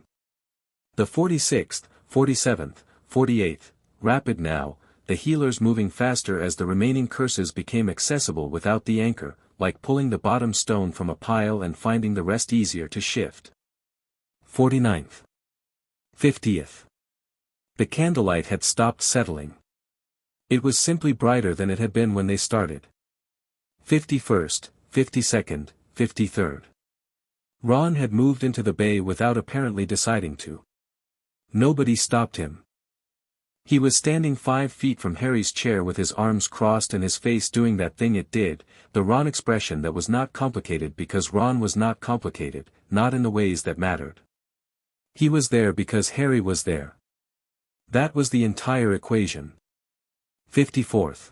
The 46th, 47th, 48th, rapid now, the healers moving faster as the remaining curses became accessible without the anchor, like pulling the bottom stone from a pile and finding the rest easier to shift. 49th. 50th. The candlelight had stopped settling. It was simply brighter than it had been when they started. 51st, 52nd, 53rd. Ron had moved into the bay without apparently deciding to. Nobody stopped him. He was standing 5 feet from Harry's chair with his arms crossed and his face doing that thing it did, the Ron expression that was not complicated because Ron was not complicated, not in the ways that mattered. He was there because Harry was there. That was the entire equation. 54th.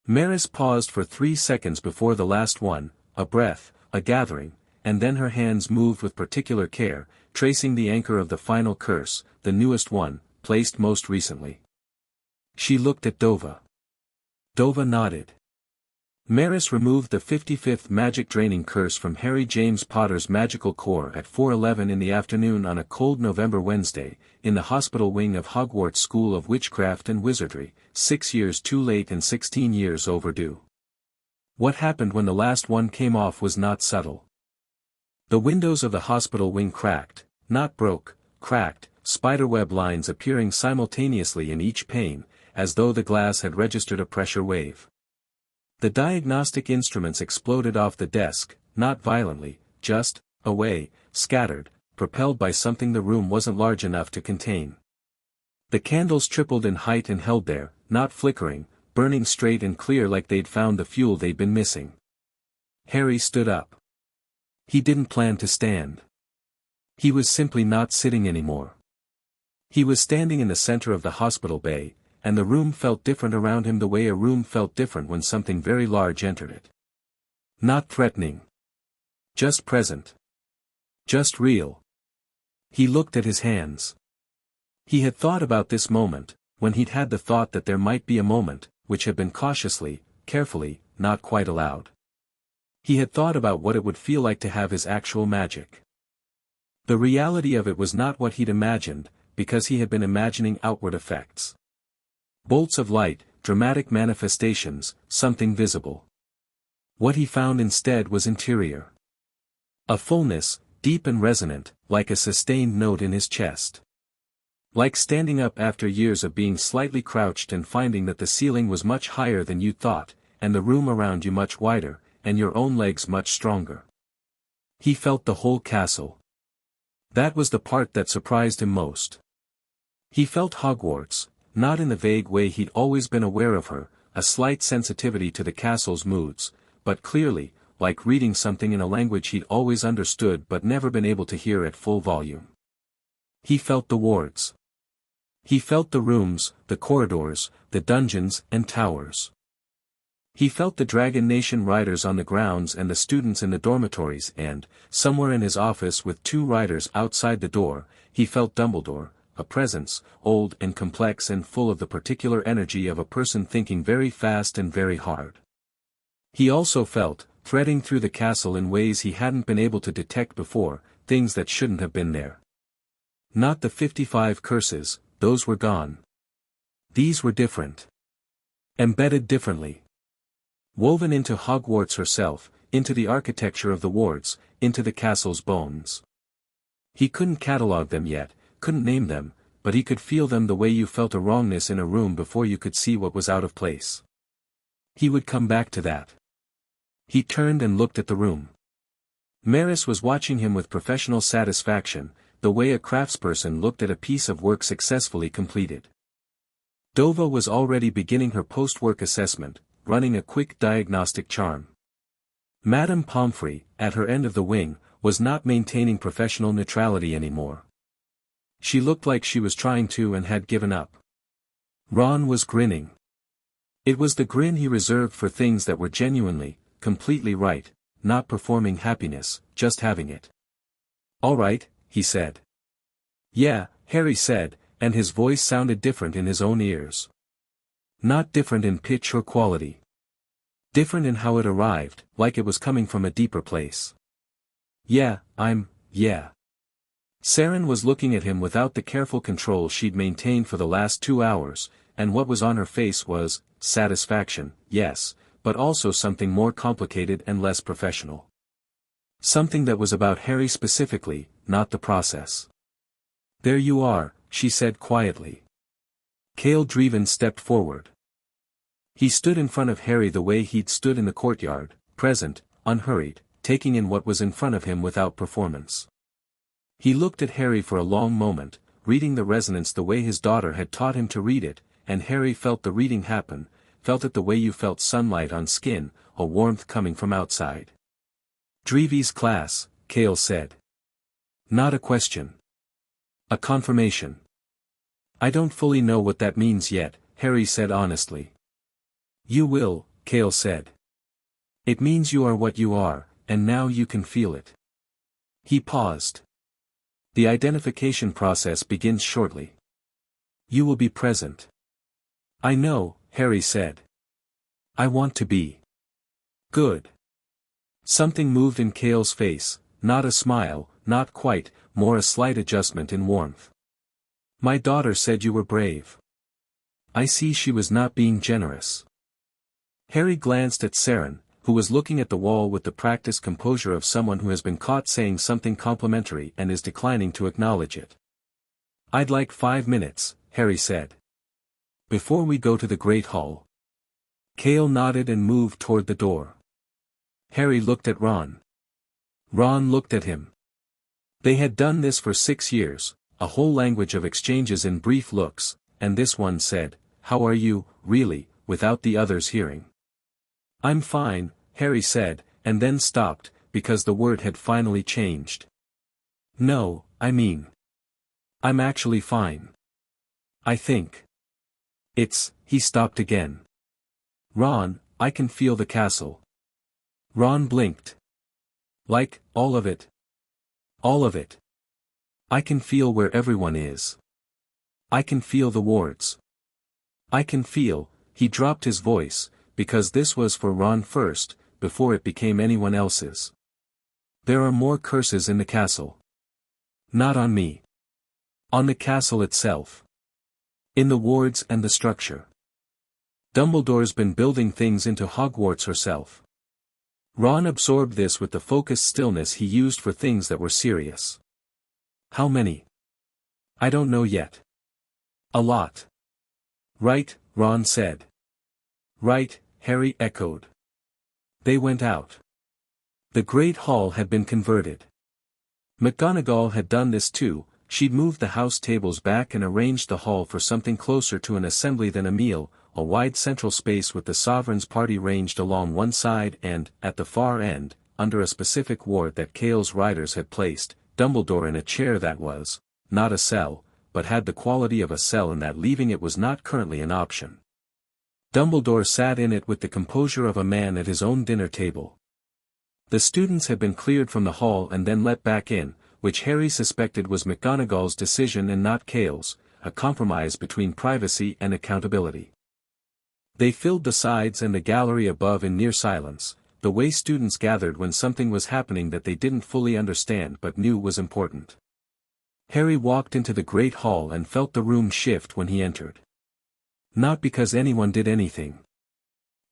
Maris paused for 3 seconds before the last one, a breath, a gathering, and then her hands moved with particular care, tracing the anchor of the final curse, the newest one, placed most recently. She looked at Dova. Dova nodded. Maris removed the 55th magic draining curse from Harry James Potter's magical core at 4:11 in the afternoon on a cold November Wednesday, in the hospital wing of Hogwarts School of Witchcraft and Wizardry, 6 years too late and 16 years overdue. What happened when the last one came off was not subtle. The windows of the hospital wing cracked, not broke, cracked, spiderweb lines appearing simultaneously in each pane, as though the glass had registered a pressure wave. The diagnostic instruments exploded off the desk, not violently, just, away, scattered, propelled by something the room wasn't large enough to contain. The candles tripled in height and held there, not flickering, burning straight and clear like they'd found the fuel they'd been missing. Harry stood up. He didn't plan to stand. He was simply not sitting anymore. He was standing in the center of the hospital bay, and the room felt different around him the way a room felt different when something very large entered it. Not threatening. Just present. Just real. He looked at his hands. He had thought about this moment, when he'd had the thought that there might be a moment, which had been cautiously, carefully, not quite allowed. He had thought about what it would feel like to have his actual magic. The reality of it was not what he'd imagined, because he had been imagining outward effects. Bolts of light, dramatic manifestations, something visible. What he found instead was interior. A fullness, deep and resonant, like a sustained note in his chest. Like standing up after years of being slightly crouched and finding that the ceiling was much higher than you thought, and the room around you much wider, and your own legs much stronger. He felt the whole castle. That was the part that surprised him most. He felt Hogwarts, not in the vague way he'd always been aware of her, a slight sensitivity to the castle's moods, but clearly, like reading something in a language he'd always understood but never been able to hear at full volume. He felt the wards. He felt the rooms, the corridors, the dungeons and towers. He felt the Dragon Nation riders on the grounds and the students in the dormitories and, somewhere in his office with 2 riders outside the door, he felt Dumbledore, a presence, old and complex and full of the particular energy of a person thinking very fast and very hard. He also felt, threading through the castle in ways he hadn't been able to detect before, things that shouldn't have been there. Not the 55 curses, those were gone. These were different. Embedded differently. Woven into Hogwarts herself, into the architecture of the wards, into the castle's bones. He couldn't catalogue them yet, couldn't name them, but he could feel them the way you felt a wrongness in a room before you could see what was out of place. He would come back to that. He turned and looked at the room. Maris was watching him with professional satisfaction, the way a craftsperson looked at a piece of work successfully completed. Dova was already beginning her post-work assessment, running a quick diagnostic charm. Madame Pomfrey, at her end of the wing, was not maintaining professional neutrality anymore. She looked like she was trying to and had given up. Ron was grinning. It was the grin he reserved for things that were genuinely, completely right, not performing happiness, just having it. "All right," he said. "Yeah," Harry said, and his voice sounded different in his own ears. Not different in pitch or quality. Different in how it arrived, like it was coming from a deeper place. Yeah. Seren was looking at him without the careful control she'd maintained for the last 2 hours, and what was on her face was, satisfaction, yes, but also something more complicated and less professional. Something that was about Harry specifically, not the process. "There you are," she said quietly. Cale Draevon stepped forward. He stood in front of Harry the way he'd stood in the courtyard, present, unhurried, taking in what was in front of him without performance. He looked at Harry for a long moment, reading the resonance the way his daughter had taught him to read it, and Harry felt the reading happen, felt it the way you felt sunlight on skin, a warmth coming from outside. "Draevy's class," Cale said. "Not a question. A confirmation." "I don't fully know what that means yet," Harry said honestly. "You will," Cale said. "It means you are what you are, and now you can feel it." He paused. "The identification process begins shortly. You will be present." "I know," Harry said. "I want to be." "Good." Something moved in Cale's face, not a smile, not quite, more a slight adjustment in warmth. "My daughter said you were brave." "I see she was not being generous." Harry glanced at Seren, who was looking at the wall with the practiced composure of someone who has been caught saying something complimentary and is declining to acknowledge it. "I'd like 5 minutes," Harry said. "Before we go to the Great Hall." Cale nodded and moved toward the door. Harry looked at Ron. Ron looked at him. They had done this for 6 years, a whole language of exchanges in brief looks, and this one said, "How are you, really," without the others hearing. "I'm fine," Harry said, and then stopped, because the word had finally changed. "No, I mean. I'm actually fine. I think. He stopped again. "Ron, I can feel the castle." Ron blinked. "Like, all of it?" "All of it. I can feel where everyone is. I can feel the wards. I can feel," he dropped his voice, because this was for Ron first, before it became anyone else's. "There are more curses in the castle. Not on me. On the castle itself. In the wards and the structure. Dumbledore's been building things into Hogwarts herself." Ron absorbed this with the focused stillness he used for things that were serious. "How many?" "I don't know yet. A lot. Right, Ron said. Right, Harry echoed. They went out. The Great Hall had been converted. McGonagall had done this too. She'd moved the house tables back and arranged the hall for something closer to an assembly than a meal, a wide central space with the Sovereign's party ranged along one side and, at the far end, under a specific ward that Cale's riders had placed, Dumbledore in a chair that was, not a cell, but had the quality of a cell in that leaving it was not currently an option. Dumbledore sat in it with the composure of a man at his own dinner table. The students had been cleared from the hall and then let back in, which Harry suspected was McGonagall's decision and not Cale's, a compromise between privacy and accountability. They filled the sides and the gallery above in near silence, the way students gathered when something was happening that they didn't fully understand but knew was important. Harry walked into the Great Hall and felt the room shift when he entered. Not because anyone did anything.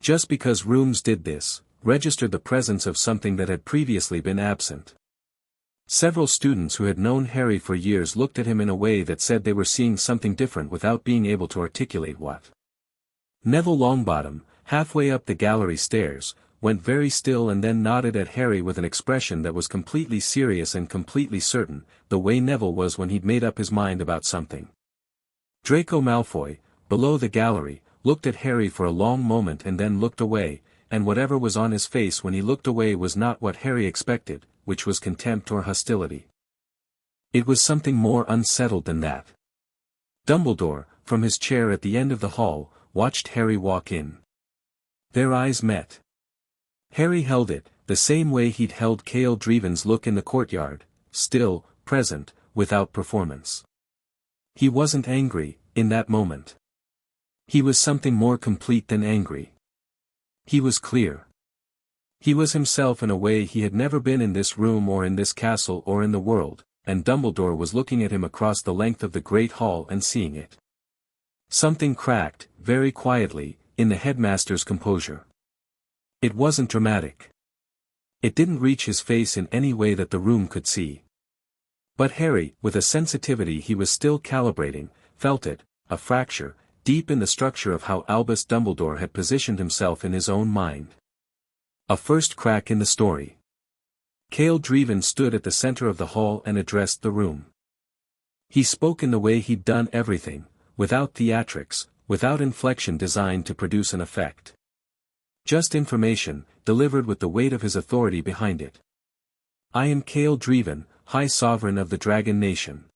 Just because rooms did this, registered the presence of something that had previously been absent. Several students who had known Harry for years looked at him in a way that said they were seeing something different without being able to articulate what. Neville Longbottom, halfway up the gallery stairs, went very still and then nodded at Harry with an expression that was completely serious and completely certain, the way Neville was when he'd made up his mind about something. Draco Malfoy, below the gallery, looked at Harry for a long moment and then looked away, and whatever was on his face when he looked away was not what Harry expected, which was contempt or hostility. It was something more unsettled than that. Dumbledore, from his chair at the end of the hall, watched Harry walk in. Their eyes met. Harry held it, the same way he'd held Cale Draevon's look in the courtyard, still, present, without performance. He wasn't angry, in that moment. He was something more complete than angry. He was clear. He was himself in a way he had never been in this room or in this castle or in the world, and Dumbledore was looking at him across the length of the Great Hall and seeing it. Something cracked, very quietly, in the headmaster's composure. It wasn't dramatic. It didn't reach his face in any way that the room could see. But Harry, with a sensitivity he was still calibrating, felt it, a fracture, deep in the structure of how Albus Dumbledore had positioned himself in his own mind. A first crack in the story. Cale Draevon stood at the center of the hall and addressed the room. He spoke in the way he'd done everything, without theatrics, without inflection designed to produce an effect. Just information, delivered with the weight of his authority behind it. I am Cale Draevon, High Sovereign of the Dragon Nation.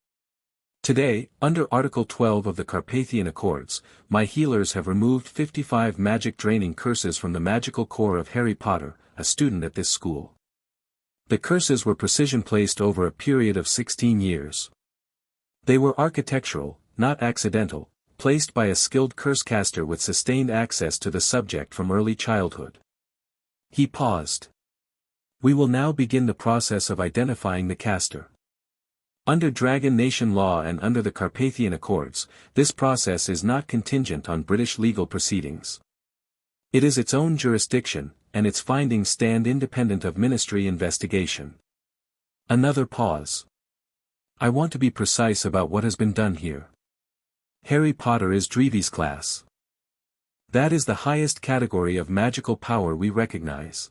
Today, under Article 12 of the Carpathian Accords, my healers have removed 55 magic-draining curses from the magical core of Harry Potter, a student at this school. The curses were precision-placed over a period of 16 years. They were architectural, not accidental, placed by a skilled cursecaster with sustained access to the subject from early childhood. He paused. We will now begin the process of identifying the caster. Under Dragon Nation law and under the Carpathian Accords, this process is not contingent on British legal proceedings. It is its own jurisdiction, and its findings stand independent of ministry investigation. Another pause. I want to be precise about what has been done here. Harry Potter is Dreevy's class. That is the highest category of magical power we recognize.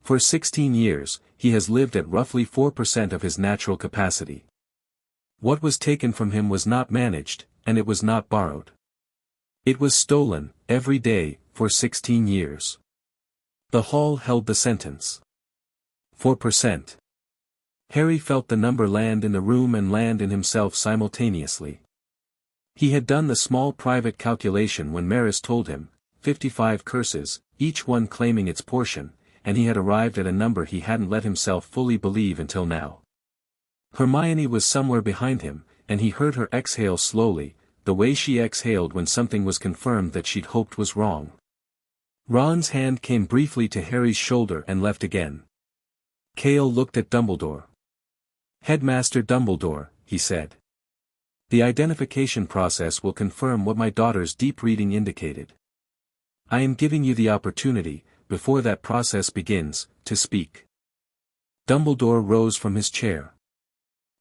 For 16 years, he has lived at roughly 4% of his natural capacity. What was taken from him was not managed, and it was not borrowed. It was stolen, every day, for 16 years. The hall held the sentence. 4%. Harry felt the number land in the room and land in himself simultaneously. He had done the small private calculation when Maris told him, 55 curses, each one claiming its portion, and he had arrived at a number he hadn't let himself fully believe until now. Hermione was somewhere behind him, and he heard her exhale slowly, the way she exhaled when something was confirmed that she'd hoped was wrong. Ron's hand came briefly to Harry's shoulder and left again. Cale looked at Dumbledore. Headmaster Dumbledore, he said. The identification process will confirm what my daughter's deep reading indicated. I am giving you the opportunity, before that process begins, to speak. Dumbledore rose from his chair.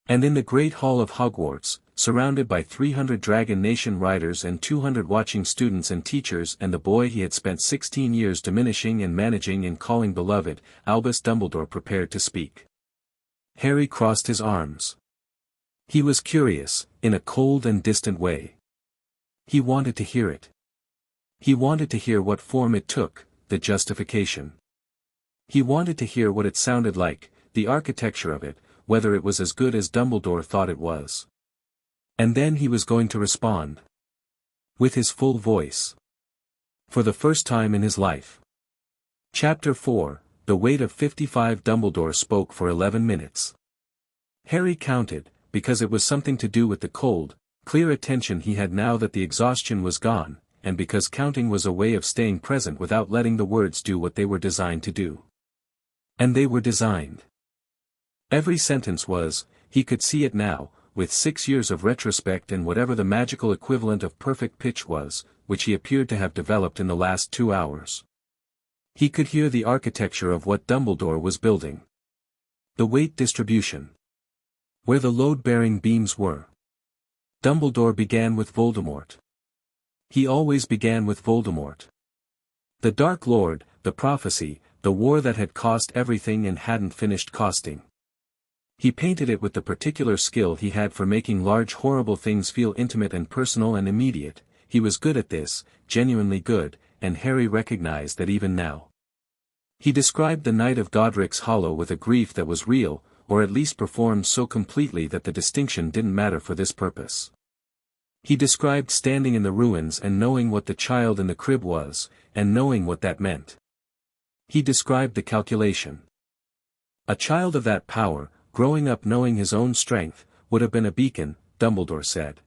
And in the Great Hall of Hogwarts, surrounded by 300 Dragon Nation riders and 200 watching students and teachers, and the boy he had spent 16 years diminishing and managing and calling beloved, Albus Dumbledore, prepared to speak. Harry crossed his arms. He was curious, in a cold and distant way. He wanted to hear it. He wanted to hear what form it took, the justification. He wanted to hear what it sounded like, the architecture of it, whether it was as good as Dumbledore thought it was. And then he was going to respond. With his full voice. For the first time in his life. Chapter 4, The Weight of 55. Dumbledore spoke for 11 minutes. Harry counted, because it was something to do with the cold, clear attention he had now that the exhaustion was gone, and because counting was a way of staying present without letting the words do what they were designed to do. And they were designed. Every sentence was, he could see it now, with 6 years of retrospect and whatever the magical equivalent of perfect pitch was, which he appeared to have developed in the last 2 hours. He could hear the architecture of what Dumbledore was building. The weight distribution. Where the load-bearing beams were. Dumbledore began with Voldemort. He always began with Voldemort. The Dark Lord, the prophecy, the war that had cost everything and hadn't finished costing. He painted it with the particular skill he had for making large horrible things feel intimate and personal and immediate. He was good at this, genuinely good, and Harry recognized that even now. He described the night of Godric's Hollow with a grief that was real, or at least performed so completely that the distinction didn't matter for this purpose. He described standing in the ruins and knowing what the child in the crib was, and knowing what that meant. He described the calculation. A child of that power, growing up knowing his own strength, would have been a beacon, Dumbledore said.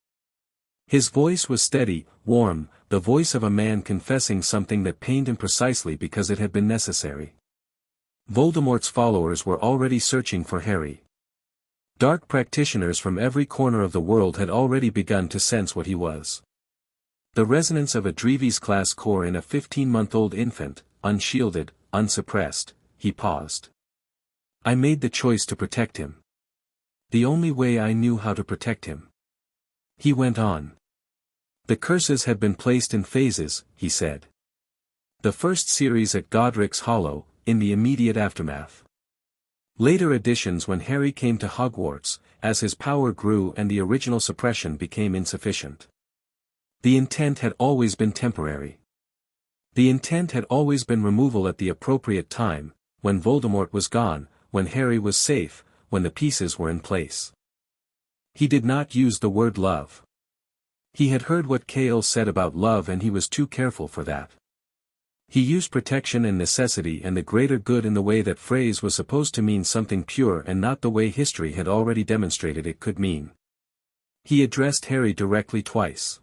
His voice was steady, warm, the voice of a man confessing something that pained him precisely because it had been necessary. Voldemort's followers were already searching for Harry. Dark practitioners from every corner of the world had already begun to sense what he was. The resonance of a Drevies-class core in a 15-month-old infant, unshielded, unsuppressed. He paused. I made the choice to protect him. The only way I knew how to protect him. He went on. The curses had been placed in phases, he said. The first series at Godric's Hollow, in the immediate aftermath. Later editions when Harry came to Hogwarts, as his power grew and the original suppression became insufficient. The intent had always been temporary. The intent had always been removal at the appropriate time, when Voldemort was gone, when Harry was safe, when the pieces were in place. He did not use the word love. He had heard what Cale said about love and he was too careful for that. He used protection and necessity and the greater good in the way that phrase was supposed to mean something pure and not the way history had already demonstrated it could mean. He addressed Harry directly twice.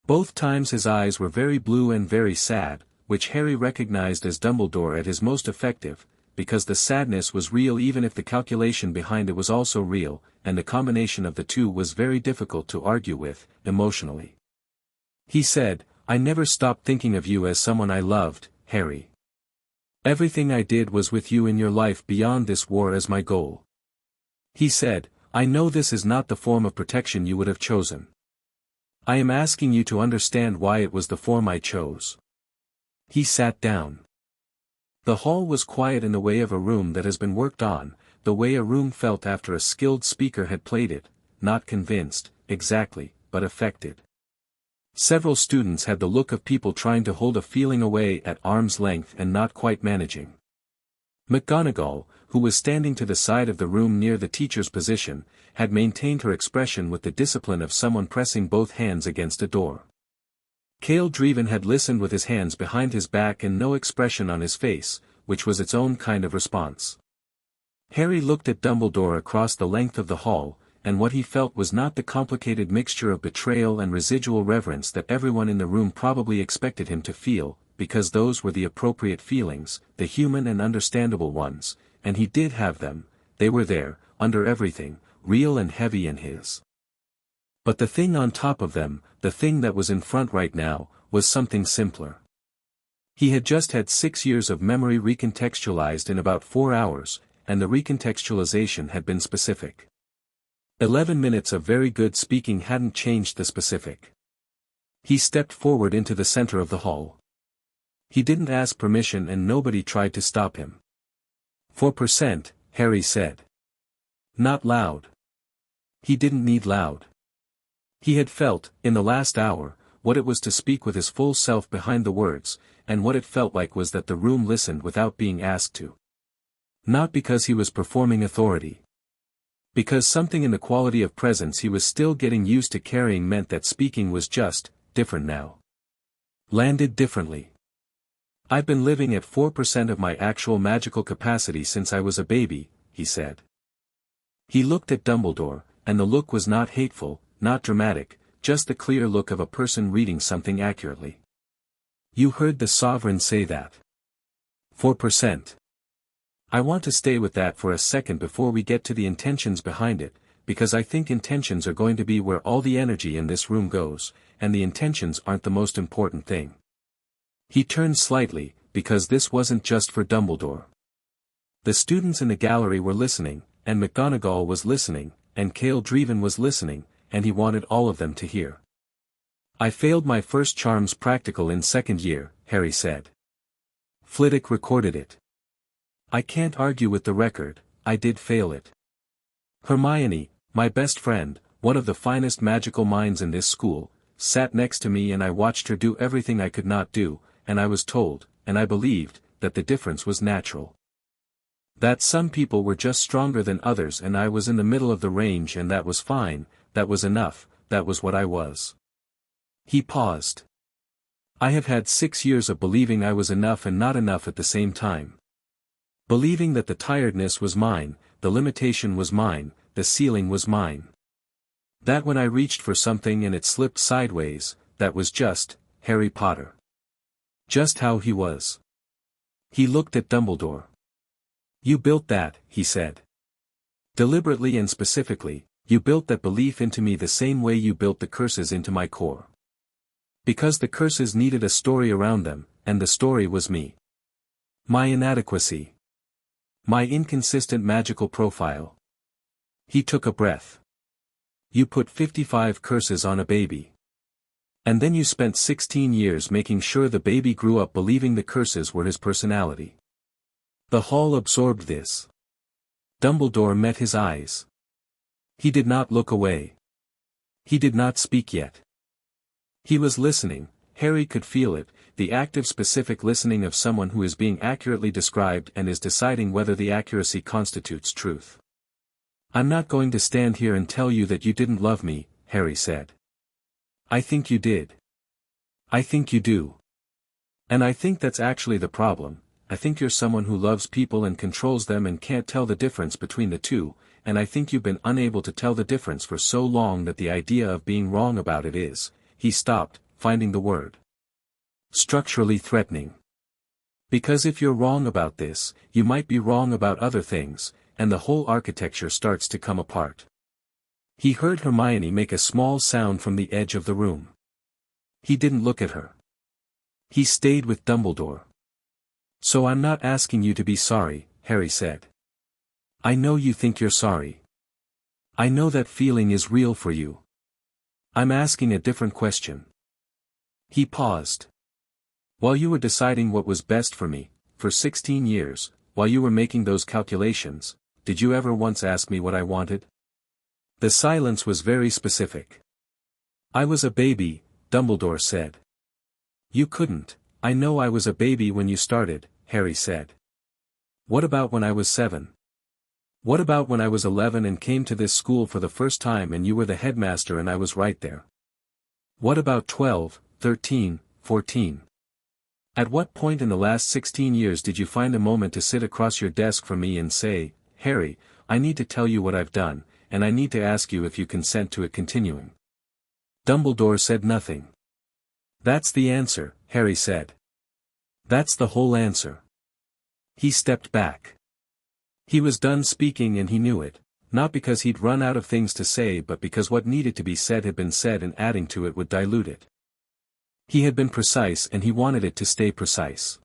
Both times his eyes were very blue and very sad, which Harry recognized as Dumbledore at his most effective, because the sadness was real even if the calculation behind it was also real, and the combination of the two was very difficult to argue with, emotionally. He said, I never stopped thinking of you as someone I loved, Harry. Everything I did was with you in your life beyond this war as my goal. He said, I know this is not the form of protection you would have chosen. I am asking you to understand why it was the form I chose. He sat down. The hall was quiet in the way of a room that has been worked on, the way a room felt after a skilled speaker had played it, not convinced, exactly, but affected. Several students had the look of people trying to hold a feeling away at arm's length and not quite managing. McGonagall, who was standing to the side of the room near the teacher's position, had maintained her expression with the discipline of someone pressing both hands against a door. Cale Draevon had listened with his hands behind his back and no expression on his face, which was its own kind of response. Harry looked at Dumbledore across the length of the hall, and what he felt was not the complicated mixture of betrayal and residual reverence that everyone in the room probably expected him to feel, because those were the appropriate feelings, the human and understandable ones, and he did have them, they were there, under everything, real and heavy in his. But the thing on top of them, the thing that was in front right now, was something simpler. He had just had 6 years of memory recontextualized in about 4 hours, and the recontextualization had been specific. 11 minutes of very good speaking hadn't changed the specific. He stepped forward into the center of the hall. He didn't ask permission and nobody tried to stop him. 4%, Harry said. Not loud. He didn't need loud. He had felt, in the last hour, what it was to speak with his full self behind the words, and what it felt like was that the room listened without being asked to. Not because he was performing authority. Because something in the quality of presence he was still getting used to carrying meant that speaking was just, different now. Landed differently. I've been living at 4% of my actual magical capacity since I was a baby, he said. He looked at Dumbledore, and the look was not hateful, not dramatic, just the clear look of a person reading something accurately. You heard the Sovereign say that. 4%. I want to stay with that for a second before we get to the intentions behind it, because I think intentions are going to be where all the energy in this room goes, and the intentions aren't the most important thing. He turned slightly, because this wasn't just for Dumbledore. The students in the gallery were listening, and McGonagall was listening, and Seren Draevon was listening, and he wanted all of them to hear. I failed my first charms practical in second year, Harry said. Flitwick recorded it. I can't argue with the record, I did fail it. Hermione, my best friend, one of the finest magical minds in this school, sat next to me and I watched her do everything I could not do, and I was told, and I believed, that the difference was natural. That some people were just stronger than others and I was in the middle of the range and that was fine, that was enough, that was what I was. He paused. I have had 6 years of believing I was enough and not enough at the same time. Believing that the tiredness was mine, the limitation was mine, the ceiling was mine. That when I reached for something and it slipped sideways, that was just, Harry Potter. Just how he was. He looked at Dumbledore. You built that, he said. Deliberately and specifically, you built that belief into me the same way you built the curses into my core. Because the curses needed a story around them, and the story was me. My inadequacy. My inconsistent magical profile. He took a breath. You put 55 curses on a baby. And then you spent 16 years making sure the baby grew up believing the curses were his personality. The hall absorbed this. Dumbledore met his eyes. He did not look away. He did not speak yet. He was listening, Harry could feel it, the active specific listening of someone who is being accurately described and is deciding whether the accuracy constitutes truth. I'm not going to stand here and tell you that you didn't love me, Harry said. I think you did. I think you do. And I think that's actually the problem. I think you're someone who loves people and controls them and can't tell the difference between the two, and I think you've been unable to tell the difference for so long that the idea of being wrong about it is, he stopped, finding the word. Structurally threatening. Because if you're wrong about this, you might be wrong about other things, and the whole architecture starts to come apart. He heard Hermione make a small sound from the edge of the room. He didn't look at her. He stayed with Dumbledore. So I'm not asking you to be sorry, Harry said. I know you think you're sorry. I know that feeling is real for you. I'm asking a different question. He paused. While you were deciding what was best for me, for 16 years, while you were making those calculations, did you ever once ask me what I wanted? The silence was very specific. I was a baby, Dumbledore said. You couldn't. I know I was a baby when you started, Harry said. What about when I was 7? What about when I was 11 and came to this school for the first time and you were the headmaster and I was right there? What about 12, 13, 14? At what point in the last 16 years did you find a moment to sit across your desk from me and say, Harry, I need to tell you what I've done, and I need to ask you if you consent to it continuing? Dumbledore said nothing. That's the answer, Harry said. That's the whole answer. He stepped back. He was done speaking and he knew it, not because he'd run out of things to say but because what needed to be said had been said and adding to it would dilute it. He had been precise and he wanted it to stay precise.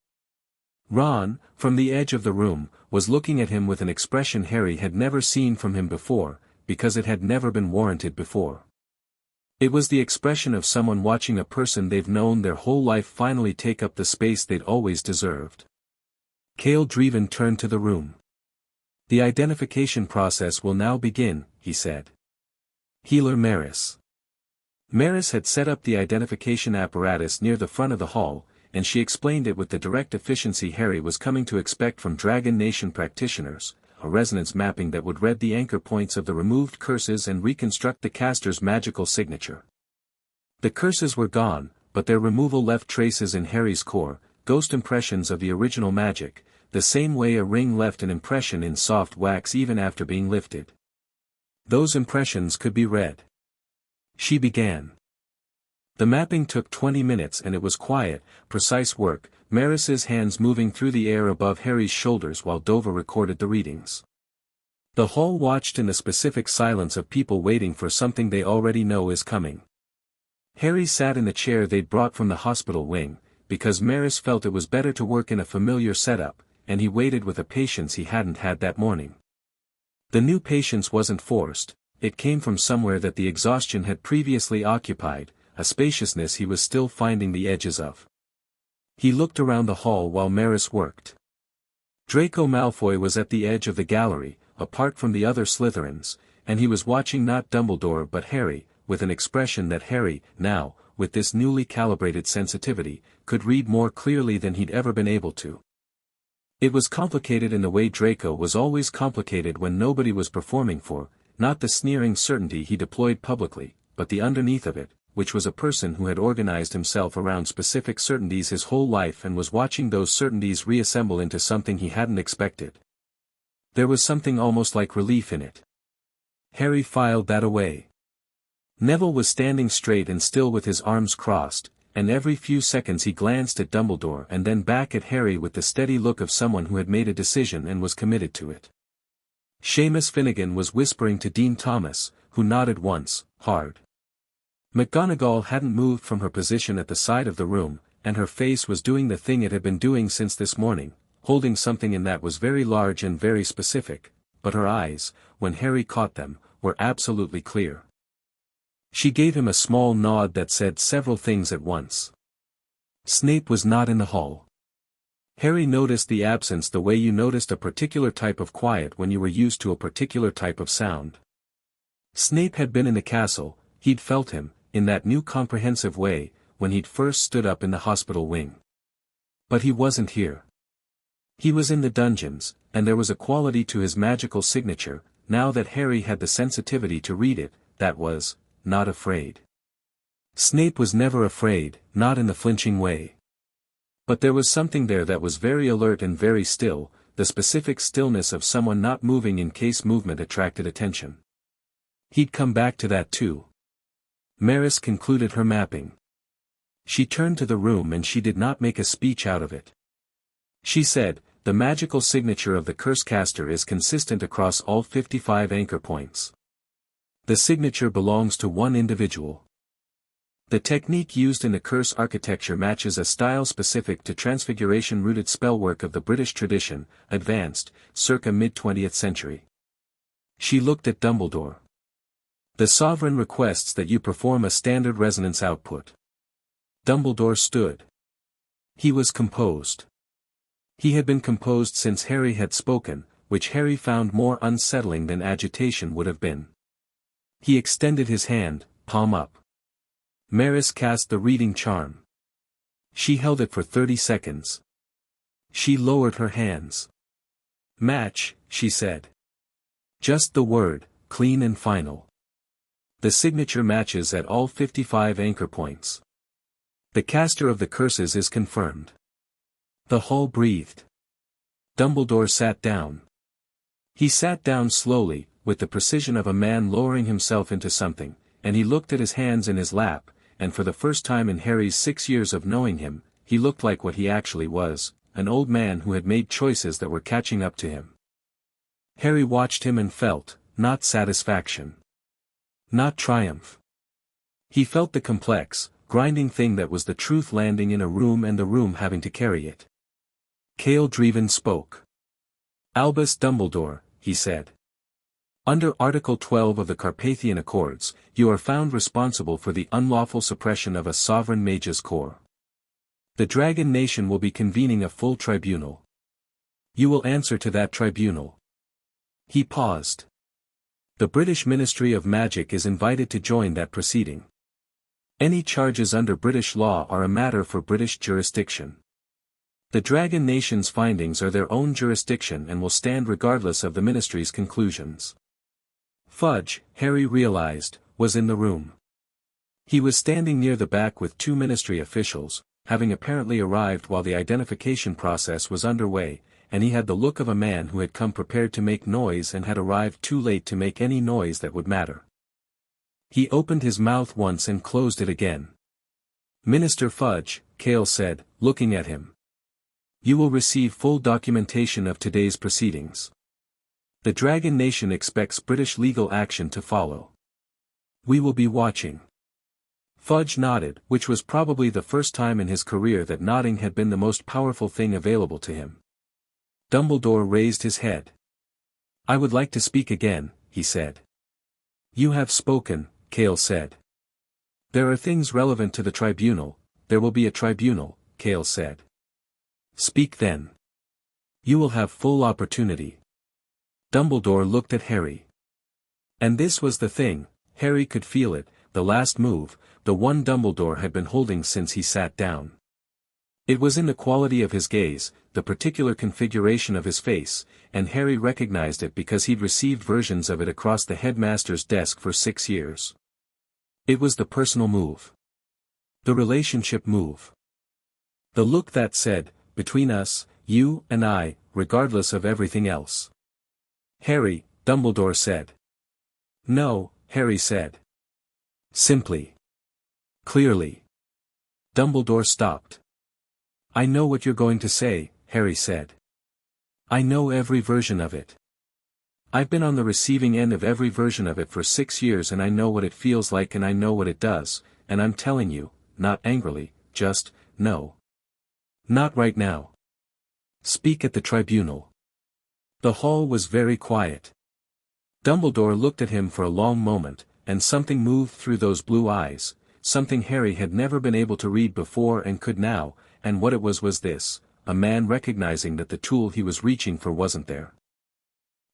Ron, from the edge of the room, was looking at him with an expression Harry had never seen from him before, because it had never been warranted before. It was the expression of someone watching a person they've known their whole life finally take up the space they'd always deserved. Cale Draevon turned to the room. "The identification process will now begin," he said. "Healer Maris." Maris had set up the identification apparatus near the front of the hall, and she explained it with the direct efficiency Harry was coming to expect from Dragon Nation practitioners, a resonance mapping that would read the anchor points of the removed curses and reconstruct the caster's magical signature. The curses were gone, but their removal left traces in Harry's core, ghost impressions of the original magic, the same way a ring left an impression in soft wax even after being lifted. Those impressions could be read. She began. The mapping took 20 minutes and it was quiet, precise work, Maris's hands moving through the air above Harry's shoulders while Dova recorded the readings. The hall watched in the specific silence of people waiting for something they already know is coming. Harry sat in the chair they'd brought from the hospital wing, because Maris felt it was better to work in a familiar setup, and he waited with a patience he hadn't had that morning. The new patience wasn't forced, it came from somewhere that the exhaustion had previously occupied, a spaciousness he was still finding the edges of. He looked around the hall while Maris worked. Draco Malfoy was at the edge of the gallery, apart from the other Slytherins, and he was watching not Dumbledore but Harry, with an expression that Harry, now, with this newly calibrated sensitivity, could read more clearly than he'd ever been able to. It was complicated in the way Draco was always complicated when nobody was performing for, not the sneering certainty he deployed publicly, but the underneath of it, which was a person who had organized himself around specific certainties his whole life and was watching those certainties reassemble into something he hadn't expected. There was something almost like relief in it. Harry filed that away. Neville was standing straight and still with his arms crossed, and every few seconds he glanced at Dumbledore and then back at Harry with the steady look of someone who had made a decision and was committed to it. Seamus Finnegan was whispering to Dean Thomas, who nodded once, hard. McGonagall hadn't moved from her position at the side of the room, and her face was doing the thing it had been doing since this morning, holding something in that was very large and very specific, but her eyes, when Harry caught them, were absolutely clear. She gave him a small nod that said several things at once. Snape was not in the hall. Harry noticed the absence the way you noticed a particular type of quiet when you were used to a particular type of sound. Snape had been in the castle, he'd felt him, in that new comprehensive way, when he'd first stood up in the hospital wing. But he wasn't here. He was in the dungeons, and there was a quality to his magical signature, now that Harry had the sensitivity to read it, that was, not afraid. Snape was never afraid, not in the flinching way. But there was something there that was very alert and very still, the specific stillness of someone not moving in case movement attracted attention. He'd come back to that too. Maris concluded her mapping. She turned to the room and she did not make a speech out of it. She said, "The magical signature of the curse caster is consistent across all 55 anchor points. The signature belongs to one individual. The technique used in the curse architecture matches a style specific to transfiguration-rooted spellwork of the British tradition, advanced, circa mid-20th century." She looked at Dumbledore. "The Sovereign requests that you perform a standard resonance output." Dumbledore stood. He was composed. He had been composed since Harry had spoken, which Harry found more unsettling than agitation would have been. He extended his hand, palm up. Maris cast the reading charm. She held it for 30 seconds. She lowered her hands. "Match," she said. "Just the word, clean and final. The signature matches at all 55 anchor points. The caster of the curses is confirmed." The hall breathed. Dumbledore sat down. He sat down slowly, with the precision of a man lowering himself into something, and he looked at his hands in his lap, and for the first time in Harry's 6 years of knowing him, he looked like what he actually was, an old man who had made choices that were catching up to him. Harry watched him and felt, not satisfaction. Not triumph. He felt the complex, grinding thing that was the truth landing in a room and the room having to carry it. Cale Draevon spoke. "Albus Dumbledore," he said. Under Article 12 of the Carpathian Accords, you are found responsible for the unlawful suppression of a sovereign mage's corps. The Dragon Nation will be convening a full tribunal. You will answer to that tribunal. He paused. The British Ministry of Magic is invited to join that proceeding. Any charges under British law are a matter for British jurisdiction. The Dragon Nation's findings are their own jurisdiction and will stand regardless of the Ministry's conclusions. Fudge, Harry realized, was in the room. He was standing near the back with two Ministry officials, having apparently arrived while the identification process was underway, and he had the look of a man who had come prepared to make noise and had arrived too late to make any noise that would matter. He opened his mouth once and closed it again. Minister Fudge, Cale said, looking at him. You will receive full documentation of today's proceedings. The Dragon Nation expects British legal action to follow. We will be watching. Fudge nodded, which was probably the first time in his career that nodding had been the most powerful thing available to him. Dumbledore raised his head. I would like to speak again, he said. You have spoken, Cale said. There are things relevant to the tribunal. There will be a tribunal, Cale said. Speak then. You will have full opportunity. Dumbledore looked at Harry. And this was the thing, Harry could feel it, the last move, the one Dumbledore had been holding since he sat down. It was in the quality of his gaze, the particular configuration of his face, and Harry recognized it because he'd received versions of it across the headmaster's desk for 6 years. It was the personal move. The relationship move. The look that said, between us, you and I, regardless of everything else. Harry, Dumbledore said. No, Harry said. Simply. Clearly. Dumbledore stopped. I know what you're going to say, Harry said. I know every version of it. I've been on the receiving end of every version of it for 6 years and I know what it feels like and I know what it does, and I'm telling you, not angrily, just, no. Not right now. Speak at the tribunal. The hall was very quiet. Dumbledore looked at him for a long moment, and something moved through those blue eyes, something Harry had never been able to read before and could now, and what it was this, a man recognizing that the tool he was reaching for wasn't there.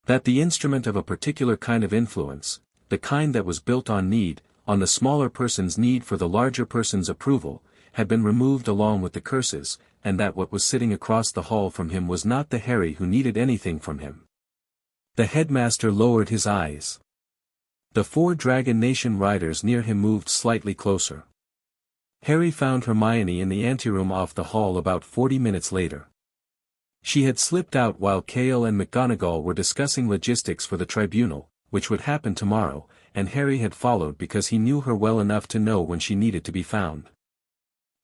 That the instrument of a particular kind of influence, the kind that was built on need, on the smaller person's need for the larger person's approval, had been removed along with the curses, and that what was sitting across the hall from him was not the Harry who needed anything from him. The headmaster lowered his eyes. The 4 Dragon Nation riders near him moved slightly closer. Harry found Hermione in the anteroom off the hall about 40 minutes later. She had slipped out while Cale and McGonagall were discussing logistics for the tribunal, which would happen tomorrow, and Harry had followed because he knew her well enough to know when she needed to be found.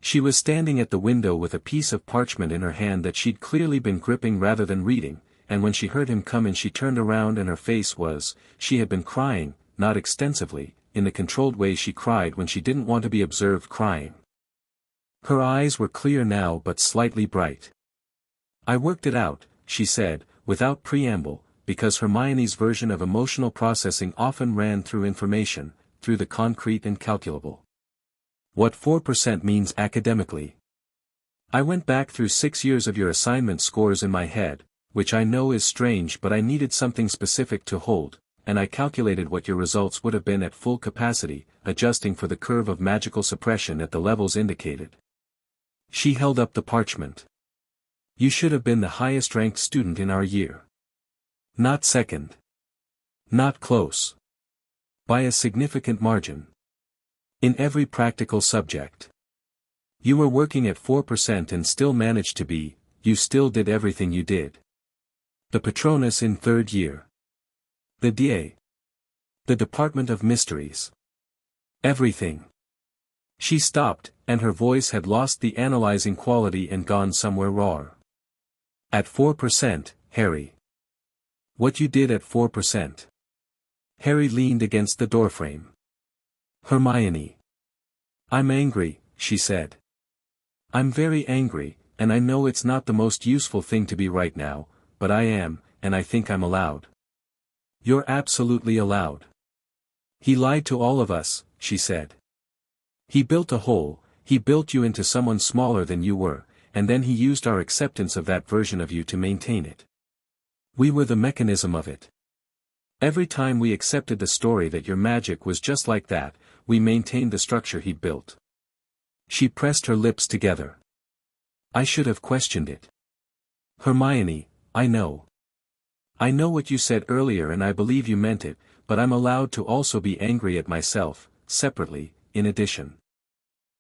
She was standing at the window with a piece of parchment in her hand that she'd clearly been gripping rather than reading, and when she heard him come in she turned around and her face was, she had been crying, not extensively, in the controlled way she cried when she didn't want to be observed crying. Her eyes were clear now but slightly bright. I worked it out, she said, without preamble, because Hermione's version of emotional processing often ran through information, through the concrete and calculable. What 4% means academically. I went back through 6 years of your assignment scores in my head, which I know is strange but I needed something specific to hold, and I calculated what your results would have been at full capacity, adjusting for the curve of magical suppression at the levels indicated. She held up the parchment. You should have been the highest-ranked student in our year. Not second. Not close. By a significant margin. In every practical subject. You were working at 4% and still managed to be, you still did everything you did. The Patronus in 3rd year. The DA. The Department of Mysteries. Everything. She stopped, and her voice had lost the analyzing quality and gone somewhere raw. At 4%, Harry. What you did at 4%. Harry leaned against the doorframe. Hermione. I'm angry, she said. I'm very angry, and I know it's not the most useful thing to be right now, but I am, and I think I'm allowed. You're absolutely allowed. He lied to all of us, she said. He built a hole, he built you into someone smaller than you were, and then he used our acceptance of that version of you to maintain it. We were the mechanism of it. Every time we accepted the story that your magic was just like that, we maintained the structure he built. She pressed her lips together. I should have questioned it. Hermione, I know. I know what you said earlier and I believe you meant it, but I'm allowed to also be angry at myself, separately, in addition.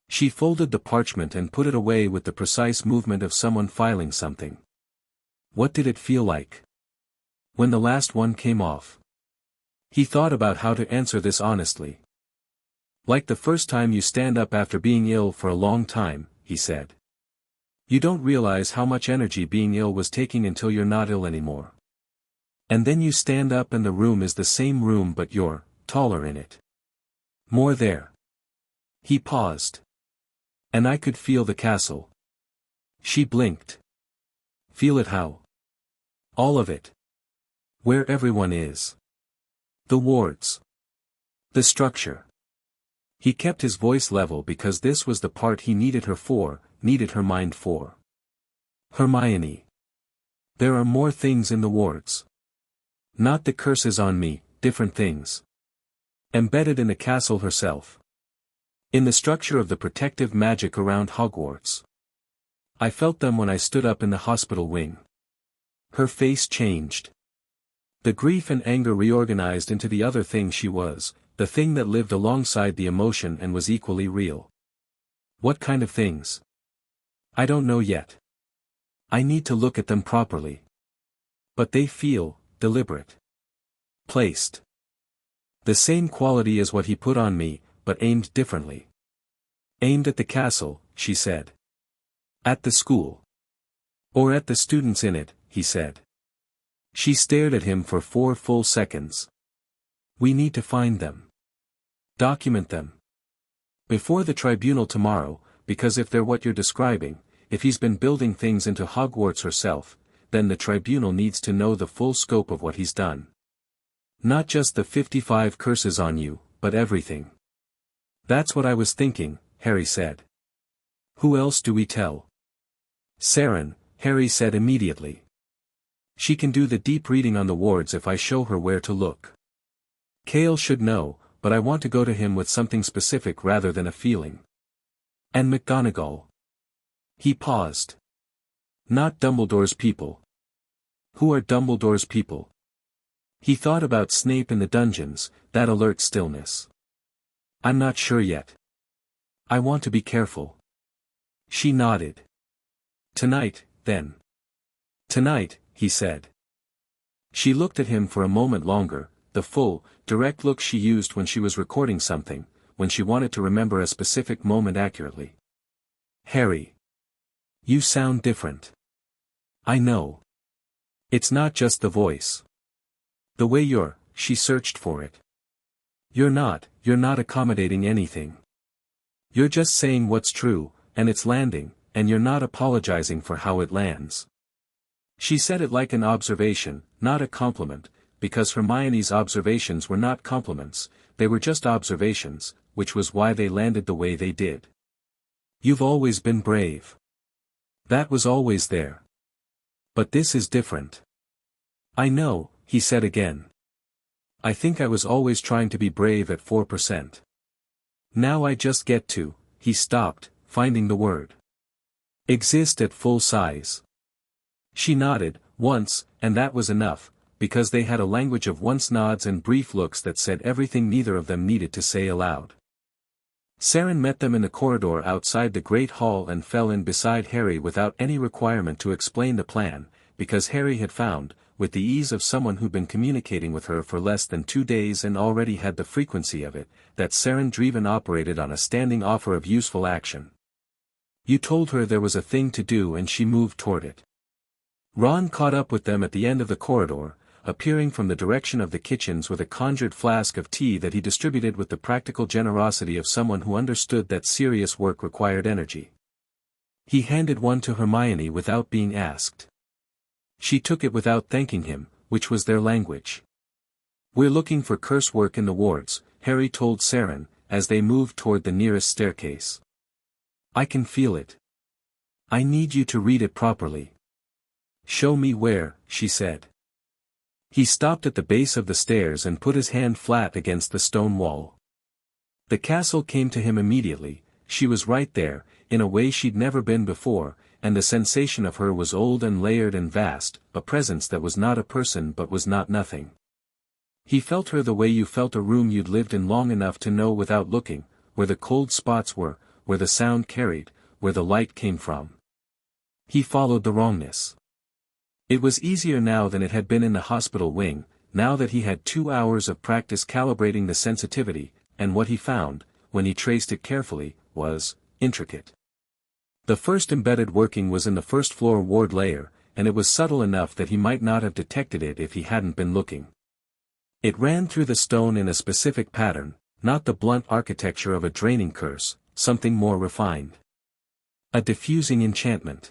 She folded the parchment and put it away with the precise movement of someone filing something. What did it feel like? When the last one came off. He thought about how to answer this honestly. Like the first time you stand up after being ill for a long time, he said. You don't realize how much energy being ill was taking until you're not ill anymore. And then you stand up and the room is the same room but you're taller in it. More there. He paused. And I could feel the castle. She blinked. Feel it how? All of it. Where everyone is. The wards. The structure. He kept his voice level because this was the part he needed her for, needed her mind for. Hermione. There are more things in the wards. Not the curses on me, different things. Embedded in the castle herself. In the structure of the protective magic around Hogwarts. I felt them when I stood up in the hospital wing. Her face changed. The grief and anger reorganized into the other thing she was, the thing that lived alongside the emotion and was equally real. What kind of things? I don't know yet. I need to look at them properly. But they feel deliberate. Placed. The same quality as what he put on me, but aimed differently. Aimed at the castle, she said. At the school. Or at the students in it, he said. She stared at him for 4 full seconds. We need to find them. Document them. Before the tribunal tomorrow, because if they're what you're describing, if he's been building things into Hogwarts herself, then the tribunal needs to know the full scope of what he's done. Not just the 55 curses on you, but everything. That's what I was thinking, Harry said. Who else do we tell? Seren, Harry said immediately. She can do the deep reading on the wards if I show her where to look. Cale should know, but I want to go to him with something specific rather than a feeling. And McGonagall. He paused. Not Dumbledore's people. Who are Dumbledore's people? He thought about Snape in the dungeons, that alert stillness. I'm not sure yet. I want to be careful. She nodded. Tonight, then. Tonight, he said. She looked at him for a moment longer, the full, direct look she used when she was recording something, when she wanted to remember a specific moment accurately. Harry. You sound different. I know. It's not just the voice. The way she searched for it. You're not accommodating anything. You're just saying what's true, and it's landing, and you're not apologizing for how it lands. She said it like an observation, not a compliment, because Hermione's observations were not compliments, they were just observations, which was why they landed the way they did. You've always been brave. That was always there. But this is different. I know, he said again. I think I was always trying to be brave at 4%. Now I just get to, he stopped, finding the word. Exist at full size. She nodded, once, and that was enough, because they had a language of once nods and brief looks that said everything neither of them needed to say aloud. Seren met them in the corridor outside the Great Hall and fell in beside Harry without any requirement to explain the plan, because Harry had found, with the ease of someone who'd been communicating with her for less than 2 days and already had the frequency of it, that Seren Draevon operated on a standing offer of useful action. You told her there was a thing to do and she moved toward it. Ron caught up with them at the end of the corridor, appearing from the direction of the kitchens with a conjured flask of tea that he distributed with the practical generosity of someone who understood that serious work required energy. He handed one to Hermione without being asked. She took it without thanking him, which was their language. "We're looking for curse work in the wards," Harry told Seren, as they moved toward the nearest staircase. "I can feel it. I need you to read it properly." "Show me where," she said. He stopped at the base of the stairs and put his hand flat against the stone wall. The castle came to him immediately. She was right there, in a way she'd never been before, and the sensation of her was old and layered and vast, a presence that was not a person but was not nothing. He felt her the way you felt a room you'd lived in long enough to know without looking, where the cold spots were, where the sound carried, where the light came from. He followed the wrongness. It was easier now than it had been in the hospital wing, now that he had 2 hours of practice calibrating the sensitivity, and what he found, when he traced it carefully, was intricate. The first embedded working was in the first-floor ward layer, and it was subtle enough that he might not have detected it if he hadn't been looking. It ran through the stone in a specific pattern, not the blunt architecture of a draining curse, something more refined. A diffusing enchantment.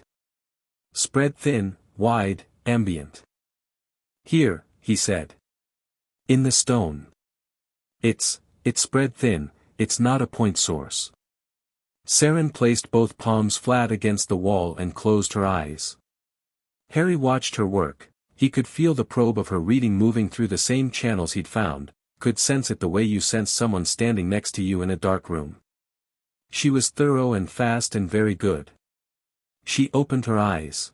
Spread thin, wide, ambient. "Here," he said. "In the stone. It's spread thin, it's not a point source." Seren placed both palms flat against the wall and closed her eyes. Harry watched her work. He could feel the probe of her reading moving through the same channels he'd found, could sense it the way you sense someone standing next to you in a dark room. She was thorough and fast and very good. She opened her eyes.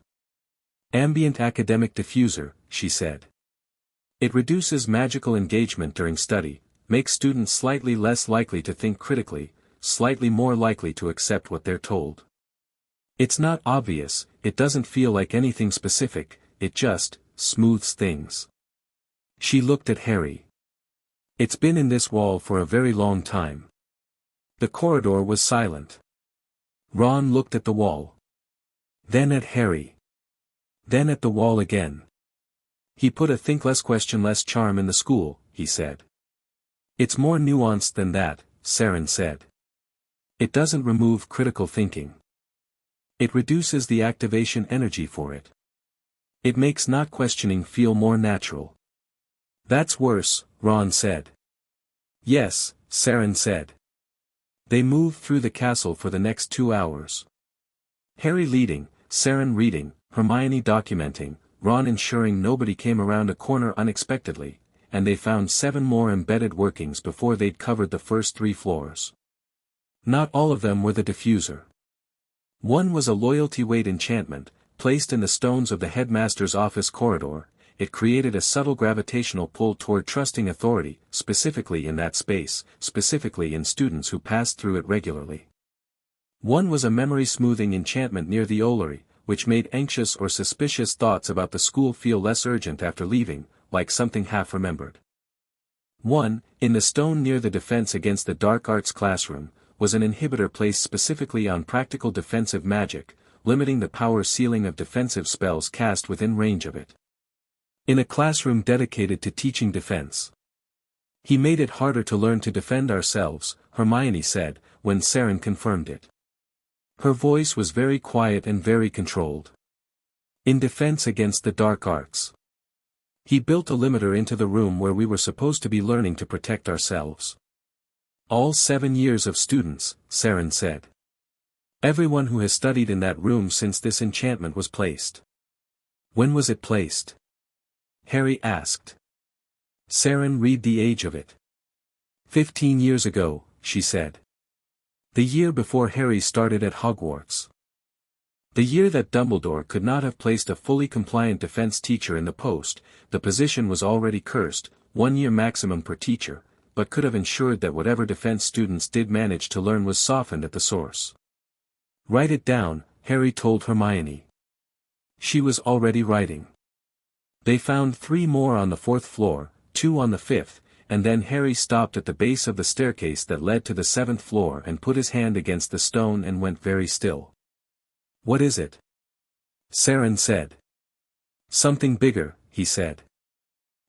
"Ambient academic diffuser," she said. "It reduces magical engagement during study, makes students slightly less likely to think critically, slightly more likely to accept what they're told. It's not obvious, it doesn't feel like anything specific, it just smooths things." She looked at Harry. "It's been in this wall for a very long time." The corridor was silent. Ron looked at the wall. Then at Harry. Then at the wall again. "He put a think less question less charm in the school," he said. "It's more nuanced than that," Seren said. "It doesn't remove critical thinking. It reduces the activation energy for it. It makes not questioning feel more natural." "That's worse," Ron said. "Yes," Seren said. They moved through the castle for the next 2 hours. Harry leading, Seren reading, Hermione documenting, Ron ensuring nobody came around a corner unexpectedly, and they found 7 more embedded workings before they'd covered the first 3 floors. Not all of them were the diffuser. One was a loyalty weight enchantment, placed in the stones of the headmaster's office corridor. It created a subtle gravitational pull toward trusting authority, specifically in that space, specifically in students who passed through it regularly. One was a memory-smoothing enchantment near the Olary, which made anxious or suspicious thoughts about the school feel less urgent after leaving, like something half-remembered. One, in the stone near the defense against the dark arts classroom, was an inhibitor placed specifically on practical defensive magic, limiting the power ceiling of defensive spells cast within range of it. In a classroom dedicated to teaching defense. "He made it harder to learn to defend ourselves," Hermione said, when Seren confirmed it. Her voice was very quiet and very controlled. "In defense against the dark arts. He built a limiter into the room where we were supposed to be learning to protect ourselves." "All 7 years of students," Seren said. "Everyone who has studied in that room since this enchantment was placed." "When was it placed?" Harry asked. Seren read the age of it. 15 years ago, she said. The year before Harry started at Hogwarts. The year that Dumbledore could not have placed a fully compliant defense teacher in the post. The position was already cursed, 1 year maximum per teacher, but could have ensured that whatever defense students did manage to learn was softened at the source. "Write it down," Harry told Hermione. She was already writing. They found 3 more on the 4th floor, 2 on the 5th, and then Harry stopped at the base of the staircase that led to the 7th floor and put his hand against the stone and went very still. "What is it?" Seren said. "Something bigger," he said.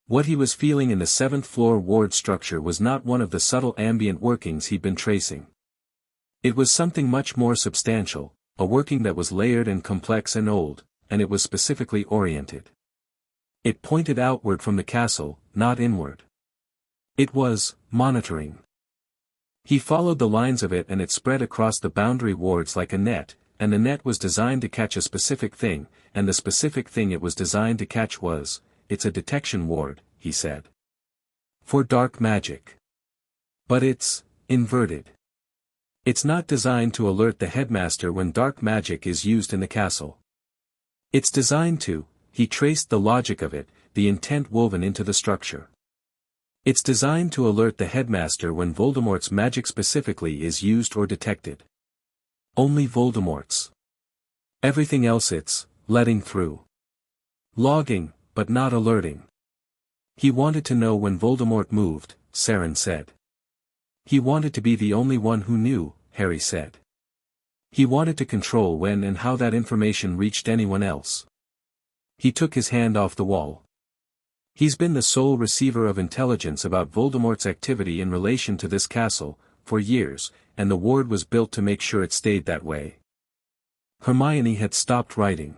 What he was feeling in the 7th floor ward structure was not one of the subtle ambient workings he'd been tracing. It was something much more substantial, a working that was layered and complex and old, and it was specifically oriented. It pointed outward from the castle, not inward. It was, monitoring. He followed the lines of it and it spread across the boundary wards like a net, and the net was designed to catch a specific thing, and the specific thing it was designed to catch was, it's a detection ward, he said. For dark magic. But it's, inverted. It's not designed to alert the headmaster when dark magic is used in the castle. It's designed to, he traced the logic of it, the intent woven into the structure. It's designed to alert the headmaster when Voldemort's magic specifically is used or detected. Only Voldemort's. Everything else it's, letting through. Logging, but not alerting. He wanted to know when Voldemort moved, Seren said. He wanted to be the only one who knew, Harry said. He wanted to control when and how that information reached anyone else. He took his hand off the wall. He's been the sole receiver of intelligence about Voldemort's activity in relation to this castle, for years, and the ward was built to make sure it stayed that way. Hermione had stopped writing.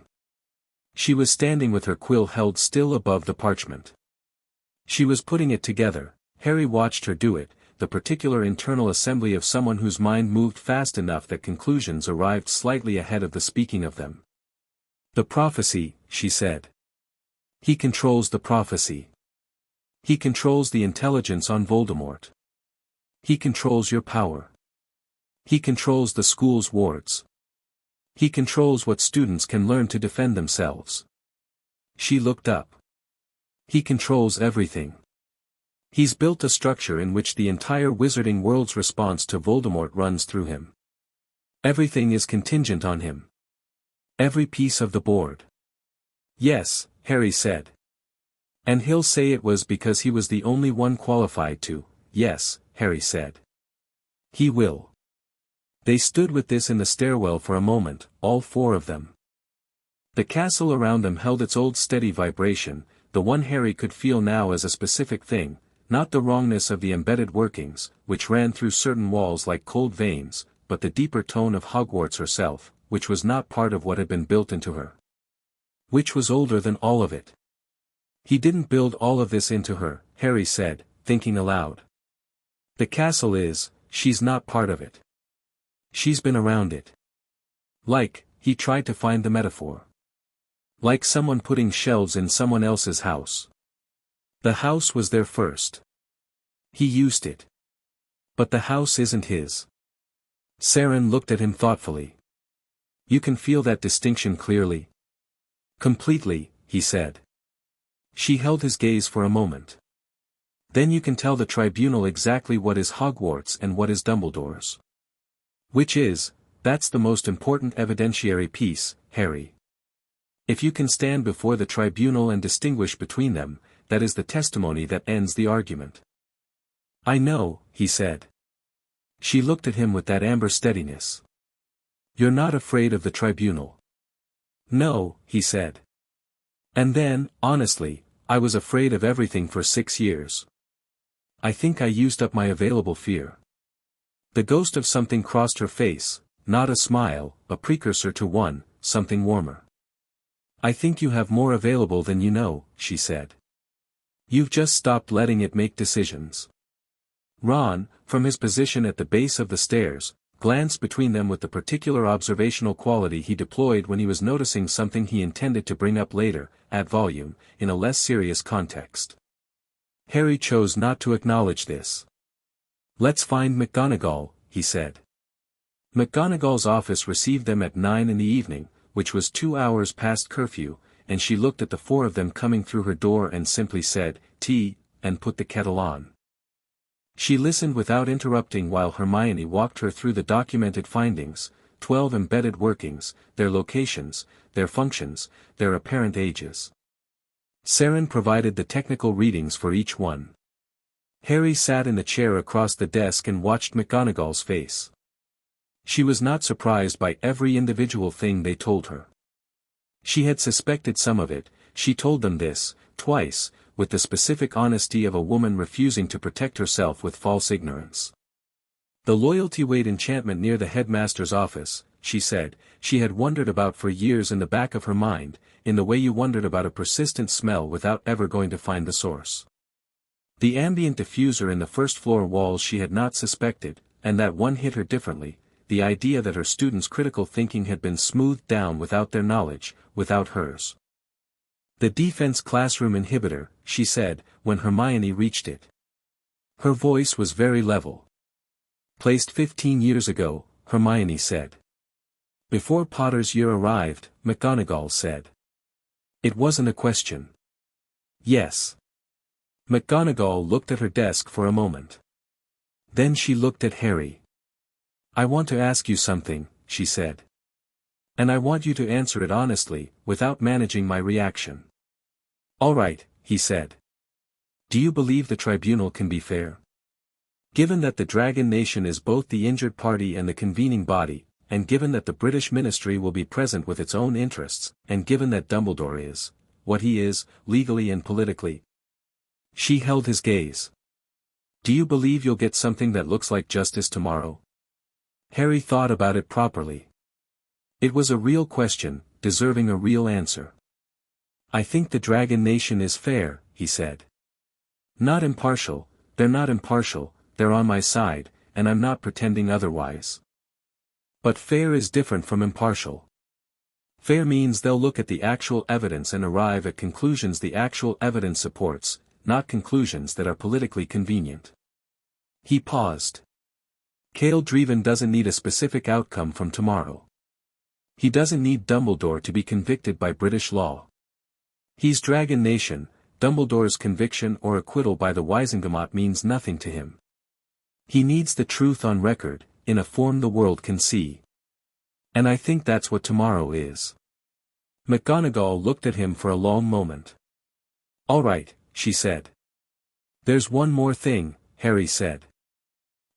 She was standing with her quill held still above the parchment. She was putting it together. Harry watched her do it, the particular internal assembly of someone whose mind moved fast enough that conclusions arrived slightly ahead of the speaking of them. The prophecy, she said. He controls the prophecy. He controls the intelligence on Voldemort. He controls your power. He controls the school's wards. He controls what students can learn to defend themselves. She looked up. He controls everything. He's built a structure in which the entire wizarding world's response to Voldemort runs through him. Everything is contingent on him. Every piece of the board. Yes, Harry said. And he'll say it was because he was the only one qualified to, yes, Harry said. He will. They stood with this in the stairwell for a moment, all four of them. The castle around them held its old steady vibration, the one Harry could feel now as a specific thing, not the wrongness of the embedded workings, which ran through certain walls like cold veins, but the deeper tone of Hogwarts herself, which was not part of what had been built into her. Which was older than all of it. He didn't build all of this into her, Harry said, thinking aloud. The castle is, she's not part of it. She's been around it. Like, he tried to find the metaphor. Like someone putting shelves in someone else's house. The house was there first. He used it. But the house isn't his. Seren looked at him thoughtfully. You can feel that distinction clearly? Completely, he said. She held his gaze for a moment. Then you can tell the tribunal exactly what is Hogwarts and what is Dumbledore's. Which is, that's the most important evidentiary piece, Harry. If you can stand before the tribunal and distinguish between them, that is the testimony that ends the argument. I know, he said. She looked at him with that amber steadiness. You're not afraid of the tribunal. No, he said. And then, honestly, I was afraid of everything for 6 years. I think I used up my available fear. The ghost of something crossed her face, not a smile, a precursor to one, something warmer. I think you have more available than you know, she said. You've just stopped letting it make decisions. Ron, from his position at the base of the stairs, glanced between them with the particular observational quality he deployed when he was noticing something he intended to bring up later, at volume, in a less serious context. Harry chose not to acknowledge this. Let's find McGonagall, he said. McGonagall's office received them at 9 in the evening, which was 2 hours past curfew, and she looked at the four of them coming through her door and simply said, "Tea," and put the kettle on. She listened without interrupting while Hermione walked her through the documented findings, 12 embedded workings, their locations, their functions, their apparent ages. Seren provided the technical readings for each one. Harry sat in the chair across the desk and watched McGonagall's face. She was not surprised by every individual thing they told her. She had suspected some of it, she told them this, twice, with the specific honesty of a woman refusing to protect herself with false ignorance. The loyalty-weight enchantment near the headmaster's office, she said, she had wondered about for years in the back of her mind, in the way you wondered about a persistent smell without ever going to find the source. The ambient diffuser in the first-floor walls she had not suspected, and that one hit her differently, the idea that her students' critical thinking had been smoothed down without their knowledge, without hers. The defense classroom inhibitor, she said, when Hermione reached it. Her voice was very level. Placed 15 years ago, Hermione said. Before Potter's year arrived, McGonagall said. It wasn't a question. Yes. McGonagall looked at her desk for a moment. Then she looked at Harry. I want to ask you something, she said. And I want you to answer it honestly, without managing my reaction. All right, he said. Do you believe the tribunal can be fair? Given that the Dragon Nation is both the injured party and the convening body, and given that the British ministry will be present with its own interests, and given that Dumbledore is, what he is, legally and politically. She held his gaze. Do you believe you'll get something that looks like justice tomorrow? Harry thought about it properly. It was a real question, deserving a real answer. I think the Dragon Nation is fair, he said. Not impartial, they're not impartial, they're on my side, and I'm not pretending otherwise. But fair is different from impartial. Fair means they'll look at the actual evidence and arrive at conclusions the actual evidence supports, not conclusions that are politically convenient. He paused. Seren Draevon doesn't need a specific outcome from tomorrow. He doesn't need Dumbledore to be convicted by British law. He's Dragon Nation. Dumbledore's conviction or acquittal by the Wisengamot means nothing to him. He needs the truth on record, in a form the world can see. And I think that's what tomorrow is. McGonagall looked at him for a long moment. All right, she said. There's one more thing, Harry said.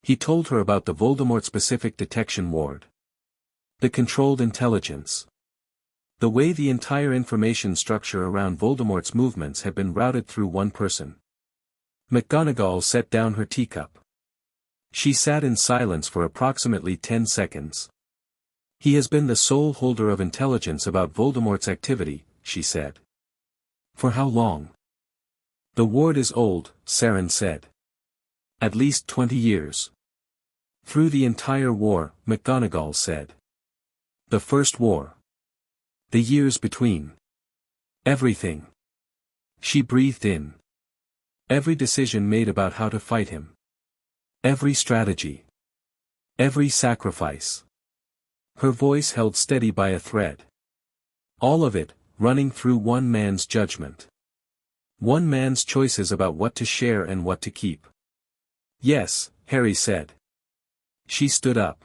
He told her about the Voldemort-specific detection ward. The controlled intelligence. The way the entire information structure around Voldemort's movements had been routed through one person. McGonagall set down her teacup. She sat in silence for approximately 10 seconds. He has been the sole holder of intelligence about Voldemort's activity, she said. For how long? The ward is old, Seren said. At least 20 years. Through the entire war, McGonagall said. The First War. The years between. Everything. She breathed in. Every decision made about how to fight him. Every strategy. Every sacrifice. Her voice held steady by a thread. All of it, running through one man's judgment. One man's choices about what to share and what to keep. Yes, Harry said. She stood up.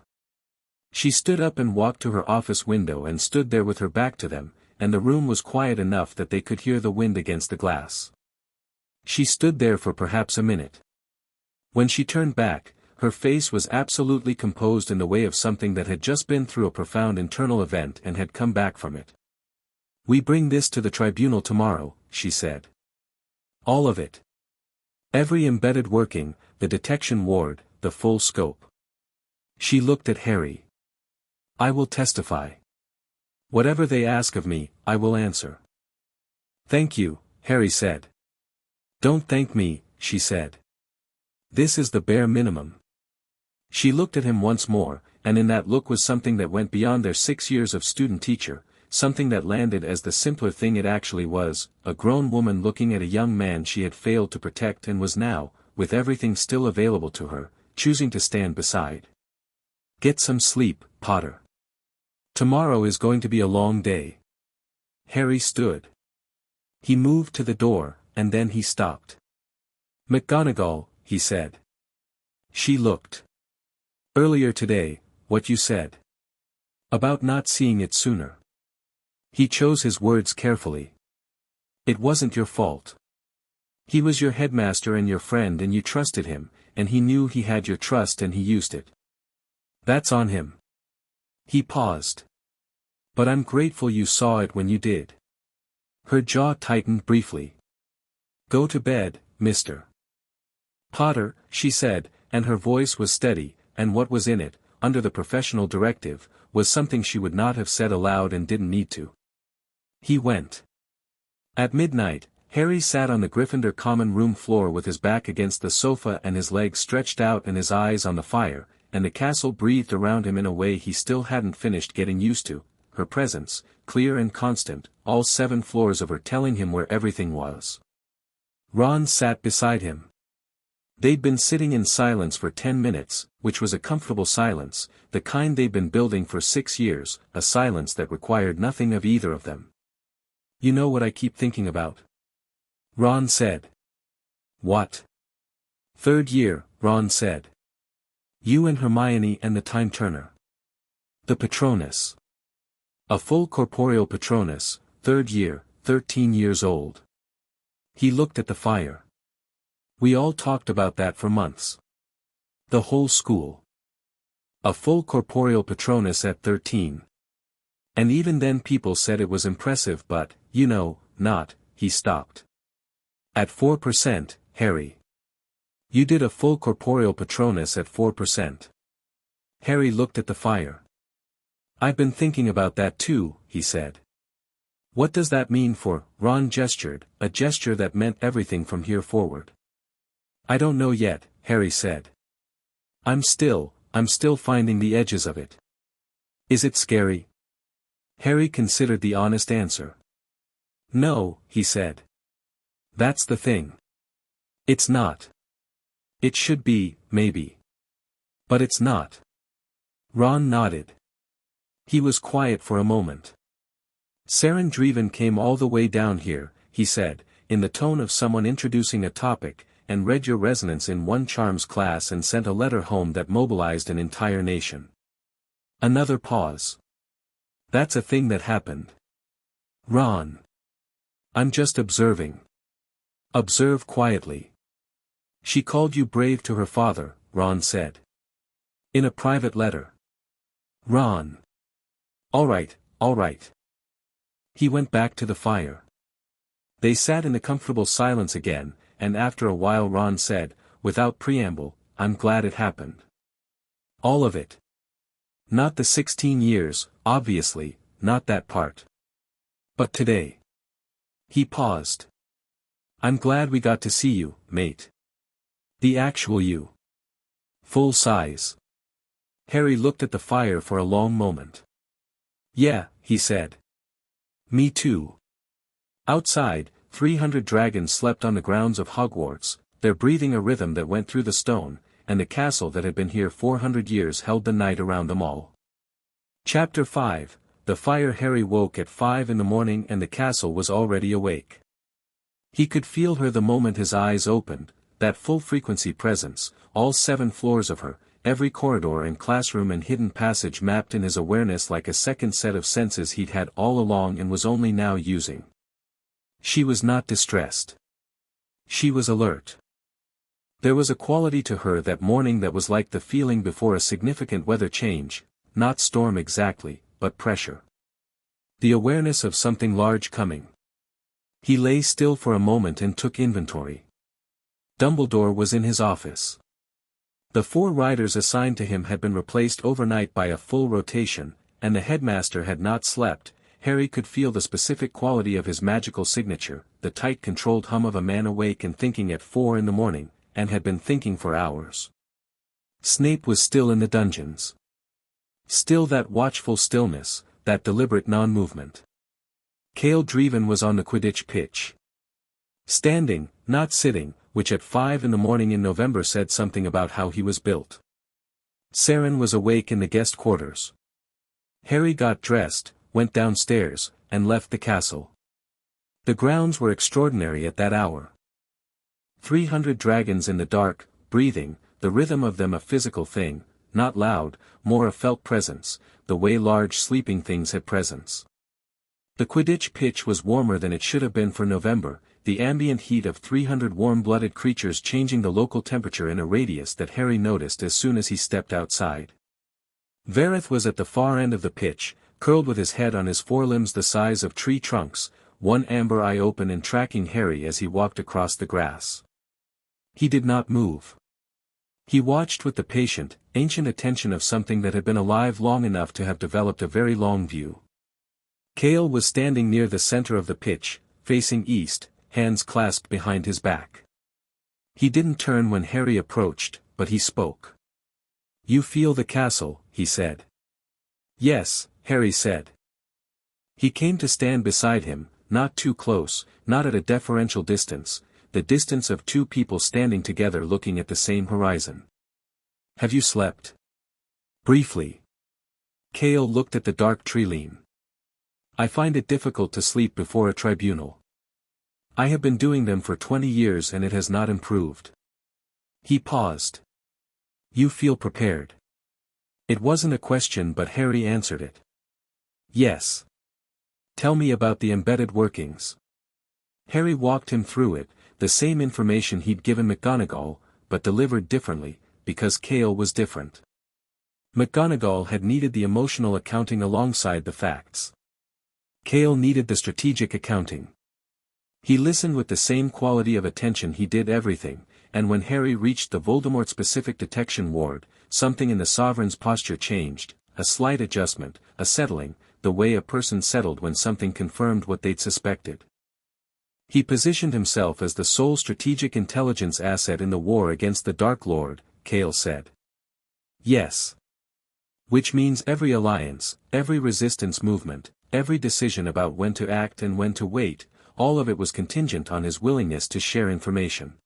She stood up and walked to her office window and stood there with her back to them, and the room was quiet enough that they could hear the wind against the glass. She stood there for perhaps a minute. When she turned back, her face was absolutely composed in the way of something that had just been through a profound internal event and had come back from it. We bring this to the tribunal tomorrow, she said. All of it. Every embedded working, the detection ward, the full scope. She looked at Harry. I will testify. Whatever they ask of me, I will answer. Thank you, Harry said. Don't thank me, she said. This is the bare minimum. She looked at him once more, and in that look was something that went beyond their 6 years of student-teacher, something that landed as the simpler thing it actually was, a grown woman looking at a young man she had failed to protect and was now, with everything still available to her, choosing to stand beside. Get some sleep, Potter. Tomorrow is going to be a long day. Harry stood. He moved to the door, and then he stopped. McGonagall, he said. She looked. Earlier today, what you said. About not seeing it sooner. He chose his words carefully. It wasn't your fault. He was your headmaster and your friend and you trusted him, and he knew he had your trust and he used it. That's on him. He paused. But I'm grateful you saw it when you did. Her jaw tightened briefly. Go to bed, Mr. Potter, she said, and her voice was steady, and what was in it, under the professional directive, was something she would not have said aloud and didn't need to. He went. At midnight, Harry sat on the Gryffindor common room floor with his back against the sofa and his legs stretched out and his eyes on the fire, and the castle breathed around him in a way he still hadn't finished getting used to, her presence, clear and constant, all 7 floors of her telling him where everything was. Ron sat beside him. They'd been sitting in silence for 10 minutes, which was a comfortable silence, the kind they'd been building for 6 years, a silence that required nothing of either of them. "You know what I keep thinking about?" Ron said. "What?" "3rd year," Ron said. "You and Hermione and the Time Turner. The Patronus. A full corporeal Patronus, 3rd year, 13 years old." He looked at the fire. "We all talked about that for months. The whole school. A full corporeal Patronus at 13. And even then people said it was impressive but, you know, not," he stopped. "At 4%, Harry. You did a full corporeal Patronus at 4%. Harry looked at the fire. "I've been thinking about that too," he said. "What does that mean for?" Ron gestured, a gesture that meant everything from here forward. "I don't know yet," Harry said. I'm still finding the edges of it." "Is it scary?" Harry considered the honest answer. "No," he said. "That's the thing. It's not. It should be, maybe. But it's not." Ron nodded. He was quiet for a moment. "Seren Draevon came all the way down here," he said, in the tone of someone introducing a topic, "and read your resonance in one charms class and sent a letter home that mobilized an entire nation." Another pause. "That's a thing that happened." "Ron. I'm just observing." "Observe quietly." "She called you brave to her father," Ron said. "In a private letter." "Ron. All right. He went back to the fire. They sat in a comfortable silence again, and after a while Ron said, without preamble, "I'm glad it happened. All of it. Not the 16 years, obviously, not that part. But today." He paused. "I'm glad we got to see you, mate. The actual you. Full size." Harry looked at the fire for a long moment. "Yeah," he said. "Me too." Outside, 300 dragons slept on the grounds of Hogwarts, their breathing a rhythm that went through the stone, and the castle that had been here 400 years held the night around them all. Chapter 5, The Fire. Harry woke at 5 in the morning and the castle was already awake. He could feel her the moment his eyes opened, that full-frequency presence, all 7 floors of her, every corridor and classroom and hidden passage mapped in his awareness like a second set of senses he'd had all along and was only now using. She was not distressed. She was alert. There was a quality to her that morning that was like the feeling before a significant weather change, not storm exactly, but pressure. The awareness of something large coming. He lay still for a moment and took inventory. Dumbledore was in his office. The 4 riders assigned to him had been replaced overnight by a full rotation, and the headmaster had not slept. Harry could feel the specific quality of his magical signature, the tight controlled hum of a man awake and thinking at 4 in the morning, and had been thinking for hours. Snape was still in the dungeons. Still that watchful stillness, that deliberate non-movement. Cale Draevon was on the Quidditch pitch. Standing, not sitting, which at 5 in the morning in November said something about how he was built. Seren was awake in the guest quarters. Harry got dressed, went downstairs, and left the castle. The grounds were extraordinary at that hour. 300 dragons in the dark, breathing, the rhythm of them a physical thing, not loud, more a felt presence, the way large sleeping things had presence. The Quidditch pitch was warmer than it should have been for November, the ambient heat of 300 warm-blooded creatures changing the local temperature in a radius that Harry noticed as soon as he stepped outside. Verith was at the far end of the pitch, curled with his head on his forelimbs the size of tree trunks, one amber eye open and tracking Harry as he walked across the grass. He did not move. He watched with the patient, ancient attention of something that had been alive long enough to have developed a very long view. Cale was standing near the center of the pitch, facing east. hands clasped behind his back. He didn't turn when Harry approached, but he spoke. "You feel the castle," he said. "Yes," Harry said. He came to stand beside him, not too close, not at a deferential distance, the distance of two people standing together looking at the same horizon. "Have you slept?" "Briefly." Cale looked at the dark tree-line. "I find it difficult to sleep before a tribunal. I have been doing them for 20 years and it has not improved." He paused. "You feel prepared?" It wasn't a question but Harry answered it. "Yes." "Tell me about the embedded workings." Harry walked him through it, the same information he'd given McGonagall, but delivered differently, because Cale was different. McGonagall had needed the emotional accounting alongside the facts. Cale needed the strategic accounting. He listened with the same quality of attention he did everything, and when Harry reached the Voldemort-specific detection ward, something in the Sovereign's posture changed, a slight adjustment, a settling, the way a person settled when something confirmed what they'd suspected. He positioned himself as the sole strategic intelligence asset in the war against the Dark Lord, Cale said. "Yes. Which means every alliance, every resistance movement, every decision about when to act and when to wait, all of it was contingent on his willingness to share information."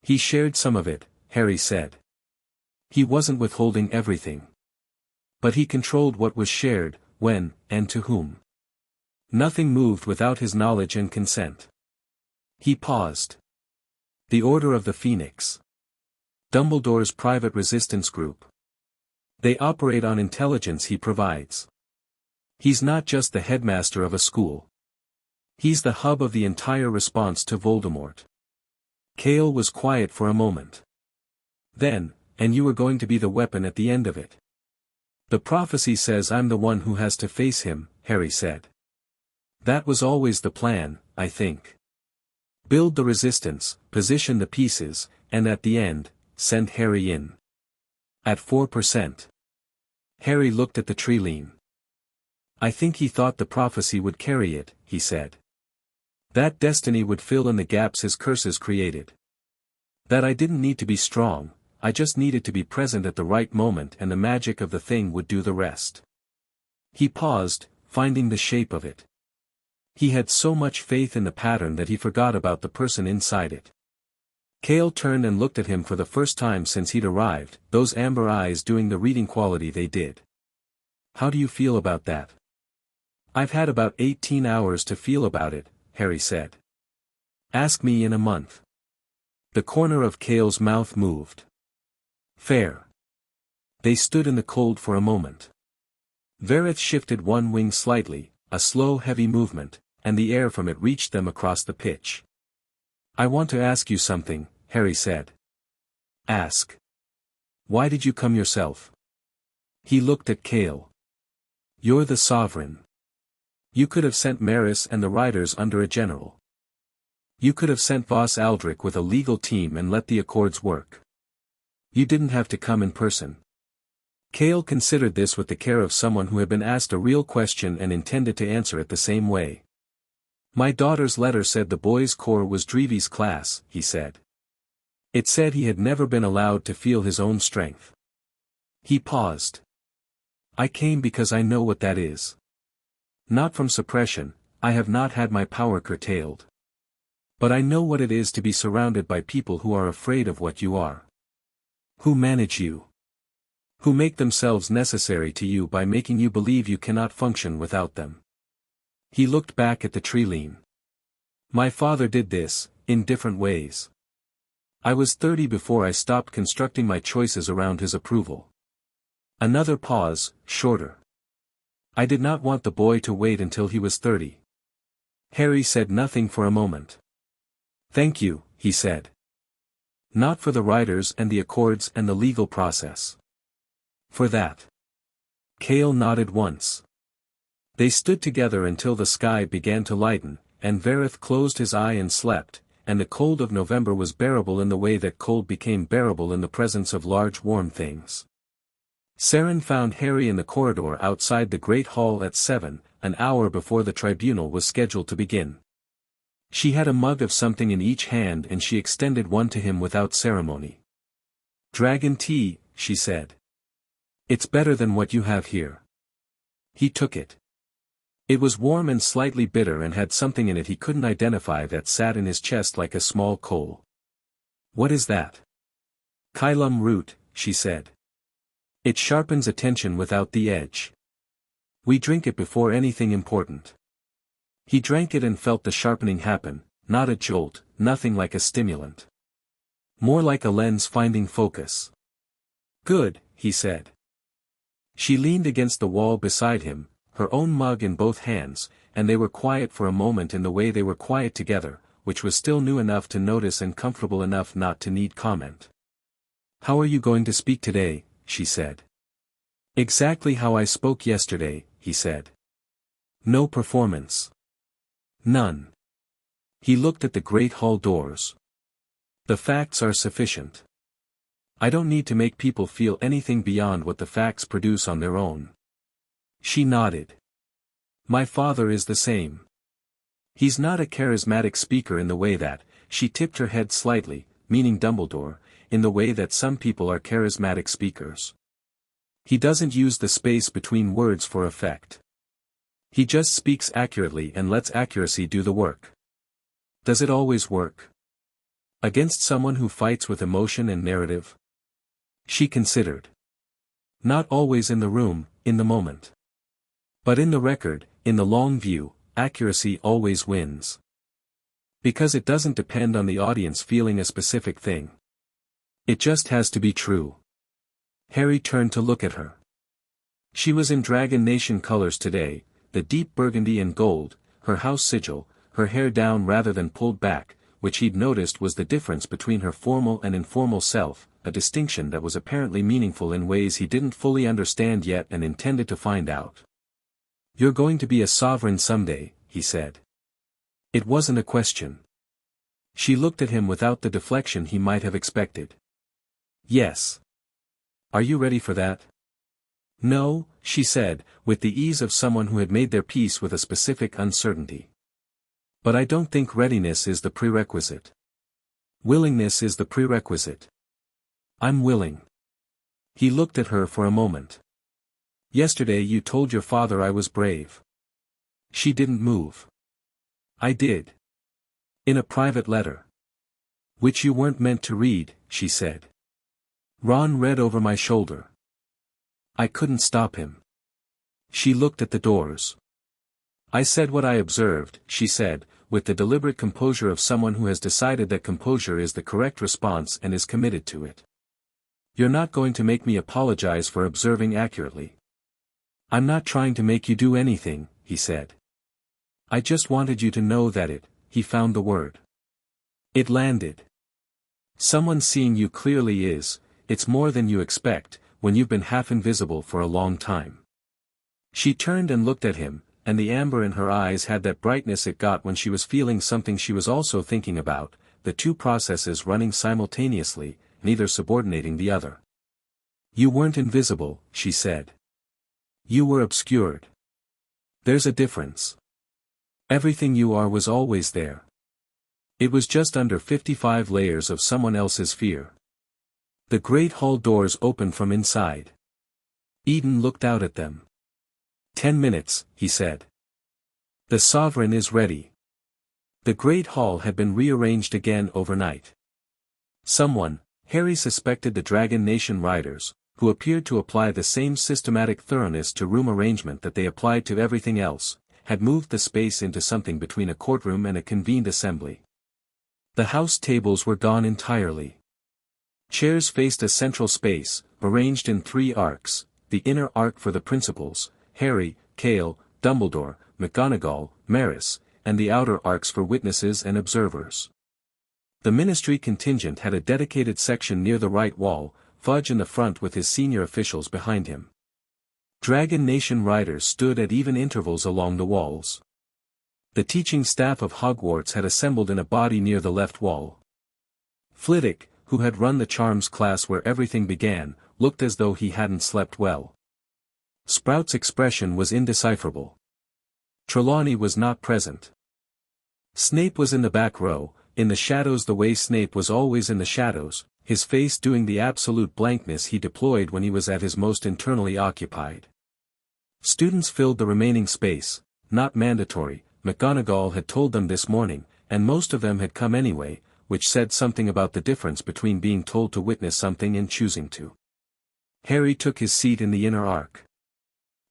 "He shared some of it," Harry said. "He wasn't withholding everything. But he controlled what was shared, when, and to whom. Nothing moved without his knowledge and consent." He paused. "The Order of the Phoenix. Dumbledore's private resistance group. They operate on intelligence he provides. He's not just the headmaster of a school. He's the hub of the entire response to Voldemort." Cale was quiet for a moment. Then, "And you are going to be the weapon at the end of it." "The prophecy says I'm the one who has to face him," Harry said. "That was always the plan, I think. Build the resistance, position the pieces, and at the end, send Harry in. At 4%. Harry looked at the tree-line. "I think he thought the prophecy would carry it," he said. "That destiny would fill in the gaps his curses created. That I didn't need to be strong, I just needed to be present at the right moment and the magic of the thing would do the rest." He paused, finding the shape of it. He had so much faith in the pattern that he forgot about the person inside it. Cale turned and looked at him for the first time since he'd arrived, those amber eyes doing the reading quality they did. "How do you feel about that?" "I've had about 18 hours to feel about it," Harry said. "Ask me in a month." The corner of Cale's mouth moved. "Fair." They stood in the cold for a moment. Verith shifted one wing slightly, a slow heavy movement, and the air from it reached them across the pitch. "I want to ask you something," Harry said. "Ask." "Why did you come yourself?" He looked at Cale. "You're the Sovereign. You could have sent Maris and the Riders under a general. You could have sent Voss Aldrich with a legal team and let the Accords work. You didn't have to come in person." Cale considered this with the care of someone who had been asked a real question and intended to answer it the same way. "My daughter's letter said the boys' corps was Drevy's class," he said. "It said he had never been allowed to feel his own strength." He paused. "I came because I know what that is. Not from suppression, I have not had my power curtailed. But I know what it is to be surrounded by people who are afraid of what you are. Who manage you. Who make themselves necessary to you by making you believe you cannot function without them." He looked back at the tree-line. "My father did this, in different ways. I was 30 before I stopped constructing my choices around his approval." Another pause, shorter. "I did not want the boy to wait until he was 30. Harry said nothing for a moment. "Thank you," he said. "Not for the Riders and the Accords and the legal process. For that." Cale nodded once. They stood together until the sky began to lighten, and Verith closed his eye and slept, and the cold of November was bearable in the way that cold became bearable in the presence of large warm things. Seren found Harry in the corridor outside the Great Hall at 7, an hour before the tribunal was scheduled to begin. She had a mug of something in each hand and she extended one to him without ceremony. "Dragon tea," she said. "It's better than what you have here." He took it. It was warm and slightly bitter and had something in it he couldn't identify that sat in his chest like a small coal. "What is that?" "Kylum root," she said. "It sharpens attention without the edge. We drink it before anything important." He drank it and felt the sharpening happen, not a jolt, nothing like a stimulant. More like a lens finding focus. "Good," he said. She leaned against the wall beside him, her own mug in both hands, and they were quiet for a moment in the way they were quiet together, which was still new enough to notice and comfortable enough not to need comment. "How are you going to speak today?" she said. "Exactly how I spoke yesterday," he said. "No performance." "None." He looked at the great hall doors. "The facts are sufficient. I don't need to make people feel anything beyond what the facts produce on their own." She nodded. "My father is the same. He's not a charismatic speaker in the way that," she tipped her head slightly, meaning Dumbledore, "in the way that some people are charismatic speakers. He doesn't use the space between words for effect. He just speaks accurately and lets accuracy do the work." "Does it always work? Against someone who fights with emotion and narrative?" She considered. "Not always in the room, in the moment. But in the record, in the long view, accuracy always wins. Because it doesn't depend on the audience feeling a specific thing. It just has to be true." Harry turned to look at her. She was in Dragon Nation colors today, the deep burgundy and gold, her house sigil, her hair down rather than pulled back, which he'd noticed was the difference between her formal and informal self, a distinction that was apparently meaningful in ways he didn't fully understand yet and intended to find out. "You're going to be a sovereign someday," he said. It wasn't a question. She looked at him without the deflection he might have expected. "Yes. Are you ready for that?" "No," she said, with the ease of someone who had made their peace with a specific uncertainty. "But I don't think readiness is the prerequisite. Willingness is the prerequisite. I'm willing." He looked at her for a moment. "Yesterday you told your father I was brave." She didn't move. "I did. In a private letter. Which you weren't meant to read," she said. Ron read over my shoulder. I couldn't stop him. She looked at the doors. "I said what I observed," she said, with the deliberate composure of someone who has decided that composure is the correct response and is committed to it. "You're not going to make me apologize for observing accurately." "I'm not trying to make you do anything," he said. "I just wanted you to know that he found the word. It landed. Someone seeing you clearly it's more than you expect, when you've been half invisible for a long time." She turned and looked at him, and the amber in her eyes had that brightness it got when she was feeling something she was also thinking about, the two processes running simultaneously, neither subordinating the other. "You weren't invisible," she said. "You were obscured. There's a difference. Everything you are was always there. It was just under 55 layers of someone else's fear." The great hall doors opened from inside. Eden looked out at them. 10 minutes, he said. "The sovereign is ready." The great hall had been rearranged again overnight. Someone, Harry suspected the Dragon Nation riders, who appeared to apply the same systematic thoroughness to room arrangement that they applied to everything else, had moved the space into something between a courtroom and a convened assembly. The house tables were gone entirely. Chairs faced a central space, arranged in 3 arcs, the inner arc for the principals, Harry, Cale, Dumbledore, McGonagall, Maris, and the outer arcs for witnesses and observers. The ministry contingent had a dedicated section near the right wall, Fudge in the front with his senior officials behind him. Dragon Nation riders stood at even intervals along the walls. The teaching staff of Hogwarts had assembled in a body near the left wall. Flitwick, who had run the charms class where everything began, looked as though he hadn't slept well. Sprout's expression was indecipherable. Trelawney was not present. Snape was in the back row, in the shadows the way Snape was always in the shadows, his face doing the absolute blankness he deployed when he was at his most internally occupied. Students filled the remaining space, not mandatory, McGonagall had told them this morning, and most of them had come anyway, which said something about the difference between being told to witness something and choosing to. Harry took his seat in the inner arc.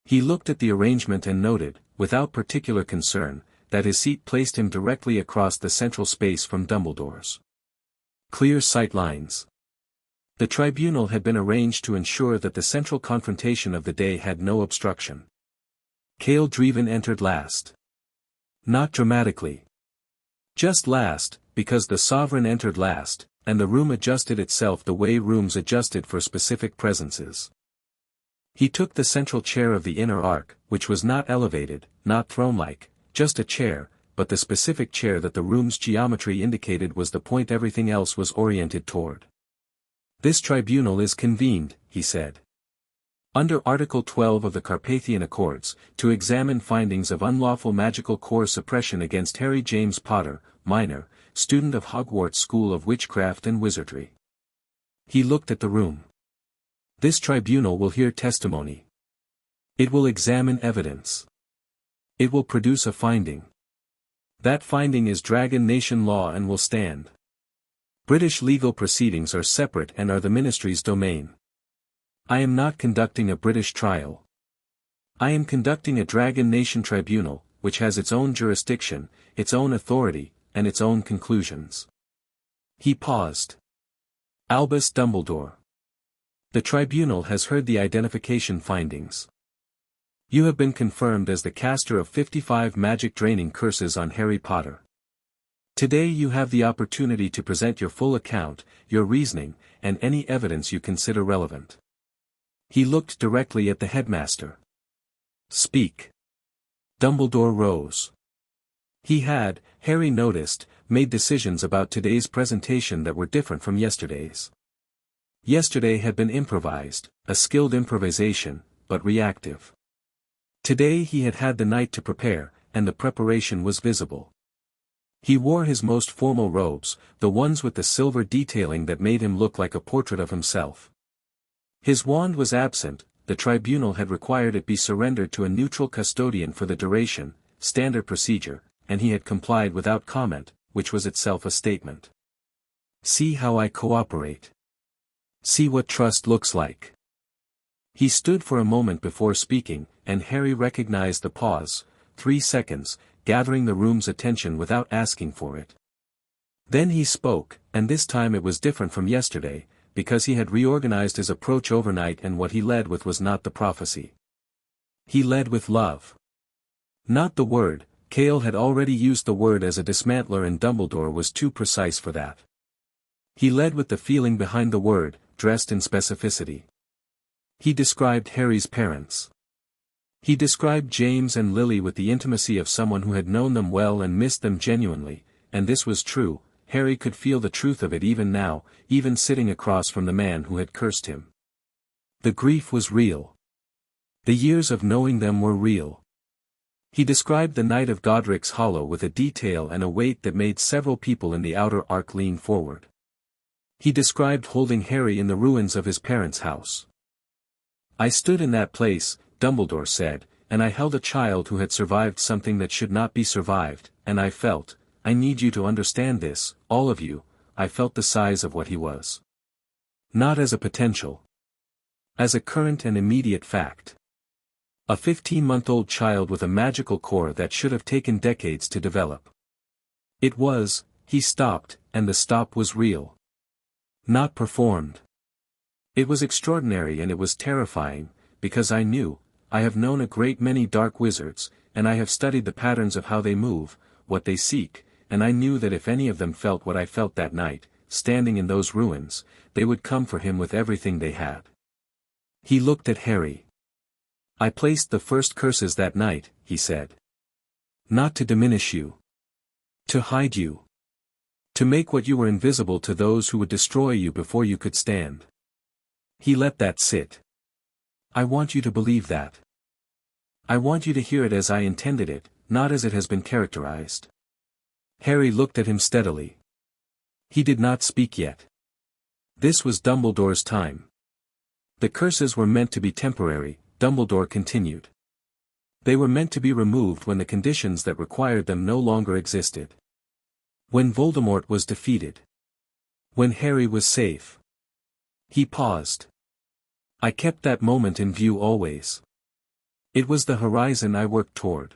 He looked at the arrangement and noted, without particular concern, that his seat placed him directly across the central space from Dumbledore's. Clear sight lines. The tribunal had been arranged to ensure that the central confrontation of the day had no obstruction. Cale Draevon entered last. Not dramatically. Just last, because the Sovereign entered last, and the room adjusted itself the way rooms adjusted for specific presences. He took the central chair of the inner arc, which was not elevated, not throne-like, just a chair, but the specific chair that the room's geometry indicated was the point everything else was oriented toward. This tribunal is convened, he said. Under Article 12 of the Carpathian Accords, to examine findings of unlawful magical core suppression against Harry James Potter, minor, student of Hogwarts School of Witchcraft and Wizardry. He looked at the room. This tribunal will hear testimony. It will examine evidence. It will produce a finding. That finding is Dragon Nation law and will stand. British legal proceedings are separate and are the Ministry's domain. I am not conducting a British trial. I am conducting a Dragon Nation tribunal, which has its own jurisdiction, its own authority, and its own conclusions. He paused. Albus Dumbledore. The tribunal has heard the identification findings. You have been confirmed as the caster of 55 magic draining curses on Harry Potter. Today you have the opportunity to present your full account, your reasoning, and any evidence you consider relevant. He looked directly at the headmaster. Speak. Dumbledore rose. He had, Harry noticed, made decisions about today's presentation that were different from yesterday's. Yesterday had been improvised, a skilled improvisation, but reactive. Today he had had the night to prepare, and the preparation was visible. He wore his most formal robes, the ones with the silver detailing that made him look like a portrait of himself. His wand was absent, the tribunal had required it be surrendered to a neutral custodian for the duration, standard procedure, and he had complied without comment, which was itself a statement. See how I cooperate. See what trust looks like. He stood for a moment before speaking, and Harry recognized the pause, 3 seconds, gathering the room's attention without asking for it. Then he spoke, and this time it was different from yesterday, because he had reorganized his approach overnight and what he led with was not the prophecy. He led with love. Not the word, Cale had already used the word as a dismantler and Dumbledore was too precise for that. He led with the feeling behind the word, dressed in specificity. He described Harry's parents. He described James and Lily with the intimacy of someone who had known them well and missed them genuinely, and this was true. Harry could feel the truth of it even now, even sitting across from the man who had cursed him. The grief was real. The years of knowing them were real. He described the night of Godric's Hollow with a detail and a weight that made several people in the outer arc lean forward. He described holding Harry in the ruins of his parents' house. I stood in that place, Dumbledore said, and I held a child who had survived something that should not be survived, and I felt, I need you to understand this, all of you, I felt the size of what he was. Not as a potential. As a current and immediate fact. A 15-month-old child with a magical core that should have taken decades to develop. It was, he stopped, and the stop was real. Not performed. It was extraordinary and it was terrifying, because I knew, I have known a great many dark wizards, and I have studied the patterns of how they move, what they seek, and I knew that if any of them felt what I felt that night, standing in those ruins, they would come for him with everything they had. He looked at Harry. I placed the first curses that night, he said. Not to diminish you. To hide you. To make what you were invisible to those who would destroy you before you could stand. He let that sit. I want you to believe that. I want you to hear it as I intended it, not as it has been characterized. Harry looked at him steadily. He did not speak yet. This was Dumbledore's time. The curses were meant to be temporary, Dumbledore continued. They were meant to be removed when the conditions that required them no longer existed. When Voldemort was defeated. When Harry was safe. He paused. I kept that moment in view always. It was the horizon I worked toward.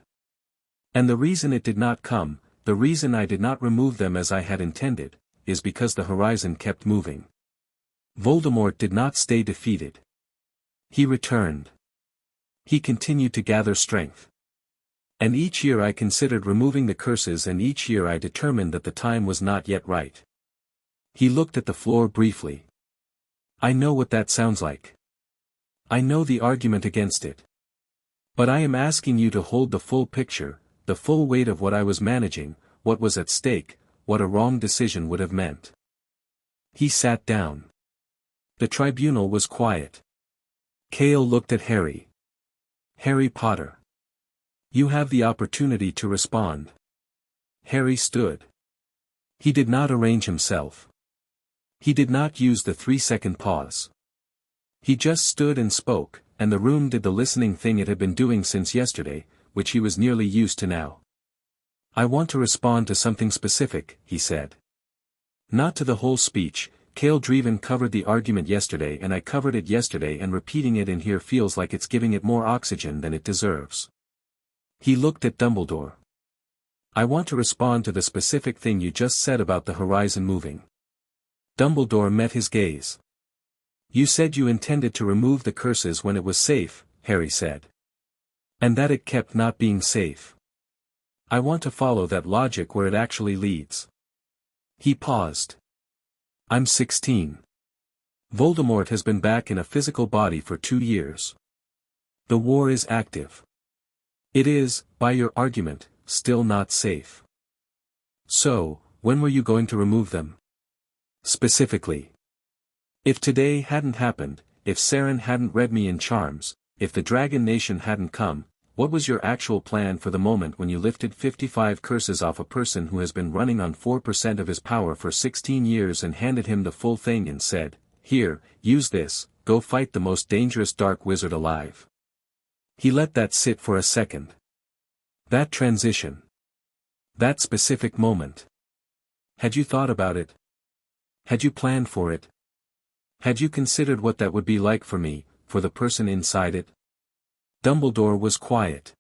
And the reason it did not come, the reason I did not remove them as I had intended, is because the horizon kept moving. Voldemort did not stay defeated. He returned. He continued to gather strength. And each year I considered removing the curses, and each year I determined that the time was not yet right. He looked at the floor briefly. I know what that sounds like. I know the argument against it. But I am asking you to hold the full picture, the full weight of what I was managing, what was at stake, what a wrong decision would have meant. He sat down. The tribunal was quiet. Cale looked at Harry. Harry Potter. You have the opportunity to respond. Harry stood. He did not arrange himself. He did not use the 3-second pause. He just stood and spoke, and the room did the listening thing it had been doing since yesterday, which he was nearly used to now. I want to respond to something specific, he said. Not to the whole speech. Cale Draevon covered the argument yesterday and I covered it yesterday, and repeating it in here feels like it's giving it more oxygen than it deserves. He looked at Dumbledore. I want to respond to the specific thing you just said about the horizon moving. Dumbledore met his gaze. You said you intended to remove the curses when it was safe, Harry said. And that it kept not being safe. I want to follow that logic where it actually leads. He paused. I'm 16. Voldemort has been back in a physical body for 2 years. The war is active. It is, by your argument, still not safe. So, when were you going to remove them? Specifically. If today hadn't happened, if Seren hadn't read me in charms, if the Dragon Nation hadn't come, what was your actual plan for the moment when you lifted 55 curses off a person who has been running on 4% of his power for 16 years and handed him the full thing and said, here, use this, go fight the most dangerous dark wizard alive? He let that sit for a second. That transition. That specific moment. Had you thought about it? Had you planned for it? Had you considered what that would be like for me, for the person inside it? Dumbledore was quiet.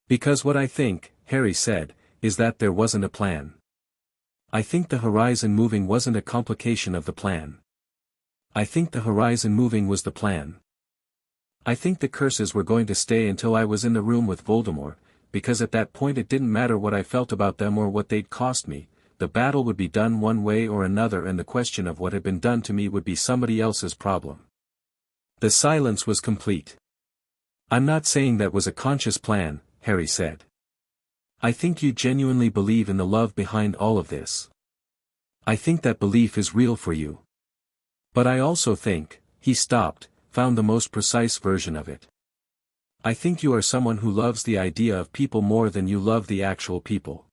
Because what I think, Harry said, is that there wasn't a plan. I think the horizon moving wasn't a complication of the plan. I think the horizon moving was the plan. I think the curses were going to stay until I was in the room with Voldemort, because at that point it didn't matter what I felt about them or what they'd cost me, the battle would be done one way or another, and the question of what had been done to me would be somebody else's problem. The silence was complete. I'm not saying that was a conscious plan, Harry said. I think you genuinely believe in the love behind all of this. I think that belief is real for you. But I also think, he stopped, found the most precise version of it. I think you are someone who loves the idea of people more than you love the actual people.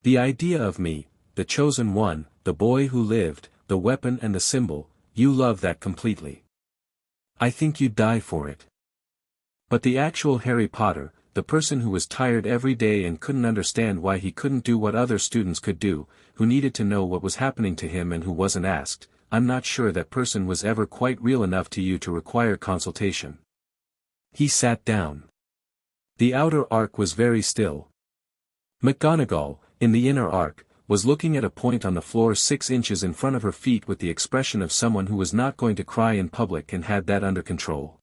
The idea of me, the chosen one, the boy who lived, the weapon and the symbol, you love that completely. I think you'd die for it. But the actual Harry Potter, the person who was tired every day and couldn't understand why he couldn't do what other students could do, who needed to know what was happening to him and who wasn't asked, I'm not sure that person was ever quite real enough to you to require consultation. He sat down. The outer arc was very still. McGonagall, in the inner arc, was looking at a point on the floor 6 inches in front of her feet with the expression of someone who was not going to cry in public and had that under control.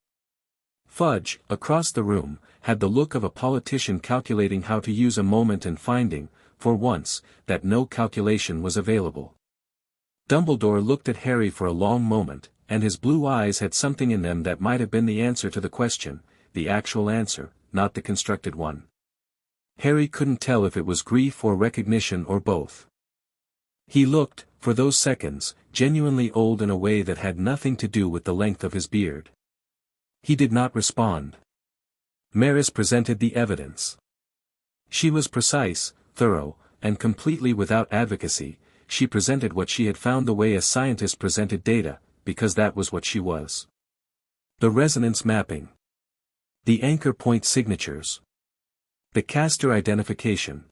Fudge, across the room, had the look of a politician calculating how to use a moment and finding, for once, that no calculation was available. Dumbledore looked at Harry for a long moment, and his blue eyes had something in them that might have been the answer to the question, the actual answer, not the constructed one. Harry couldn't tell if it was grief or recognition or both. He looked, for those seconds, genuinely old in a way that had nothing to do with the length of his beard. He did not respond. Maris presented the evidence. She was precise, thorough, and completely without advocacy, she presented what she had found the way a scientist presented data, because that was what she was. The resonance mapping. The anchor point signatures. The caster identification.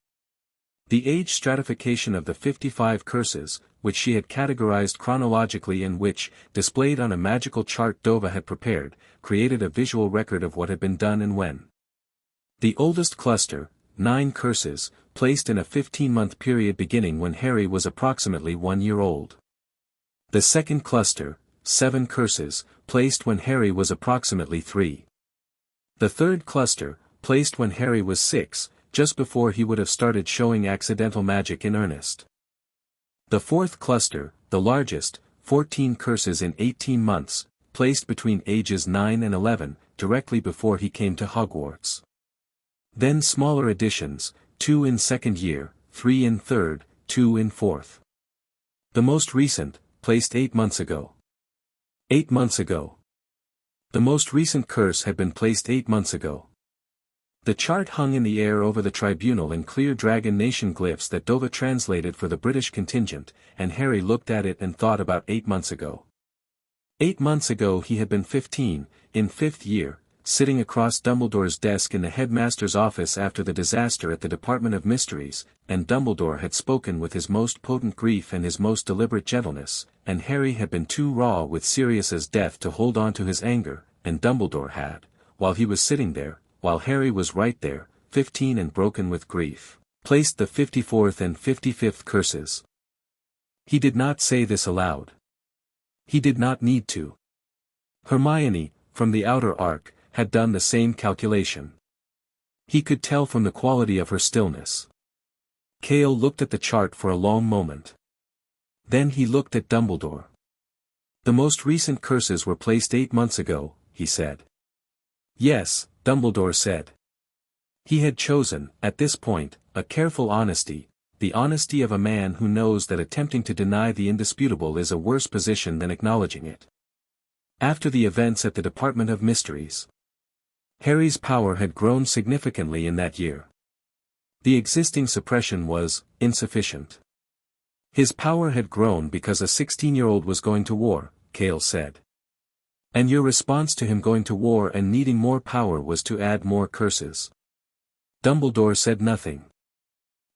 The age stratification of the 55 curses, which she had categorized chronologically and which, displayed on a magical chart Dova had prepared, created a visual record of what had been done and when. The oldest cluster, 9 curses, placed in a 15-month period beginning when Harry was approximately 1 year old. The second cluster, 7 curses, placed when Harry was approximately 3. The third cluster, placed when Harry was 6, just before he would have started showing accidental magic in earnest. The fourth cluster, the largest, 14 curses in 18 months, placed between ages 9 and 11, directly before he came to Hogwarts. Then smaller additions, 2 in second year, 3 in third, 2 in fourth. The most recent, placed 8 months ago. 8 months ago. The most recent curse had been placed 8 months ago. The chart hung in the air over the tribunal in clear Dragon Nation glyphs that Dova translated for the British contingent, and Harry looked at it and thought about 8 months ago. 8 months ago he had been 15, in 5th year, sitting across Dumbledore's desk in the headmaster's office after the disaster at the Department of Mysteries, and Dumbledore had spoken with his most potent grief and his most deliberate gentleness, and Harry had been too raw with Sirius's death to hold on to his anger, and Dumbledore had, while he was sitting there, while Harry was right there, 15 and broken with grief, placed the 54th and 55th curses. He did not say this aloud. He did not need to. Hermione, from the outer arc, had done the same calculation. He could tell from the quality of her stillness. Cale looked at the chart for a long moment. Then he looked at Dumbledore. The most recent curses were placed 8 months ago, he said. Yes, Dumbledore said. He had chosen, at this point, a careful honesty, the honesty of a man who knows that attempting to deny the indisputable is a worse position than acknowledging it. After the events at the Department of Mysteries, Harry's power had grown significantly in that year. The existing suppression was insufficient. His power had grown because a 16-year-old was going to war, Cale said. And your response to him going to war and needing more power was to add more curses. Dumbledore said nothing.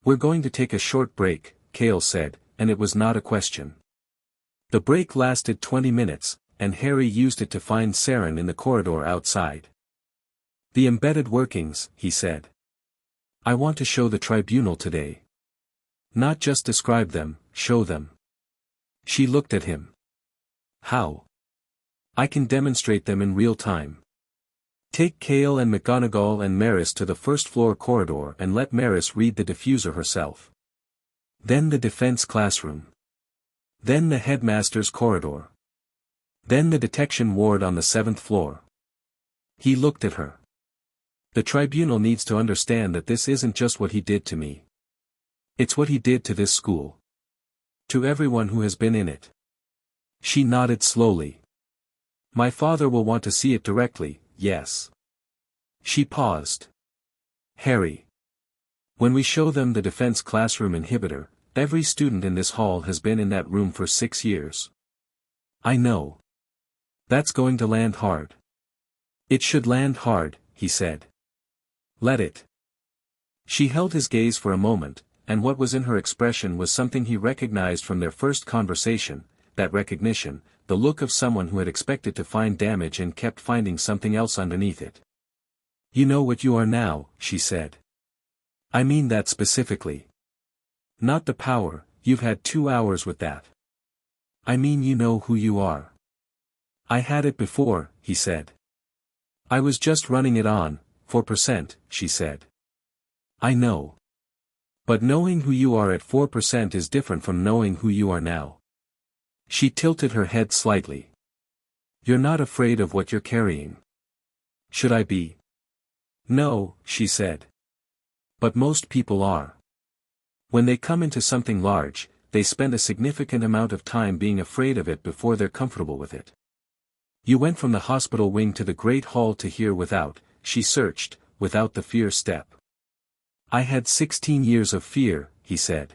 We're going to take a short break, Cale said, and it was not a question. The break lasted 20 minutes, and Harry used it to find Seren in the corridor outside. The embedded workings, he said. I want to show the tribunal today. Not just describe them, show them. She looked at him. How? I can demonstrate them in real time. Take Cale and McGonagall and Maris to the first-floor corridor and let Maris read the diffuser herself. Then the defense classroom. Then the headmaster's corridor. Then the detection ward on the 7th floor. He looked at her. The tribunal needs to understand that this isn't just what he did to me. It's what he did to this school. To everyone who has been in it. She nodded slowly. My father will want to see it directly, yes. She paused. Harry. When we show them the defense classroom inhibitor, every student in this hall has been in that room for 6 years. I know. That's going to land hard. It should land hard, he said. Let it. She held his gaze for a moment, and what was in her expression was something he recognized from their first conversation, that recognition, the look of someone who had expected to find damage and kept finding something else underneath it. You know what you are now, she said. I mean that specifically. Not the power, you've had 2 hours with that. I mean you know who you are. I had it before, he said. I was just running it on, 4%, she said. I know. But knowing who you are at 4% is different from knowing who you are now. She tilted her head slightly. You're not afraid of what you're carrying. Should I be? No, she said. But most people are. When they come into something large, they spend a significant amount of time being afraid of it before they're comfortable with it. You went from the hospital wing to the Great Hall to here without, she searched, without the fear step. I had 16 years of fear, he said.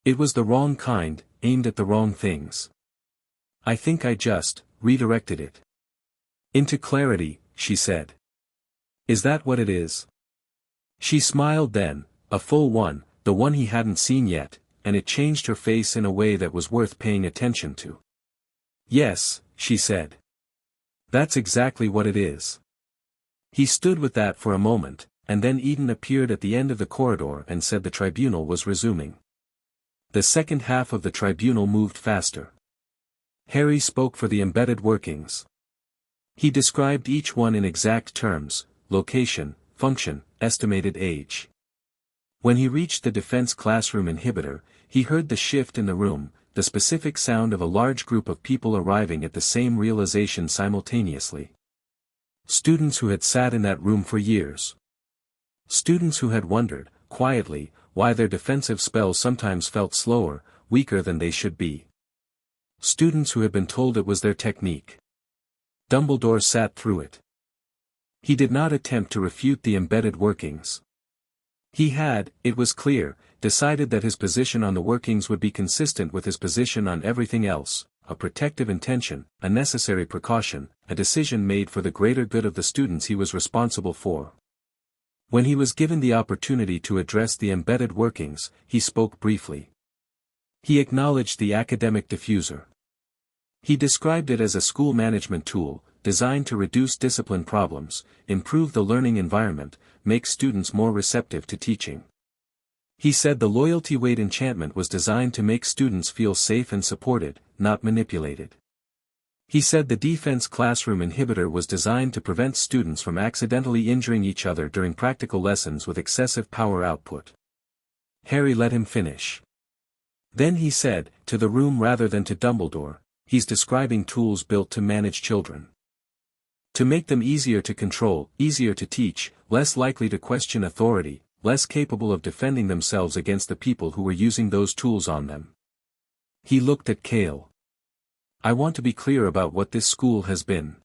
It was the wrong kind, aimed at the wrong things. I think I just redirected it into clarity, she said. Is that what it is? She smiled then, a full one, the one he hadn't seen yet, and it changed her face in a way that was worth paying attention to. Yes, she said. That's exactly what it is. He stood with that for a moment, and then Eden appeared at the end of the corridor and said the tribunal was resuming. The second half of the tribunal moved faster. Harry spoke for the embedded workings. He described each one in exact terms: location, function, estimated age. When he reached the defense classroom inhibitor, he heard the shift in the room, the specific sound of a large group of people arriving at the same realization simultaneously. Students who had sat in that room for years. Students who had wondered, quietly, why their defensive spells sometimes felt slower, weaker than they should be. Students who had been told it was their technique. Dumbledore sat through it. He did not attempt to refute the embedded workings. He had, it was clear, decided that his position on the workings would be consistent with his position on everything else, a protective intention, a necessary precaution, a decision made for the greater good of the students he was responsible for. When he was given the opportunity to address the embedded workings, he spoke briefly. He acknowledged the academic diffuser. He described it as a school management tool, designed to reduce discipline problems, improve the learning environment, make students more receptive to teaching. He said the loyalty weight enchantment was designed to make students feel safe and supported, not manipulated. He said the defense classroom inhibitor was designed to prevent students from accidentally injuring each other during practical lessons with excessive power output. Harry let him finish. Then he said, to the room rather than to Dumbledore, he's describing tools built to manage children. To make them easier to control, easier to teach, less likely to question authority, less capable of defending themselves against the people who were using those tools on them. He looked at Cale. I want to be clear about what this school has been.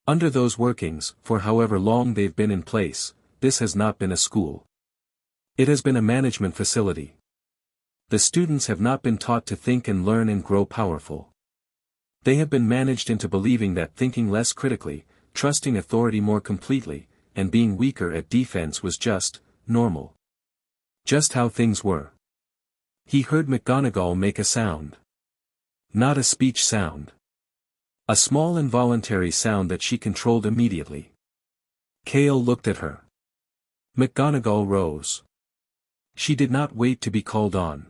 Under those workings, for however long they've been in place, this has not been a school. It has been a management facility. The students have not been taught to think and learn and grow powerful. They have been managed into believing that thinking less critically, trusting authority more completely, and being weaker at defense was just normal. Just how things were. He heard McGonagall make a sound. Not a speech sound. A small involuntary sound that she controlled immediately. Cale looked at her. McGonagall rose. She did not wait to be called on.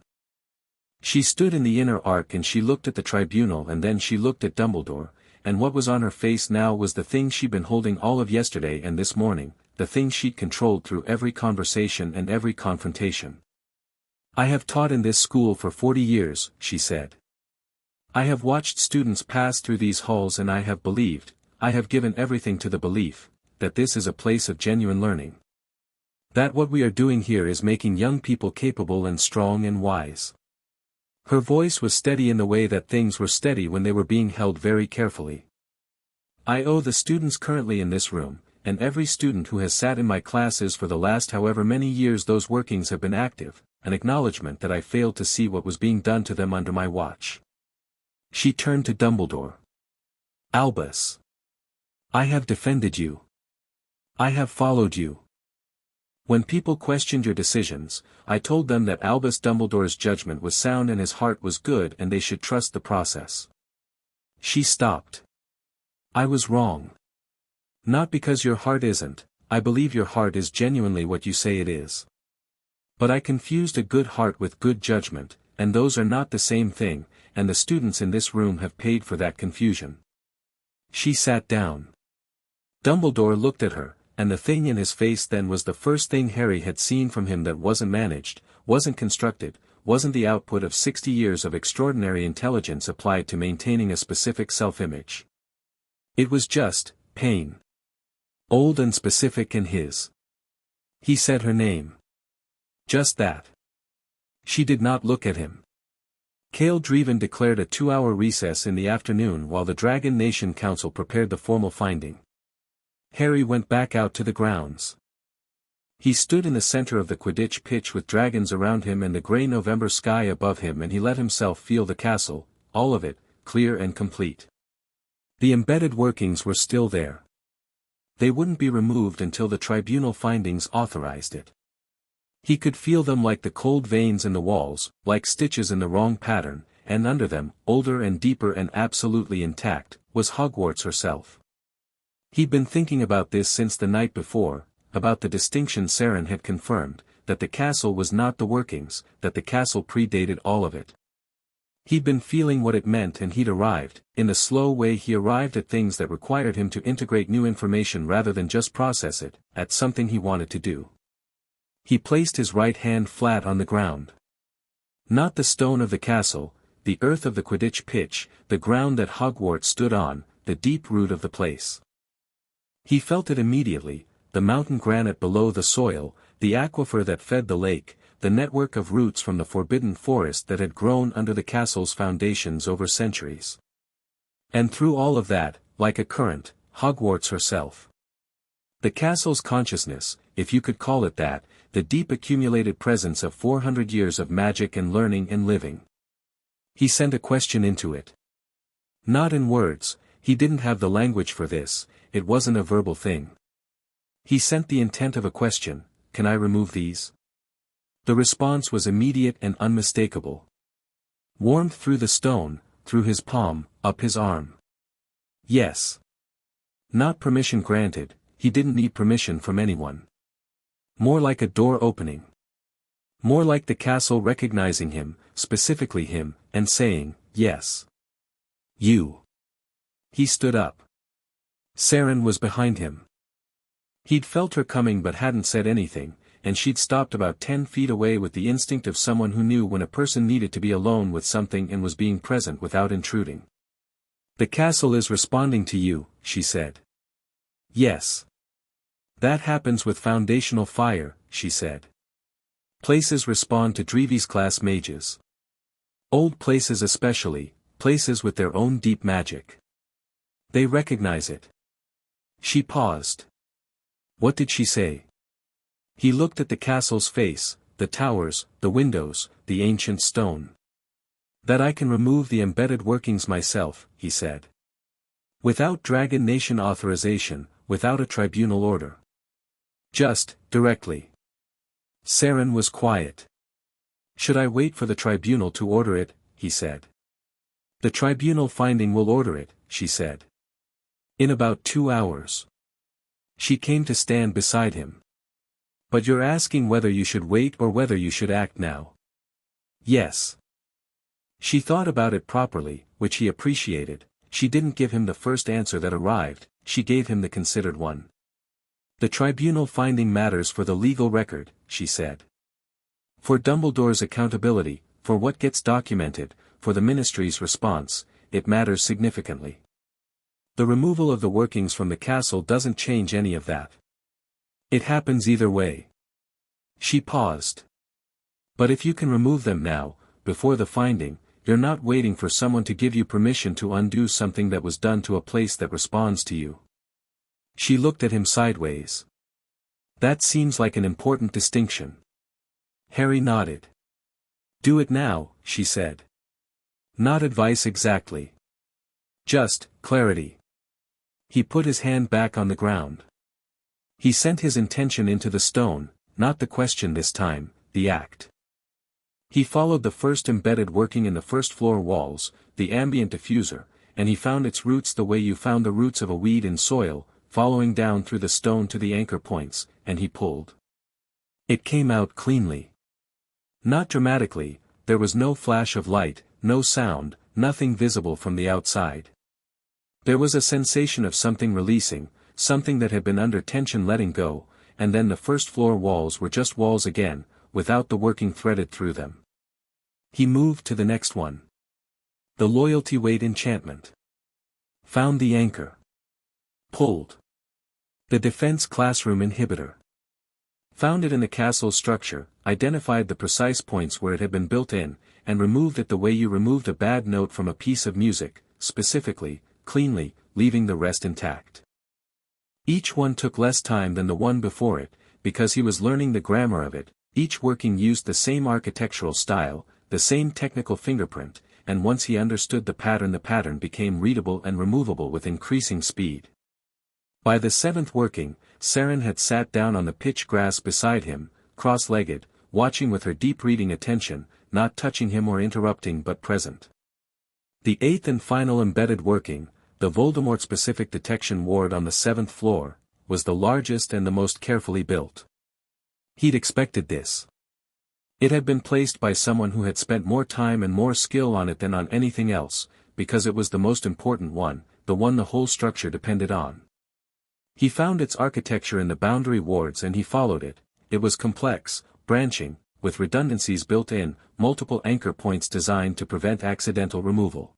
She stood in the inner arc and she looked at the tribunal and then she looked at Dumbledore, and what was on her face now was the thing she'd been holding all of yesterday and this morning, the thing she'd controlled through every conversation and every confrontation. I have taught in this school for 40 years, she said. I have watched students pass through these halls and I have believed, I have given everything to the belief, that this is a place of genuine learning. That what we are doing here is making young people capable and strong and wise. Her voice was steady in the way that things were steady when they were being held very carefully. I owe the students currently in this room, and every student who has sat in my classes for the last however many years those workings have been active, an acknowledgement that I failed to see what was being done to them under my watch. She turned to Dumbledore. Albus. I have defended you. I have followed you. When people questioned your decisions, I told them that Albus Dumbledore's judgment was sound and his heart was good and they should trust the process. She stopped. I was wrong. Not because your heart isn't, I believe your heart is genuinely what you say it is. But I confused a good heart with good judgment, and those are not the same thing, and the students in this room have paid for that confusion. She sat down. Dumbledore looked at her, and the thing in his face then was the first thing Harry had seen from him that wasn't managed, wasn't constructed, wasn't the output of 60 years of extraordinary intelligence applied to maintaining a specific self-image. It was just pain. Old and specific in his. He said her name. Just that. She did not look at him. Cale Draevon declared a 2-hour recess in the afternoon while the Dragon Nation Council prepared the formal finding. Harry went back out to the grounds. He stood in the center of the Quidditch pitch with dragons around him and the grey November sky above him, and he let himself feel the castle, all of it, clear and complete. The embedded workings were still there. They wouldn't be removed until the tribunal findings authorized it. He could feel them like the cold veins in the walls, like stitches in the wrong pattern, and under them, older and deeper and absolutely intact, was Hogwarts herself. He'd been thinking about this since the night before, about the distinction Seren had confirmed, that the castle was not the workings, that the castle predated all of it. He'd been feeling what it meant, and he'd arrived, in the slow way he arrived at things that required him to integrate new information rather than just process it, at something he wanted to do. He placed his right hand flat on the ground. Not the stone of the castle, the earth of the Quidditch pitch, the ground that Hogwarts stood on, the deep root of the place. He felt it immediately, the mountain granite below the soil, the aquifer that fed the lake, the network of roots from the forbidden forest that had grown under the castle's foundations over centuries. And through all of that, like a current, Hogwarts herself. The castle's consciousness, if you could call it that, the deep accumulated presence of 400 years of magic and learning and living. He sent a question into it. Not in words, he didn't have the language for this, it wasn't a verbal thing. He sent the intent of a question: can I remove these? The response was immediate and unmistakable. Warmth through the stone, through his palm, up his arm. Yes. Not permission granted, he didn't need permission from anyone. More like a door opening. More like the castle recognizing him, specifically him, and saying, yes. You. He stood up. Seren was behind him. He'd felt her coming but hadn't said anything, and she'd stopped about 10 feet away with the instinct of someone who knew when a person needed to be alone with something and was being present without intruding. The castle is responding to you, she said. Yes. That happens with foundational fire, she said. Places respond to Draevon's class mages. Old places especially, places with their own deep magic. They recognize it. She paused. What did she say? He looked at the castle's face, the towers, the windows, the ancient stone. That I can remove the embedded workings myself, he said. Without Dragon Nation authorization, without a tribunal order. Just, directly. Seren was quiet. Should I wait for the tribunal to order it, he said. The tribunal finding will order it, she said. In about 2 hours. She came to stand beside him. But you're asking whether you should wait or whether you should act now. Yes. She thought about it properly, which he appreciated. She didn't give him the first answer that arrived, she gave him the considered one. The tribunal finding matters for the legal record, she said. For Dumbledore's accountability, for what gets documented, for the ministry's response, it matters significantly. The removal of the workings from the castle doesn't change any of that. It happens either way. She paused. But if you can remove them now, before the finding, you're not waiting for someone to give you permission to undo something that was done to a place that responds to you. She looked at him sideways. That seems like an important distinction. Harry nodded. Do it now, she said. Not advice exactly. Just, clarity. He put his hand back on the ground. He sent his intention into the stone, not the question this time, the act. He followed the first embedded working in the first floor walls, the ambient diffuser, and he found its roots the way you found the roots of a weed in soil, following down through the stone to the anchor points, and he pulled. It came out cleanly. Not dramatically, there was no flash of light, no sound, nothing visible from the outside. There was a sensation of something releasing, something that had been under tension letting go, and then the first floor walls were just walls again, without the working threaded through them. He moved to the next one. The loyalty weight enchantment. Found the anchor. Pulled. The defense classroom inhibitor. Found it in the castle structure, identified the precise points where it had been built in, and removed it the way you removed a bad note from a piece of music, specifically, cleanly, leaving the rest intact. Each one took less time than the one before it, because he was learning the grammar of it. Each working used the same architectural style, the same technical fingerprint, and once he understood the pattern became readable and removable with increasing speed. By the seventh working, Seren had sat down on the pitch grass beside him, cross-legged, watching with her deep reading attention, not touching him or interrupting but present. The eighth and final embedded working, the Voldemort-specific detection ward on the seventh floor, was the largest and the most carefully built. He'd expected this. It had been placed by someone who had spent more time and more skill on it than on anything else, because it was the most important one, the one the whole structure depended on. He found its architecture in the boundary wards and he followed it. It was complex, branching, with redundancies built in, multiple anchor points designed to prevent accidental removal.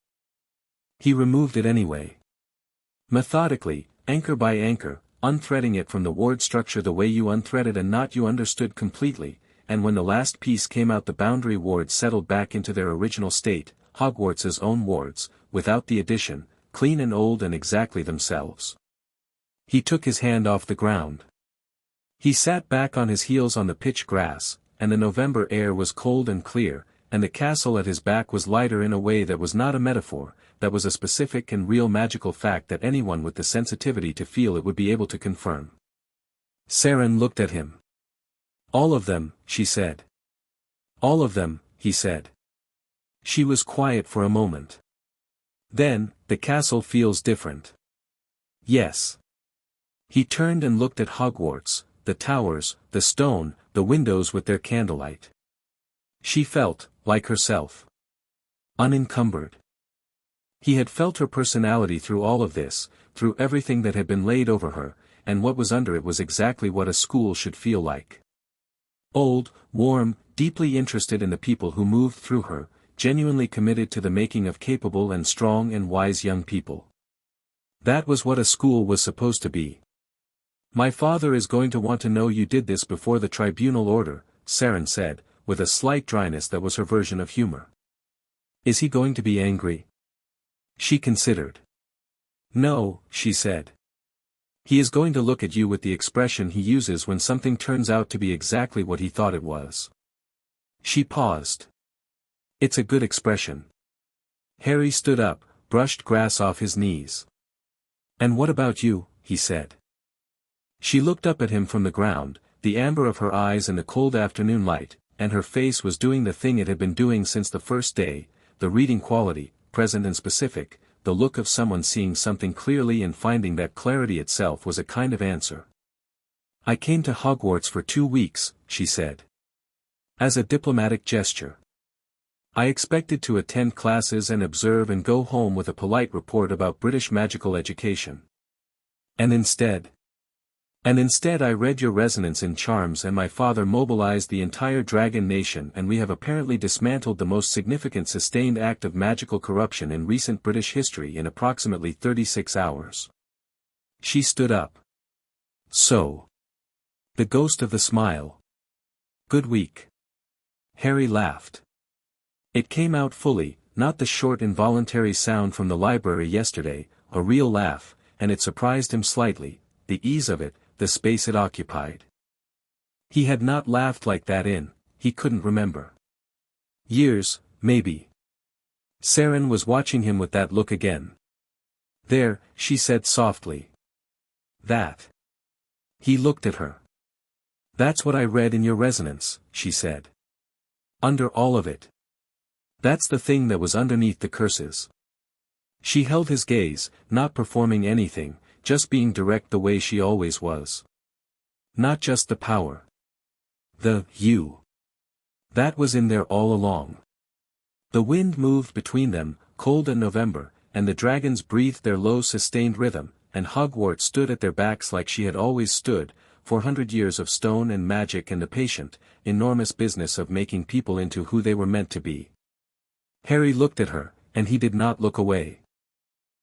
He removed it anyway. Methodically, anchor by anchor, unthreading it from the ward structure the way you unthreaded a knot you understood completely, and when the last piece came out the boundary wards settled back into their original state, Hogwarts's own wards, without the addition, clean and old and exactly themselves. He took his hand off the ground. He sat back on his heels on the pitch grass, and the November air was cold and clear, and the castle at his back was lighter in a way that was not a metaphor, that was a specific and real magical fact that anyone with the sensitivity to feel it would be able to confirm. Seren looked at him. "All of them," she said. "All of them," he said. She was quiet for a moment. Then, "The castle feels different." "Yes." He turned and looked at Hogwarts, the towers, the stone, the windows with their candlelight. She felt, like herself, unencumbered. He had felt her personality through all of this, through everything that had been laid over her, and what was under it was exactly what a school should feel like. Old, warm, deeply interested in the people who moved through her, genuinely committed to the making of capable and strong and wise young people. That was what a school was supposed to be. "My father is going to want to know you did this before the tribunal order," Seren said, with a slight dryness that was her version of humor. "Is he going to be angry?" She considered. "No," she said. "He is going to look at you with the expression he uses when something turns out to be exactly what he thought it was." She paused. "It's a good expression." Harry stood up, brushed grass off his knees. "And what about you?" he said. She looked up at him from the ground, the amber of her eyes in the cold afternoon light, and her face was doing the thing it had been doing since the first day, the reading quality, present and specific, the look of someone seeing something clearly and finding that clarity itself was a kind of answer. "I came to Hogwarts for 2 weeks, she said. As a diplomatic gesture. I expected to attend classes and observe and go home with a polite report about British magical education. And instead I read your resonance in charms and my father mobilized the entire dragon nation and we have apparently dismantled the most significant sustained act of magical corruption in recent British history in approximately 36 hours. She stood up. So. The ghost of the smile. Good week. Harry laughed. It came out fully, not the short involuntary sound from the library yesterday, a real laugh, and it surprised him slightly, the ease of it, the space it occupied. He had not laughed like that he couldn't remember. Years, maybe. Seren was watching him with that look again. There, she said softly. That. He looked at her. That's what I read in your resonance, she said. Under all of it. That's the thing that was underneath the curses. She held his gaze, not performing anything, just being direct the way she always was. Not just the power. The you. That was in there all along. The wind moved between them, cold and November, and the dragons breathed their low sustained rhythm, and Hogwarts stood at their backs like she had always stood, 400 years of stone and magic and the patient, enormous business of making people into who they were meant to be. Harry looked at her, and he did not look away.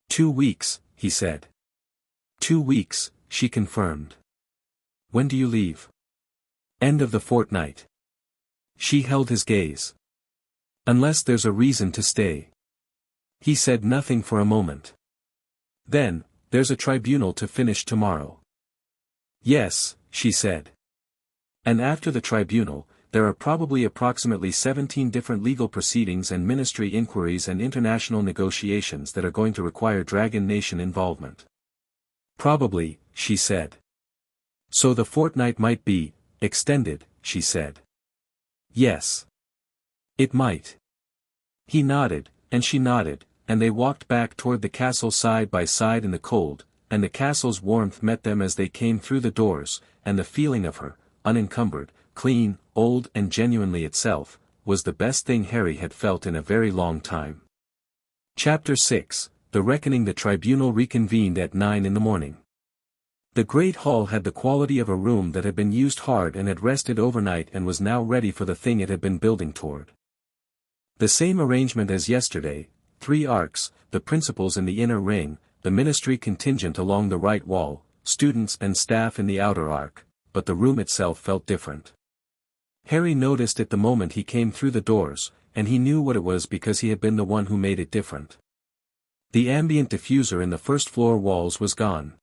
2 weeks, he said. 2 weeks, she confirmed. When do you leave? End of the fortnight. She held his gaze. Unless there's a reason to stay. He said nothing for a moment. Then, there's a tribunal to finish tomorrow. Yes, she said. And after the tribunal, there are probably approximately 17 different legal proceedings and ministry inquiries and international negotiations that are going to require Dragon Nation involvement. Probably, she said. So the fortnight might be extended, she said. Yes. It might. He nodded, and she nodded, and they walked back toward the castle side by side in the cold, and the castle's warmth met them as they came through the doors, and the feeling of her, unencumbered, clean, old and genuinely itself, was the best thing Harry had felt in a very long time. Chapter 6, The Reckoning. The tribunal reconvened at 9 in the morning. The great hall had the quality of a room that had been used hard and had rested overnight and was now ready for the thing it had been building toward. The same arrangement as yesterday, 3 arcs, the principals in the inner ring, the ministry contingent along the right wall, students and staff in the outer arc, but the room itself felt different. Harry noticed it the moment he came through the doors, and he knew what it was because he had been the one who made it different. The ambient diffuser in the first floor walls was gone.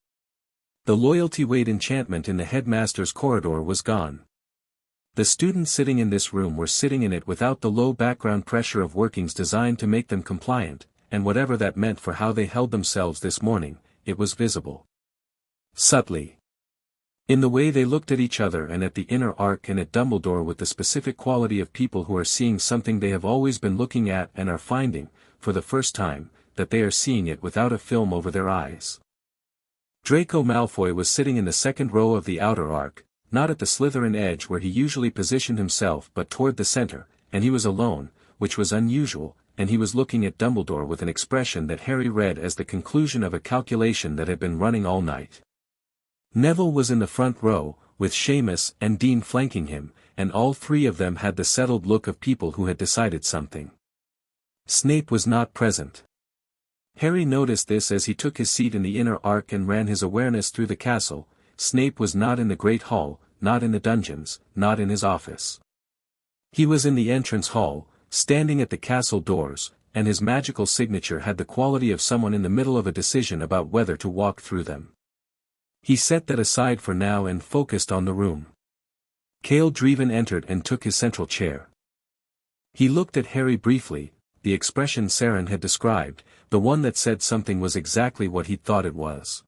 The loyalty weight enchantment in the headmaster's corridor was gone. The students sitting in this room were sitting in it without the low background pressure of workings designed to make them compliant, and whatever that meant for how they held themselves this morning, it was visible. Subtly. In the way they looked at each other and at the inner arc and at Dumbledore, with the specific quality of people who are seeing something they have always been looking at and are finding, for the first time, that they are seeing it without a film over their eyes. Draco Malfoy was sitting in the second row of the outer arc, not at the Slytherin edge where he usually positioned himself but toward the center, and he was alone, which was unusual, and he was looking at Dumbledore with an expression that Harry read as the conclusion of a calculation that had been running all night. Neville was in the front row, with Seamus and Dean flanking him, and all 3 of them had the settled look of people who had decided something. Snape was not present. Harry noticed this as he took his seat in the inner arc and ran his awareness through the castle. Snape was not in the Great Hall, not in the dungeons, not in his office. He was in the entrance hall, standing at the castle doors, and his magical signature had the quality of someone in the middle of a decision about whether to walk through them. He set that aside for now and focused on the room. Cale Draevon entered and took his central chair. He looked at Harry briefly. The expression Seren had described, the one that said something, was exactly what he'd thought it was.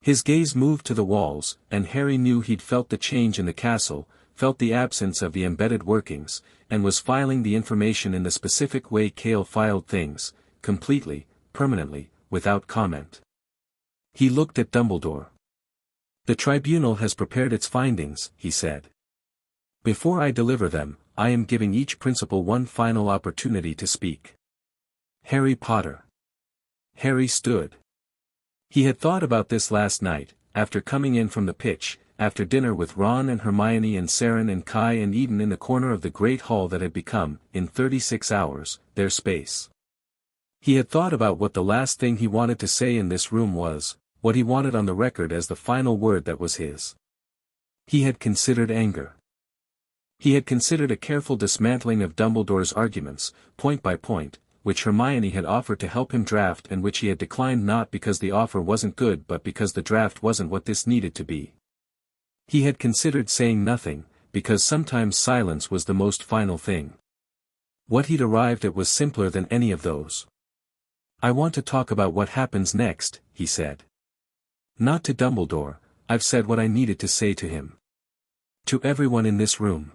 His gaze moved to the walls, and Harry knew he'd felt the change in the castle, felt the absence of the embedded workings, and was filing the information in the specific way Cale filed things, completely, permanently, without comment. He looked at Dumbledore. "The tribunal has prepared its findings," he said. "Before I deliver them, I am giving each principal one final opportunity to speak. Harry Potter." Harry stood. He had thought about this last night, after coming in from the pitch, after dinner with Ron and Hermione and Seren and Kai and Eden in the corner of the great hall that had become, in 36 hours, their space. He had thought about what the last thing he wanted to say in this room was, what he wanted on the record as the final word that was his. He had considered anger. He had considered a careful dismantling of Dumbledore's arguments, point by point, which Hermione had offered to help him draft and which he had declined, not because the offer wasn't good but because the draft wasn't what this needed to be. He had considered saying nothing, because sometimes silence was the most final thing. What he'd arrived at was simpler than any of those. "I want to talk about what happens next," he said. "Not to Dumbledore, I've said what I needed to say to him. To everyone in this room."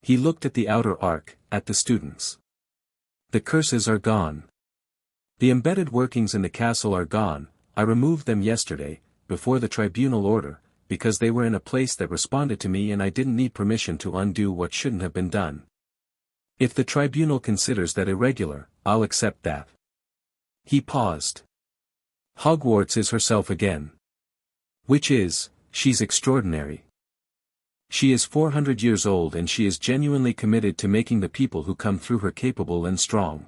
He looked at the outer arc, at the students. "The curses are gone. The embedded workings in the castle are gone. I removed them yesterday, before the tribunal order, because they were in a place that responded to me and I didn't need permission to undo what shouldn't have been done. If the tribunal considers that irregular, I'll accept that." He paused. "Hogwarts is herself again. Which is, she's extraordinary. She is 400 years old and she is genuinely committed to making the people who come through her capable and strong.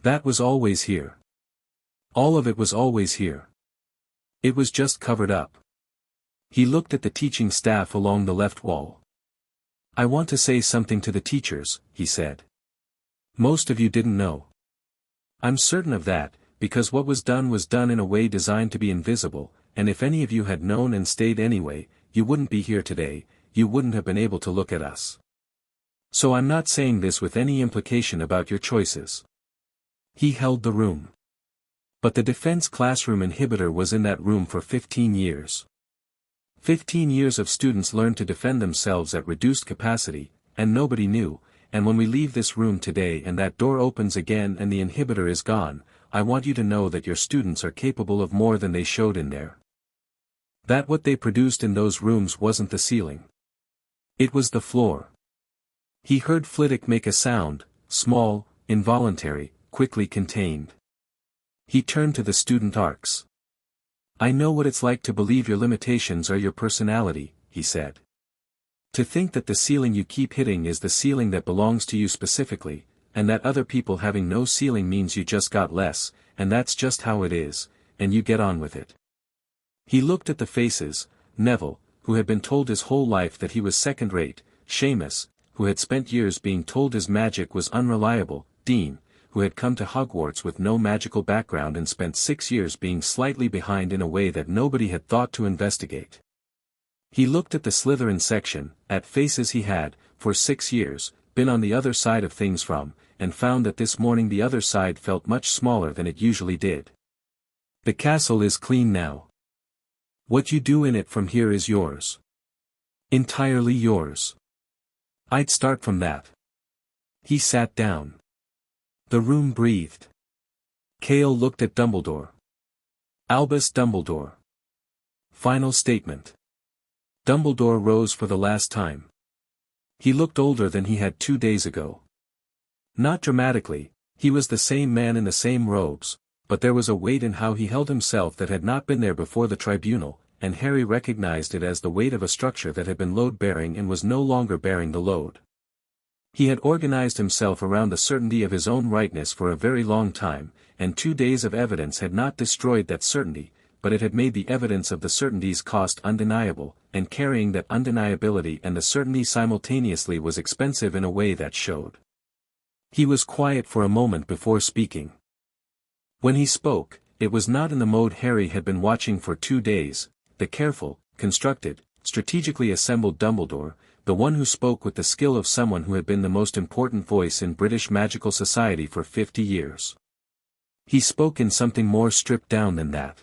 That was always here. All of it was always here. It was just covered up." He looked at the teaching staff along the left wall. "I want to say something to the teachers," he said. "Most of you didn't know. I'm certain of that, because what was done in a way designed to be invisible, and if any of you had known and stayed anyway, you wouldn't be here today. you wouldn't have been able to look at us. So I'm not saying this with any implication about your choices. He held the room. But the defense classroom inhibitor was in that room for 15 years. 15 years of students learned to defend themselves at reduced capacity, and nobody knew, and when we leave this room today and that door opens again and the inhibitor is gone, I want you to know that your students are capable of more than they showed in there. That what they produced in those rooms wasn't the ceiling. It was the floor. He heard Flitwick make a sound, small, involuntary, quickly contained. He turned to the student arcs. I know what it's like to believe your limitations are your personality, he said. To think that the ceiling you keep hitting is the ceiling that belongs to you specifically, and that other people having no ceiling means you just got less, and that's just how it is, and you get on with it. He looked at the faces: Neville, who had been told his whole life that he was second-rate; Seamus, who had spent years being told his magic was unreliable; Dean, who had come to Hogwarts with no magical background and spent 6 years being slightly behind in a way that nobody had thought to investigate. He looked at the Slytherin section, at faces he had, for 6 years, been on the other side of things from, and found that this morning the other side felt much smaller than it usually did. The castle is clean now. What you do in it from here is yours. Entirely yours. I'd start from that. He sat down. The room breathed. Cale looked at Dumbledore. Albus Dumbledore. Final statement. Dumbledore rose for the last time. He looked older than he had 2 days ago. Not dramatically, he was the same man in the same robes, but there was a weight in how he held himself that had not been there before the tribunal, and Harry recognized it as the weight of a structure that had been load-bearing and was no longer bearing the load. He had organized himself around the certainty of his own rightness for a very long time, and 2 days of evidence had not destroyed that certainty, but it had made the evidence of the certainty's cost undeniable, and carrying that undeniability and the certainty simultaneously was expensive in a way that showed. He was quiet for a moment before speaking. When he spoke, it was not in the mode Harry had been watching for 2 days, the careful, constructed, strategically assembled Dumbledore, the one who spoke with the skill of someone who had been the most important voice in British magical society for 50 years. He spoke in something more stripped down than that.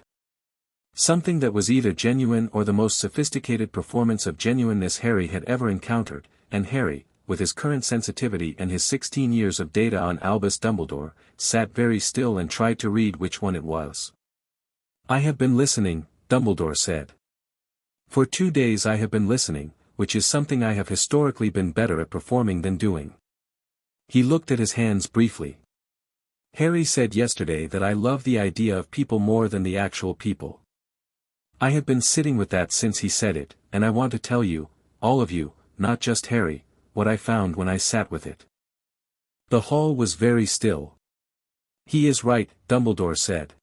Something that was either genuine or the most sophisticated performance of genuineness Harry had ever encountered, and Harry, with his current sensitivity and his 16 years of data on Albus Dumbledore, sat very still and tried to read which one it was. I have been listening, Dumbledore said. For 2 days I have been listening, which is something I have historically been better at performing than doing. He looked at his hands briefly. Harry said yesterday that I love the idea of people more than the actual people. I have been sitting with that since he said it, and I want to tell you, all of you, not just Harry, what I found when I sat with it. The hall was very still. He is right, Dumbledore said.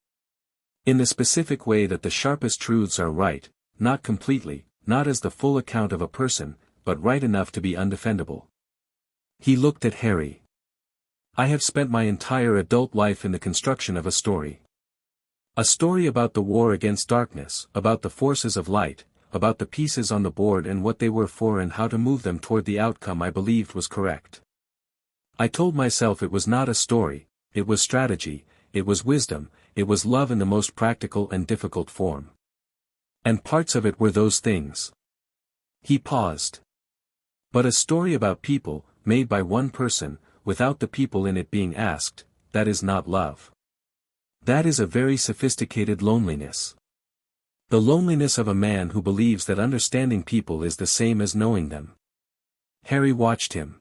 In the specific way that the sharpest truths are right, not completely, not as the full account of a person, but right enough to be undefendable. He looked at Harry. I have spent my entire adult life in the construction of a story. A story about the war against darkness, about the forces of light, about the pieces on the board and what they were for and how to move them toward the outcome I believed was correct. I told myself it was not a story, it was strategy, it was wisdom, it was love in the most practical and difficult form. And parts of it were those things. He paused. But a story about people, made by one person, without the people in it being asked, that is not love. That is a very sophisticated loneliness. The loneliness of a man who believes that understanding people is the same as knowing them. Harry watched him.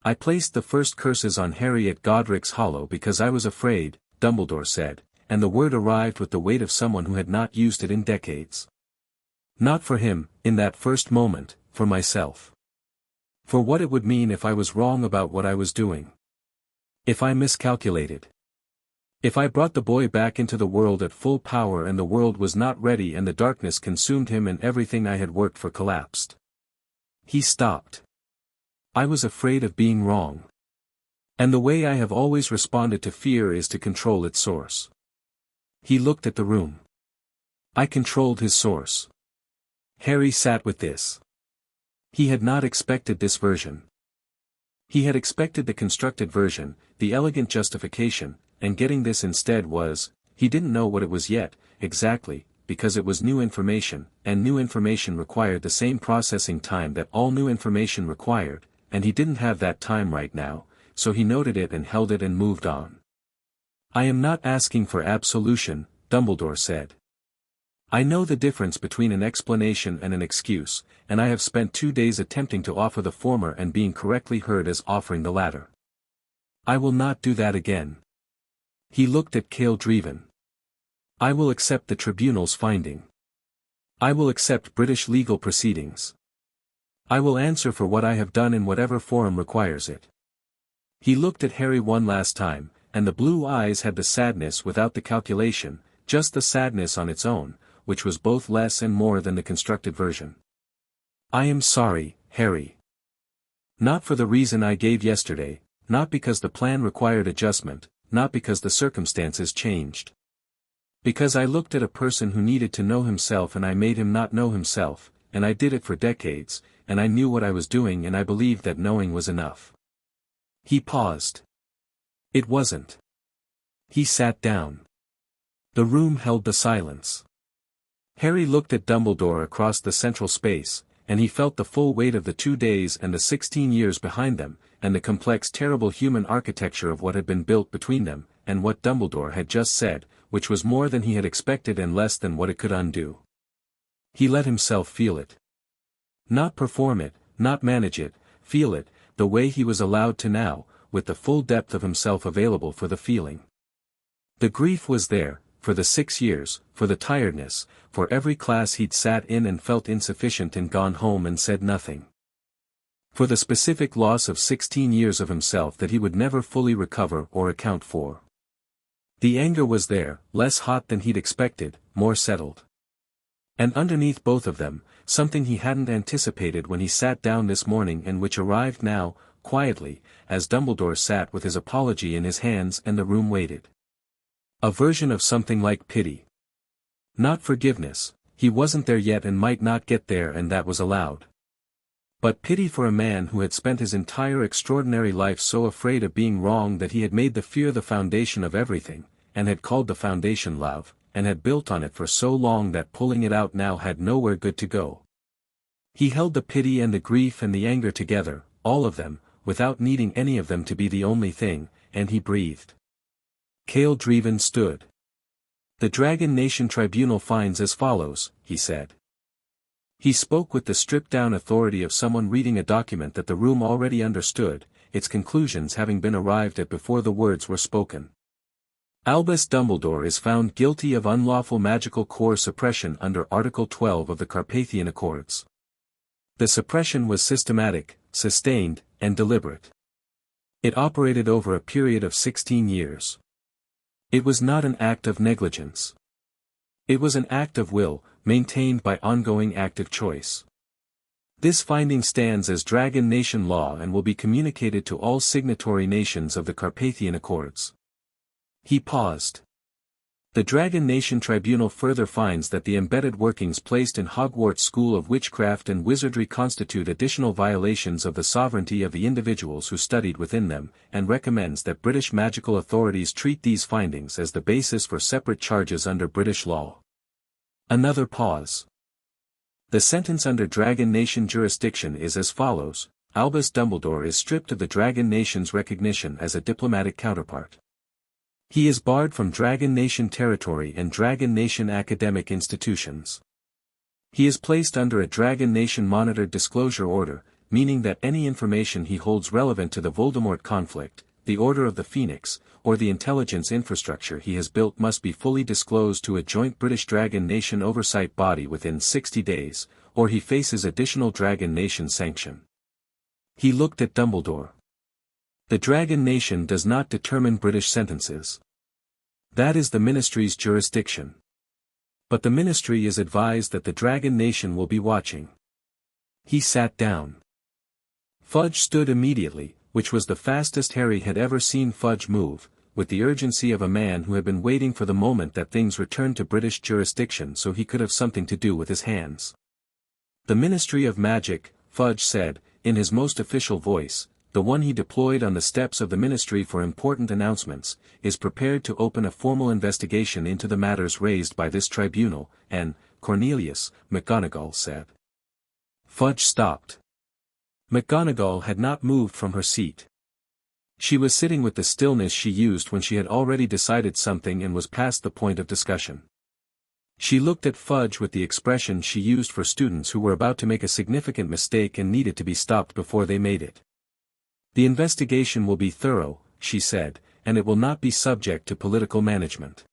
I placed the first curses on Harry at Godric's Hollow because I was afraid, Dumbledore said, and the word arrived with the weight of someone who had not used it in decades. Not for him, in that first moment, for myself. For what it would mean if I was wrong about what I was doing. If I miscalculated. If I brought the boy back into the world at full power and the world was not ready and the darkness consumed him and everything I had worked for collapsed. He stopped. I was afraid of being wrong. And the way I have always responded to fear is to control its source. He looked at the room. I controlled his source. Harry sat with this. He had not expected this version. He had expected the constructed version, the elegant justification, and getting this instead was, he didn't know what it was yet, exactly, because it was new information, and new information required the same processing time that all new information required, and he didn't have that time right now, so he noted it and held it and moved on. "I am not asking for absolution," Dumbledore said. "I know the difference between an explanation and an excuse, and I have spent 2 days attempting to offer the former and being correctly heard as offering the latter. I will not do that again." He looked at Seren Draevon. "I will accept the tribunal's finding. I will accept British legal proceedings. I will answer for what I have done in whatever forum requires it." He looked at Harry one last time, and the blue eyes had the sadness without the calculation, just the sadness on its own, which was both less and more than the constructed version. "I am sorry, Harry. Not for the reason I gave yesterday, not because the plan required adjustment, not because the circumstances changed. Because I looked at a person who needed to know himself and I made him not know himself, and I did it for decades, and I knew what I was doing and I believed that knowing was enough." He paused. It wasn't. He sat down. The room held the silence. Harry looked at Dumbledore across the central space, and he felt the full weight of the 2 days and the 16 years behind them, and the complex terrible human architecture of what had been built between them, and what Dumbledore had just said, which was more than he had expected and less than what it could undo. He let himself feel it. Not perform it, not manage it, feel it, the way he was allowed to now, with the full depth of himself available for the feeling. The grief was there, for the 6 years, for the tiredness, for every class he'd sat in and felt insufficient and gone home and said nothing. For the specific loss of 16 years of himself that he would never fully recover or account for. The anger was there, less hot than he'd expected, more settled. And underneath both of them, something he hadn't anticipated when he sat down this morning and which arrived now, quietly, as Dumbledore sat with his apology in his hands and the room waited. A version of something like pity. Not forgiveness, he wasn't there yet and might not get there and that was allowed. But pity for a man who had spent his entire extraordinary life so afraid of being wrong that he had made the fear the foundation of everything, and had called the foundation love, and had built on it for so long that pulling it out now had nowhere good to go. He held the pity and the grief and the anger together, all of them, without needing any of them to be the only thing, and he breathed. Seren Draevon stood. "The Dragon Nation Tribunal finds as follows," he said. He spoke with the stripped-down authority of someone reading a document that the room already understood, its conclusions having been arrived at before the words were spoken. Albus Dumbledore is found guilty of unlawful magical core suppression under Article 12 of the Carpathian Accords. The suppression was systematic, sustained, and deliberate. It operated over a period of 16 years. It was not an act of negligence. It was an act of will, maintained by ongoing active choice. This finding stands as Dragon Nation law and will be communicated to all signatory nations of the Carpathian Accords. He paused. The Dragon Nation Tribunal further finds that the embedded workings placed in Hogwarts School of Witchcraft and Wizardry constitute additional violations of the sovereignty of the individuals who studied within them, and recommends that British magical authorities treat these findings as the basis for separate charges under British law. Another pause. The sentence under Dragon Nation jurisdiction is as follows: Albus Dumbledore is stripped of the Dragon Nation's recognition as a diplomatic counterpart. He is barred from Dragon Nation territory and Dragon Nation academic institutions. He is placed under a Dragon Nation monitored disclosure order, meaning that any information he holds relevant to the Voldemort conflict, the Order of the Phoenix, or the intelligence infrastructure he has built must be fully disclosed to a joint British Dragon Nation oversight body within 60 days, or he faces additional Dragon Nation sanction. He looked at Dumbledore. The Dragon Nation does not determine British sentences. That is the Ministry's jurisdiction. But the Ministry is advised that the Dragon Nation will be watching. He sat down. Fudge stood immediately, which was the fastest Harry had ever seen Fudge move, with the urgency of a man who had been waiting for the moment that things returned to British jurisdiction so he could have something to do with his hands. The Ministry of Magic, Fudge said, in his most official voice, the one he deployed on the steps of the Ministry for important announcements, is prepared to open a formal investigation into the matters raised by this tribunal, and, Cornelius, McGonagall said. Fudge stopped. McGonagall had not moved from her seat. She was sitting with the stillness she used when she had already decided something and was past the point of discussion. She looked at Fudge with the expression she used for students who were about to make a significant mistake and needed to be stopped before they made it. The investigation will be thorough, she said, and it will not be subject to political management.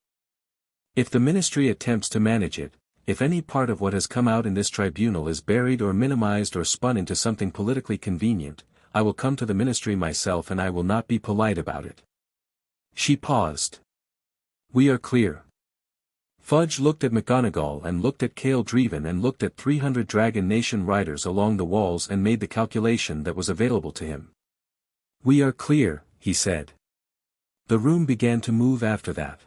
If the Ministry attempts to manage it, if any part of what has come out in this tribunal is buried or minimized or spun into something politically convenient, I will come to the Ministry myself and I will not be polite about it. She paused. We are clear. Fudge looked at McGonagall and looked at Seren Draevon and looked at 300 Dragon Nation riders along the walls and made the calculation that was available to him. We are clear, he said. The room began to move after that.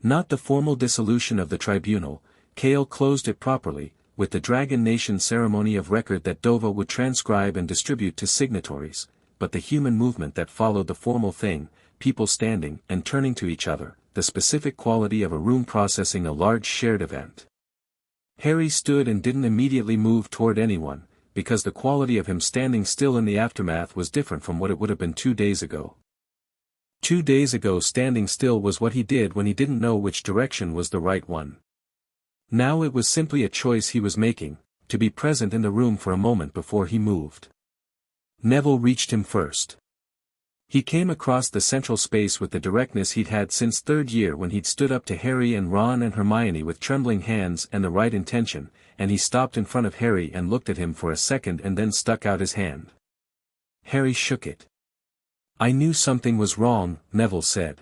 Not the formal dissolution of the tribunal, Kale closed it properly, with the Dragon Nation ceremony of record that Dova would transcribe and distribute to signatories, but the human movement that followed the formal thing, people standing and turning to each other, the specific quality of a room processing a large shared event. Harry stood and didn't immediately move toward anyone, because the quality of him standing still in the aftermath was different from what it would have been 2 days ago. 2 days ago standing still was what he did when he didn't know which direction was the right one. Now it was simply a choice he was making, to be present in the room for a moment before he moved. Neville reached him first. He came across the central space with the directness he'd had since third year when he'd stood up to Harry and Ron and Hermione with trembling hands and the right intention, and he stopped in front of Harry and looked at him for a second and then stuck out his hand. Harry shook it. I knew something was wrong, Neville said.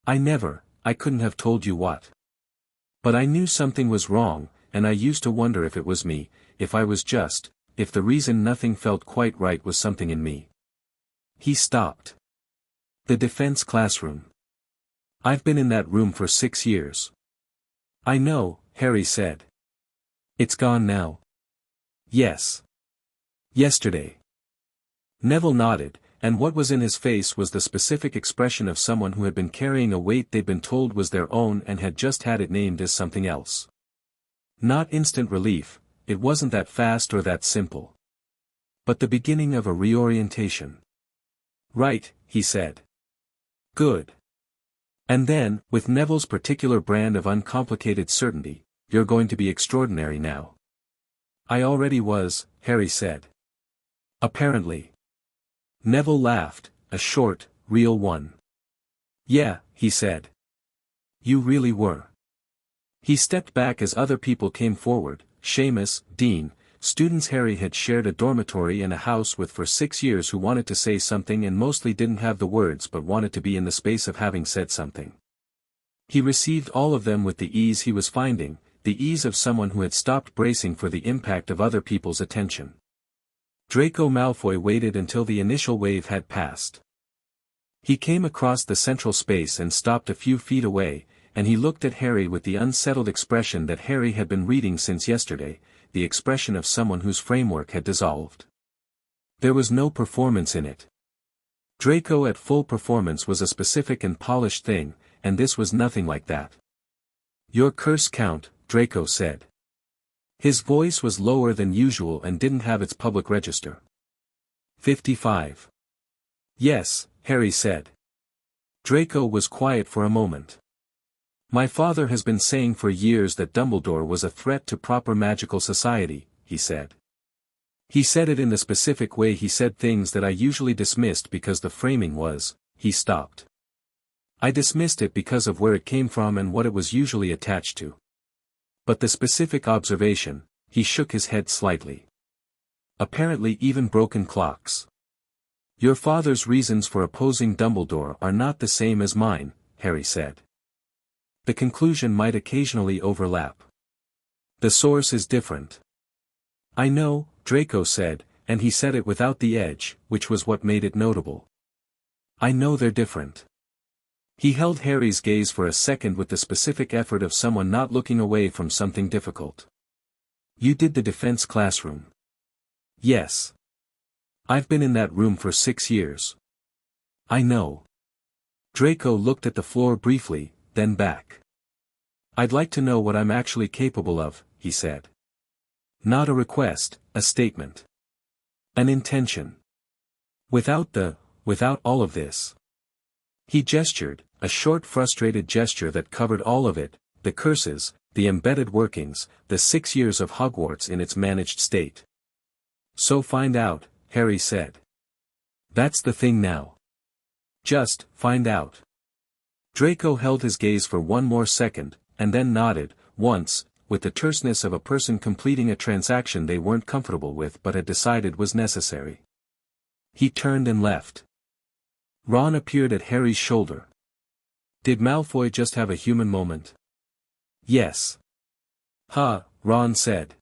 I couldn't have told you what. But I knew something was wrong, and I used to wonder if it was me, if I was just, if the reason nothing felt quite right was something in me. He stopped. The defense classroom. I've been in that room for 6 years. I know, Harry said. It's gone now. Yes. Yesterday. Neville nodded, and what was in his face was the specific expression of someone who had been carrying a weight they'd been told was their own and had just had it named as something else. Not instant relief, it wasn't that fast or that simple. But the beginning of a reorientation. Right, he said. Good. And then, with Neville's particular brand of uncomplicated certainty, you're going to be extraordinary now. I already was, Harry said. Apparently. Neville laughed, a short, real one. Yeah, he said. You really were. He stepped back as other people came forward, Seamus, Dean, students Harry had shared a dormitory and a house with for 6 years who wanted to say something and mostly didn't have the words but wanted to be in the space of having said something. He received all of them with the ease he was finding, the ease of someone who had stopped bracing for the impact of other people's attention. Draco Malfoy waited until the initial wave had passed. He came across the central space and stopped a few feet away, and he looked at Harry with the unsettled expression that Harry had been reading since yesterday, the expression of someone whose framework had dissolved. There was no performance in it. Draco at full performance was a specific and polished thing, and this was nothing like that. Your curse count, Draco said. His voice was lower than usual and didn't have its public register. 55. Yes, Harry said. Draco was quiet for a moment. My father has been saying for years that Dumbledore was a threat to proper magical society, he said. He said it in the specific way he said things that I usually dismissed because the framing was, he stopped. I dismissed it because of where it came from and what it was usually attached to. But the specific observation, he shook his head slightly. Apparently even broken clocks. Your father's reasons for opposing Dumbledore are not the same as mine, Harry said. The conclusion might occasionally overlap. The source is different. I know, Draco said, and he said it without the edge, which was what made it notable. I know they're different. He held Harry's gaze for a second with the specific effort of someone not looking away from something difficult. You did the defense classroom. Yes. I've been in that room for 6 years. I know. Draco looked at the floor briefly, then back. I'd like to know what I'm actually capable of, he said. Not a request, a statement. An intention. Without all of this. He gestured, a short frustrated gesture that covered all of it, the curses, the embedded workings, the 6 years of Hogwarts in its managed state. So find out, Harry said. That's the thing now. Just, find out. Draco held his gaze for one more second, and then nodded, once, with the terseness of a person completing a transaction they weren't comfortable with but had decided was necessary. He turned and left. Ron appeared at Harry's shoulder. Did Malfoy just have a human moment? Yes. Ron said.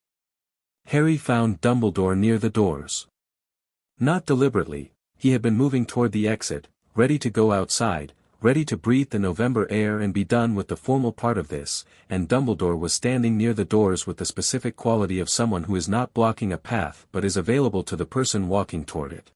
Harry found Dumbledore near the doors. Not deliberately, he had been moving toward the exit, ready to go outside, ready to breathe the November air and be done with the formal part of this, and Dumbledore was standing near the doors with the specific quality of someone who is not blocking a path but is available to the person walking toward it.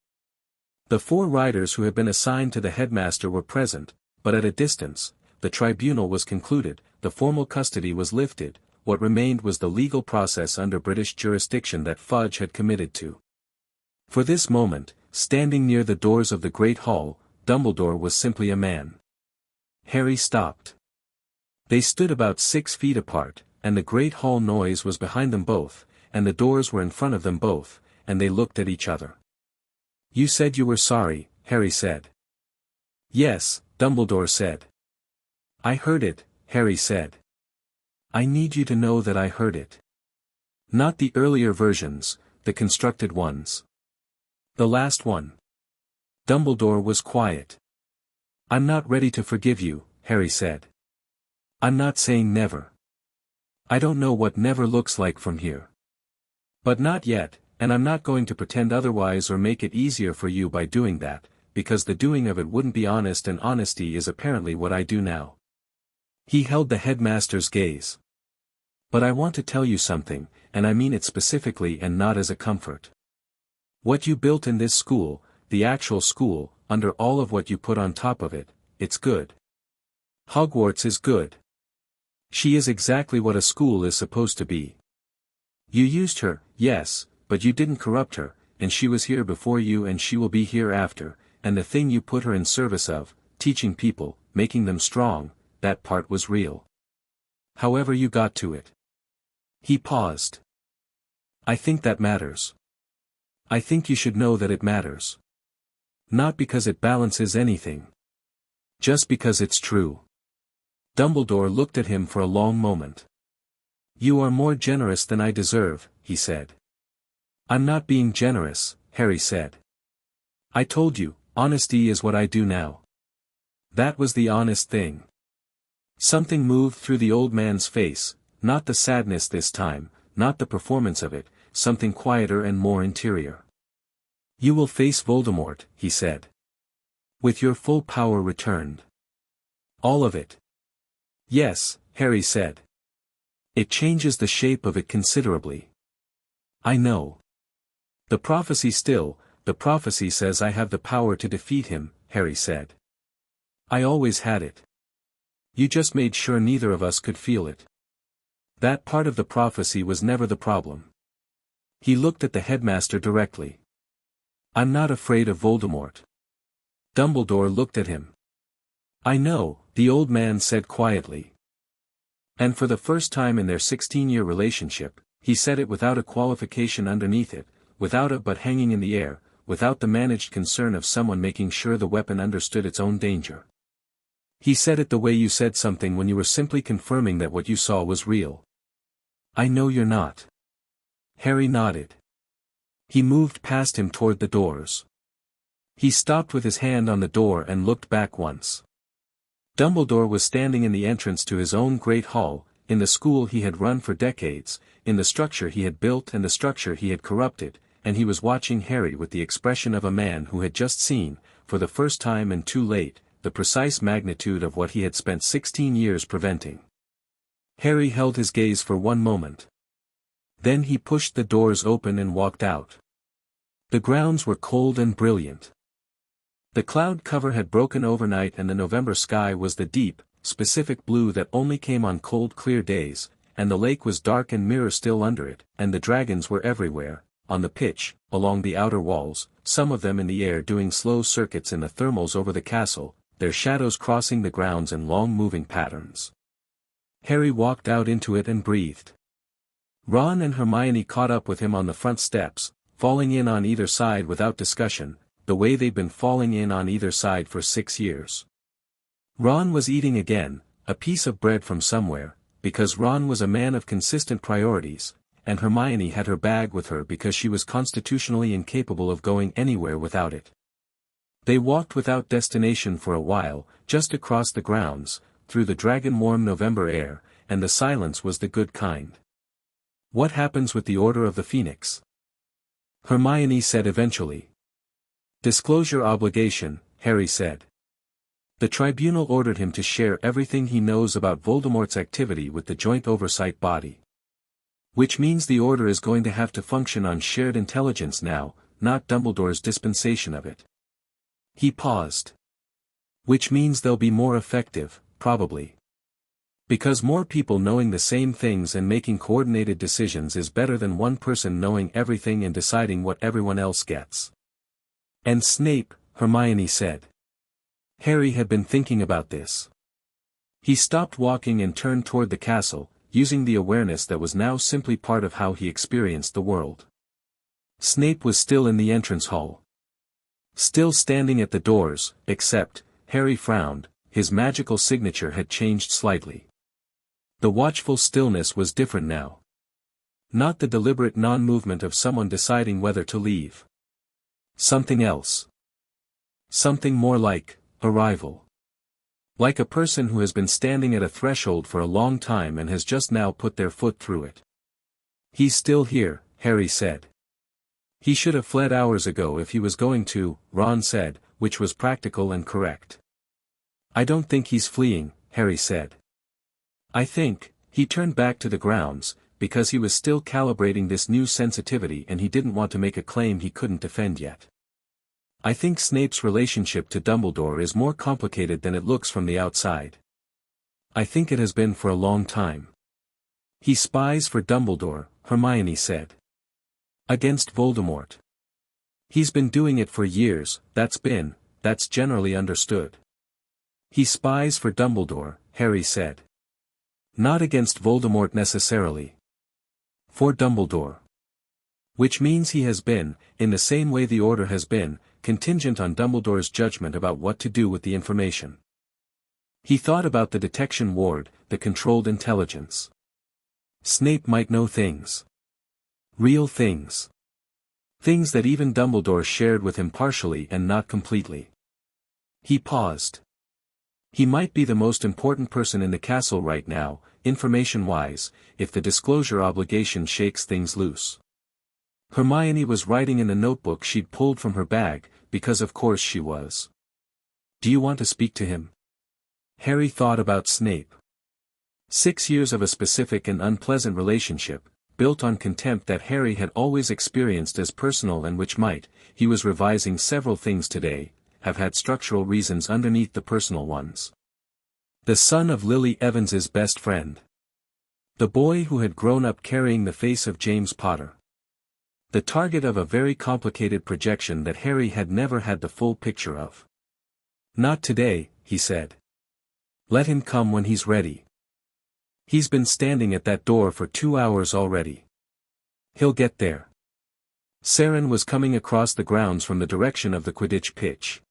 The 4 riders who had been assigned to the headmaster were present, but at a distance. The tribunal was concluded, the formal custody was lifted, what remained was the legal process under British jurisdiction that Fudge had committed to. For this moment, standing near the doors of the Great Hall, Dumbledore was simply a man. Harry stopped. They stood about 6 feet apart, and the Great Hall noise was behind them both, and the doors were in front of them both, and they looked at each other. You said you were sorry, Harry said. Yes, Dumbledore said. I heard it, Harry said. I need you to know that I heard it. Not the earlier versions, the constructed ones. The last one. Dumbledore was quiet. I'm not ready to forgive you, Harry said. I'm not saying never. I don't know what never looks like from here. But not yet, and I'm not going to pretend otherwise or make it easier for you by doing that, because the doing of it wouldn't be honest, and honesty is apparently what I do now. He held the headmaster's gaze. But I want to tell you something, and I mean it specifically and not as a comfort. What you built in this school, the actual school, under all of what you put on top of it, it's good. Hogwarts is good. She is exactly what a school is supposed to be. You used her, yes, but you didn't corrupt her, and she was here before you and she will be here after, and the thing you put her in service of, teaching people, making them strong, that part was real. However you got to it. He paused. I think that matters. I think you should know that it matters. Not because it balances anything. Just because it's true. Dumbledore looked at him for a long moment. You are more generous than I deserve, he said. I'm not being generous, Harry said. I told you, honesty is what I do now. That was the honest thing. Something moved through the old man's face, not the sadness this time, not the performance of it, something quieter and more interior. You will face Voldemort, he said. With your full power returned. All of it. Yes, Harry said. It changes the shape of it considerably. I know. The prophecy says I have the power to defeat him, Harry said. I always had it. You just made sure neither of us could feel it. That part of the prophecy was never the problem. He looked at the headmaster directly. I'm not afraid of Voldemort. Dumbledore looked at him. I know, the old man said quietly. And for the first time in their 16-year relationship, he said it without a qualification underneath it, without a but hanging in the air, without the managed concern of someone making sure the weapon understood its own danger. He said it the way you said something when you were simply confirming that what you saw was real. I know you're not. Harry nodded. He moved past him toward the doors. He stopped with his hand on the door and looked back once. Dumbledore was standing in the entrance to his own great hall, in the school he had run for decades, in the structure he had built and the structure he had corrupted, and he was watching Harry with the expression of a man who had just seen, for the first time and too late, the precise magnitude of what he had spent 16 years preventing. Harry held his gaze for one moment. Then he pushed the doors open and walked out. The grounds were cold and brilliant. The cloud cover had broken overnight and the November sky was the deep, specific blue that only came on cold clear days, and the lake was dark and mirror still under it, and the dragons were everywhere, on the pitch, along the outer walls, some of them in the air doing slow circuits in the thermals over the castle, their shadows crossing the grounds in long moving patterns. Harry walked out into it and breathed. Ron and Hermione caught up with him on the front steps, falling in on either side without discussion, the way they'd been falling in on either side for 6 years. Ron was eating again, a piece of bread from somewhere, because Ron was a man of consistent priorities, and Hermione had her bag with her because she was constitutionally incapable of going anywhere without it. They walked without destination for a while, just across the grounds, through the dragon-warm November air, and the silence was the good kind. "What happens with the Order of the Phoenix?" Hermione said eventually. "Disclosure obligation," Harry said. "The tribunal ordered him to share everything he knows about Voldemort's activity with the joint oversight body. Which means the Order is going to have to function on shared intelligence now, not Dumbledore's dispensation of it." He paused. "Which means they'll be more effective, probably. Because more people knowing the same things and making coordinated decisions is better than one person knowing everything and deciding what everyone else gets." "And Snape," Hermione said. Harry had been thinking about this. He stopped walking and turned toward the castle, using the awareness that was now simply part of how he experienced the world. Snape was still in the entrance hall. Still standing at the doors, except, Harry frowned, his magical signature had changed slightly. The watchful stillness was different now. Not the deliberate non-movement of someone deciding whether to leave. Something else. Something more like arrival. Like a person who has been standing at a threshold for a long time and has just now put their foot through it. "He's still here," Harry said. "He should have fled hours ago if he was going to," Ron said, which was practical and correct. "I don't think he's fleeing," Harry said. "I think," he turned back to the grounds, because he was still calibrating this new sensitivity and he didn't want to make a claim he couldn't defend yet. "I think Snape's relationship to Dumbledore is more complicated than it looks from the outside. I think it has been for a long time. He spies for Dumbledore," Hermione said. "Against Voldemort. He's been doing it for years, that's generally understood." "He spies for Dumbledore," Harry said. "Not against Voldemort necessarily. For Dumbledore. Which means he has been, in the same way the Order has been, contingent on Dumbledore's judgment about what to do with the information." He thought about the detection ward, the controlled intelligence. Snape might know things. Real things. Things that even Dumbledore shared with him partially and not completely. He paused. He might be the most important person in the castle right now, information-wise, if the disclosure obligation shakes things loose. Hermione was writing in the notebook she'd pulled from her bag, because of course she was. "Do you want to speak to him?" Harry thought about Snape. 6 years of a specific and unpleasant relationship, built on contempt that Harry had always experienced as personal and which might, he was revising several things today, have had structural reasons underneath the personal ones. The son of Lily Evans's best friend. The boy who had grown up carrying the face of James Potter. The target of a very complicated projection that Harry had never had the full picture of. "Not today," he said. "Let him come when he's ready. He's been standing at that door for 2 hours already. He'll get there." Seren was coming across the grounds from the direction of the Quidditch pitch.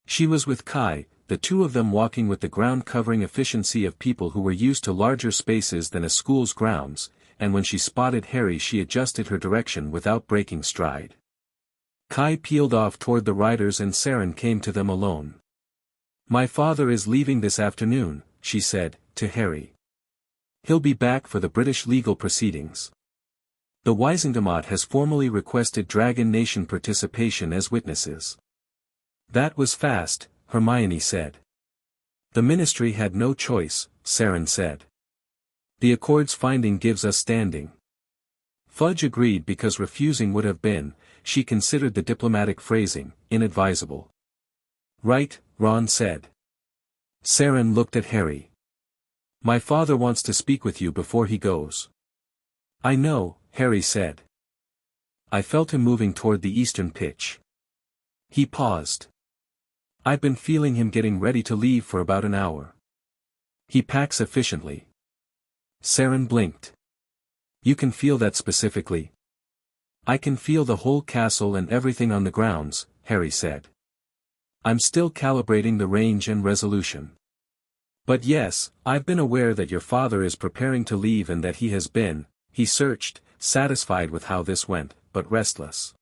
She was with Kai, the two of them walking with the ground-covering efficiency of people who were used to larger spaces than a school's grounds, and when she spotted Harry she adjusted her direction without breaking stride. Kai peeled off toward the riders and Seren came to them alone. "My father is leaving this afternoon," she said, to Harry. "He'll be back for the British legal proceedings. The Wizengamot has formally requested Dragon Nation participation as witnesses." "That was fast," Hermione said. "The Ministry had no choice," Seren said. "The Accord's finding gives us standing." Fudge agreed because refusing would have been, she considered the diplomatic phrasing, inadvisable. Right, Ron said. Seren looked at Harry. My father wants to speak with you before he goes. I know, Harry said. I felt him moving toward the eastern pitch. He paused. I've been feeling him getting ready to leave for about an hour. He packs efficiently. Seren blinked. You can feel that specifically? I can feel the whole castle and everything on the grounds, Harry said. I'm still calibrating the range and resolution. But yes, I've been aware that your father is preparing to leave and that he searched, satisfied with how this went, but restless.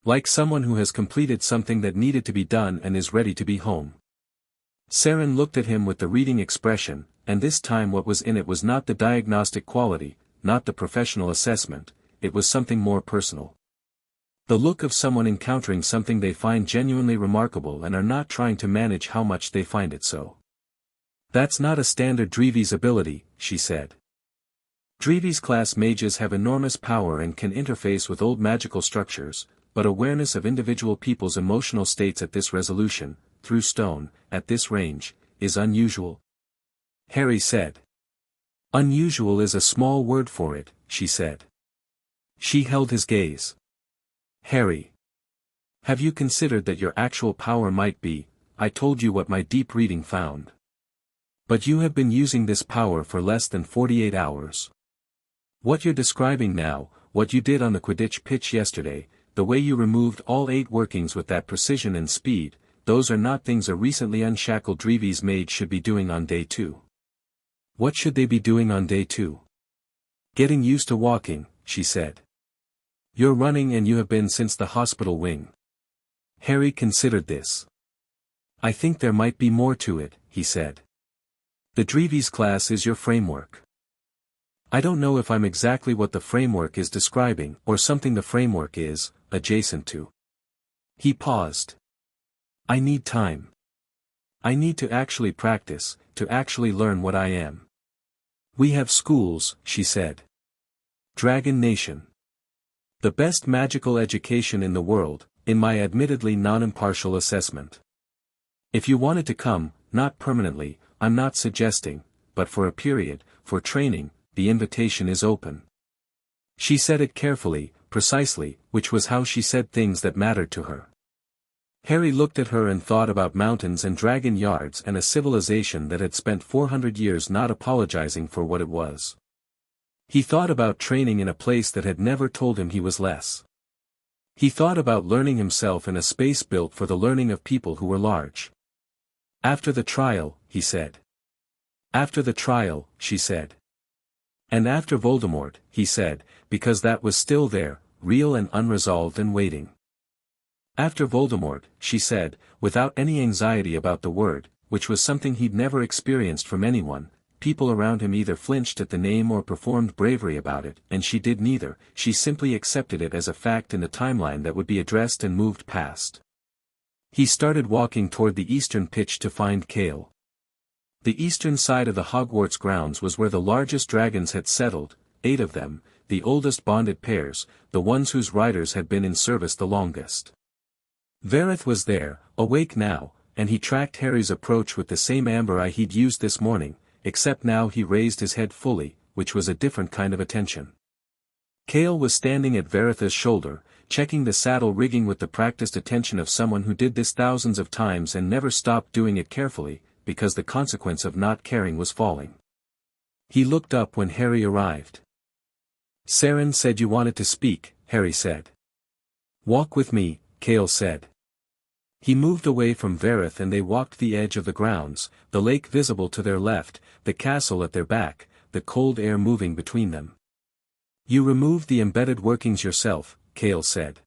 Like someone who has completed something that needed to be done and is ready to be home. Seren looked at him with the reading expression, and this time what was in it was not the diagnostic quality, not the professional assessment, it was something more personal. The look of someone encountering something they find genuinely remarkable and are not trying to manage how much they find it so. That's not a standard Draevie's ability, she said. Draevie's class mages have enormous power and can interface with old magical structures, but awareness of individual people's emotional states at this resolution, through stone, at this range, is unusual. Harry said. Unusual is a small word for it, she said. She held his gaze. Harry. Have you considered that your actual power might be, I told you what my deep reading found. But you have been using this power for less than 48 hours. What you're describing now, what you did on the Quidditch pitch yesterday, the way you removed all 8 workings with that precision and speed, those are not things a recently unshackled Draevie's mage should be doing on day 2. What should they be doing on day 2? Getting used to walking, she said. You're running and you have been since the hospital wing. Harry considered this. I think there might be more to it, he said. The Draevie's class is your framework. I don't know if I'm exactly what the framework is describing or something the framework is, adjacent to. He paused. I need time. I need to actually practice, to actually learn what I am. We have schools, she said. Dragon Nation. The best magical education in the world, in my admittedly non-impartial assessment. If you wanted to come, not permanently, I'm not suggesting, but for a period, for training, the invitation is open. She said it carefully, precisely, which was how she said things that mattered to her. Harry looked at her and thought about mountains and dragon yards and a civilization that had spent 400 years not apologizing for what it was. He thought about training in a place that had never told him he was less. He thought about learning himself in a space built for the learning of people who were large. After the trial, he said. After the trial, she said. And after Voldemort, he said, because that was still there, real and unresolved and waiting. After Voldemort, she said, without any anxiety about the word, which was something he'd never experienced from anyone. People around him either flinched at the name or performed bravery about it, and she did neither, she simply accepted it as a fact in the timeline that would be addressed and moved past. He started walking toward the eastern pitch to find Kale. The eastern side of the Hogwarts grounds was where the largest dragons had settled, 8 of them, the oldest bonded pairs, the ones whose riders had been in service the longest. Verith was there, awake now, and he tracked Harry's approach with the same amber eye he'd used this morning, except now he raised his head fully, which was a different kind of attention. Kale was standing at Verith's shoulder, checking the saddle rigging with the practiced attention of someone who did this thousands of times and never stopped doing it carefully, because the consequence of not caring was falling. He looked up when Harry arrived. Seren said you wanted to speak, Harry said. Walk with me, Kale said. He moved away from Verith and they walked the edge of the grounds, the lake visible to their left, the castle at their back, the cold air moving between them. You removed the embedded workings yourself, Kale said.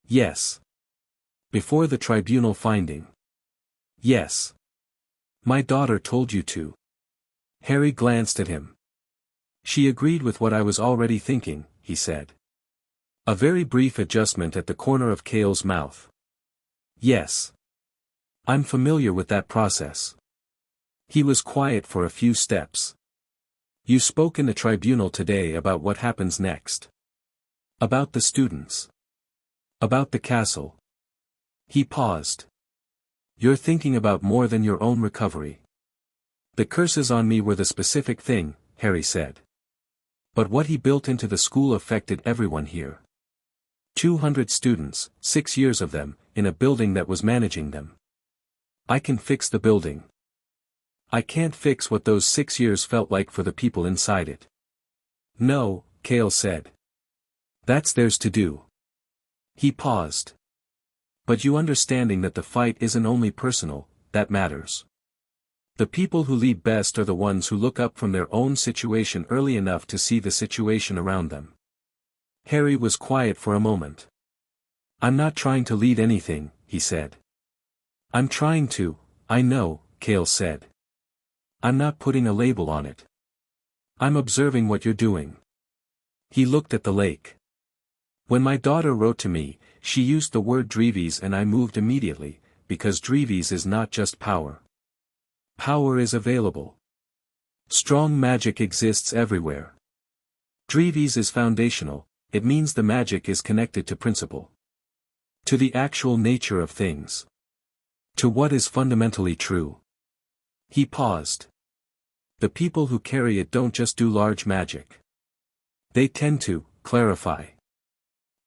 Yes. Before the tribunal finding. Yes. My daughter told you to. Harry glanced at him. She agreed with what I was already thinking, he said. A very brief adjustment at the corner of Kale's mouth. Yes. I'm familiar with that process. He was quiet for a few steps. You spoke in the tribunal today about what happens next. About the students. About the castle. He paused. You're thinking about more than your own recovery. The curses on me were the specific thing, Harry said. But what he built into the school affected everyone here. 200 students, 6 years of them, in a building that was managing them. I can fix the building. I can't fix what those 6 years felt like for the people inside it. No, Cale said. That's theirs to do. He paused. But you understanding that the fight isn't only personal, that matters. The people who lead best are the ones who look up from their own situation early enough to see the situation around them. Harry was quiet for a moment. I'm not trying to lead anything, he said. I'm trying to, I know, Cale said. I'm not putting a label on it. I'm observing what you're doing. He looked at the lake. When my daughter wrote to me, she used the word Dreevies and I moved immediately, because Dreevies is not just power. Power is available. Strong magic exists everywhere. Dreevies is foundational, it means the magic is connected to principle. To the actual nature of things. To what is fundamentally true. He paused. The people who carry it don't just do large magic. They tend to clarify.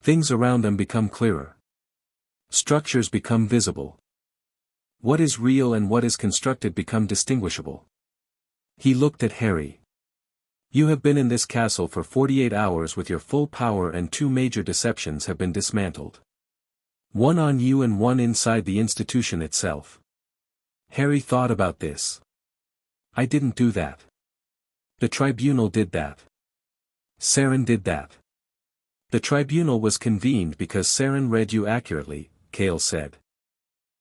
Things around them become clearer. Structures become visible. What is real and what is constructed become distinguishable. He looked at Harry. You have been in this castle for 48 hours with your full power and 2 major deceptions have been dismantled. One on you and one inside the institution itself. Harry thought about this. I didn't do that. The tribunal did that. Seren did that. The tribunal was convened because Seren read you accurately, Cale said.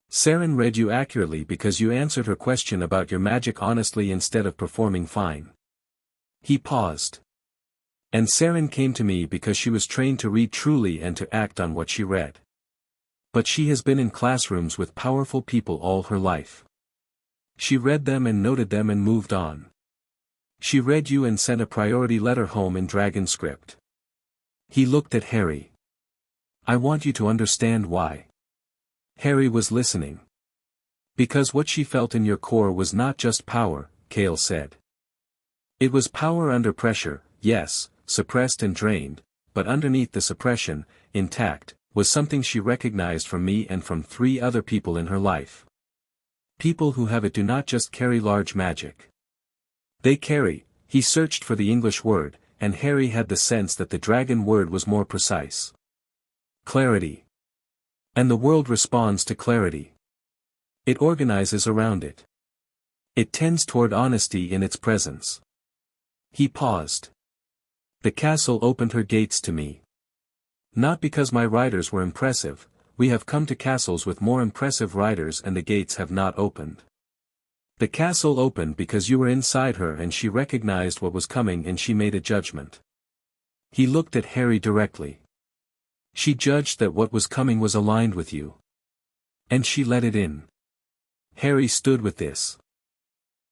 Seren read you accurately because you answered her question about your magic honestly instead of performing fine. He paused. And Seren came to me because she was trained to read truly and to act on what she read. But she has been in classrooms with powerful people all her life. She read them and noted them and moved on. She read you and sent a priority letter home in dragon script. He looked at Harry. I want you to understand why. Harry was listening. Because what she felt in your core was not just power, Cale said. It was power under pressure, yes, suppressed and drained, but underneath the suppression, intact, was something she recognized from me and from 3 other people in her life. People who have it do not just carry large magic. They carry, he searched for the English word, and Harry had the sense that the dragon word was more precise. Clarity. And the world responds to clarity. It organizes around it. It tends toward honesty in its presence. He paused. The castle opened her gates to me. Not because my riders were impressive, we have come to castles with more impressive riders and the gates have not opened. The castle opened because you were inside her and she recognized what was coming and she made a judgment. He looked at Harry directly. She judged that what was coming was aligned with you. And she let it in. Harry stood with this.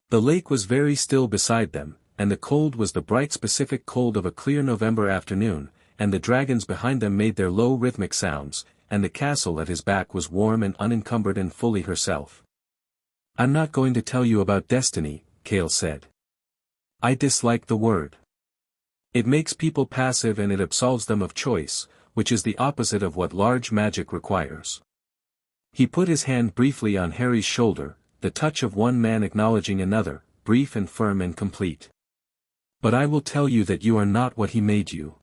The lake was very still beside them, and the cold was the bright specific cold of a clear November afternoon, and the dragons behind them made their low rhythmic sounds, and the castle at his back was warm and unencumbered and fully herself. I'm not going to tell you about destiny, Cale said. I dislike the word. It makes people passive and it absolves them of choice, which is the opposite of what large magic requires. He put his hand briefly on Harry's shoulder, the touch of one man acknowledging another, brief and firm and complete. But I will tell you that you are not what he made you.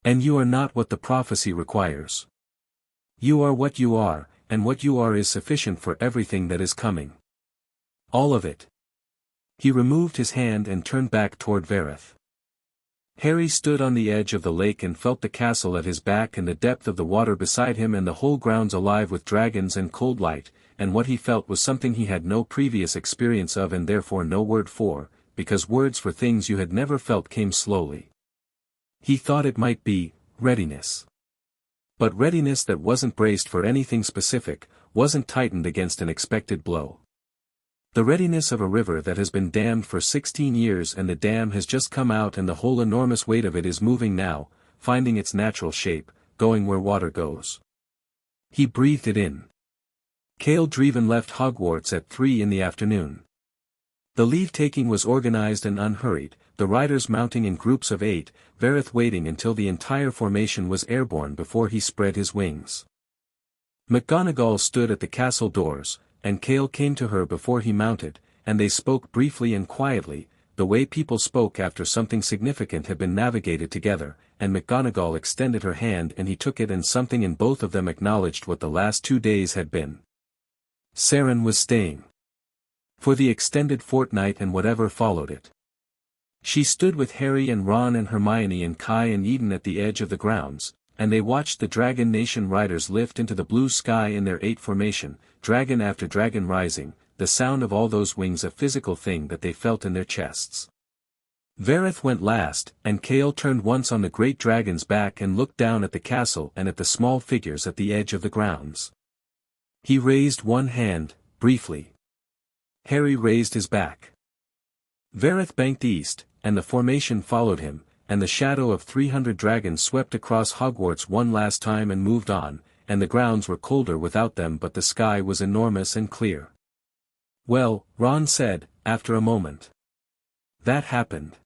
And you are not what the prophecy requires. You are what you are, and what you are is sufficient for everything that is coming. All of it. He removed his hand and turned back toward Verith. Harry stood on the edge of the lake and felt the castle at his back and the depth of the water beside him and the whole grounds alive with dragons and cold light, and what he felt was something he had no previous experience of and therefore no word for, because words for things you had never felt came slowly. He thought it might be readiness. But readiness that wasn't braced for anything specific, wasn't tightened against an expected blow. The readiness of a river that has been dammed for 16 years and the dam has just come out and the whole enormous weight of it is moving now, finding its natural shape, going where water goes. He breathed it in. Seren Draevon left Hogwarts at 3 in the afternoon. The leave-taking was organized and unhurried, the riders mounting in groups of 8, Verith waiting until the entire formation was airborne before he spread his wings. McGonagall stood at the castle doors, and Seren came to her before he mounted, and they spoke briefly and quietly, the way people spoke after something significant had been navigated together, and McGonagall extended her hand and he took it, and something in both of them acknowledged what the last 2 days had been. Seren was staying for the extended fortnight and whatever followed it. She stood with Harry and Ron and Hermione and Kai and Eden at the edge of the grounds, and they watched the Dragon Nation riders lift into the blue sky in their 8 formation, dragon after dragon rising, the sound of all those wings a physical thing that they felt in their chests. Verith went last, and Seren turned once on the great dragon's back and looked down at the castle and at the small figures at the edge of the grounds. He raised one hand, briefly. Harry raised his back. Verith banked east, and the formation followed him, and the shadow of 300 dragons swept across Hogwarts one last time and moved on, and the grounds were colder without them, but the sky was enormous and clear. "Well," Ron said, after a moment. "That happened."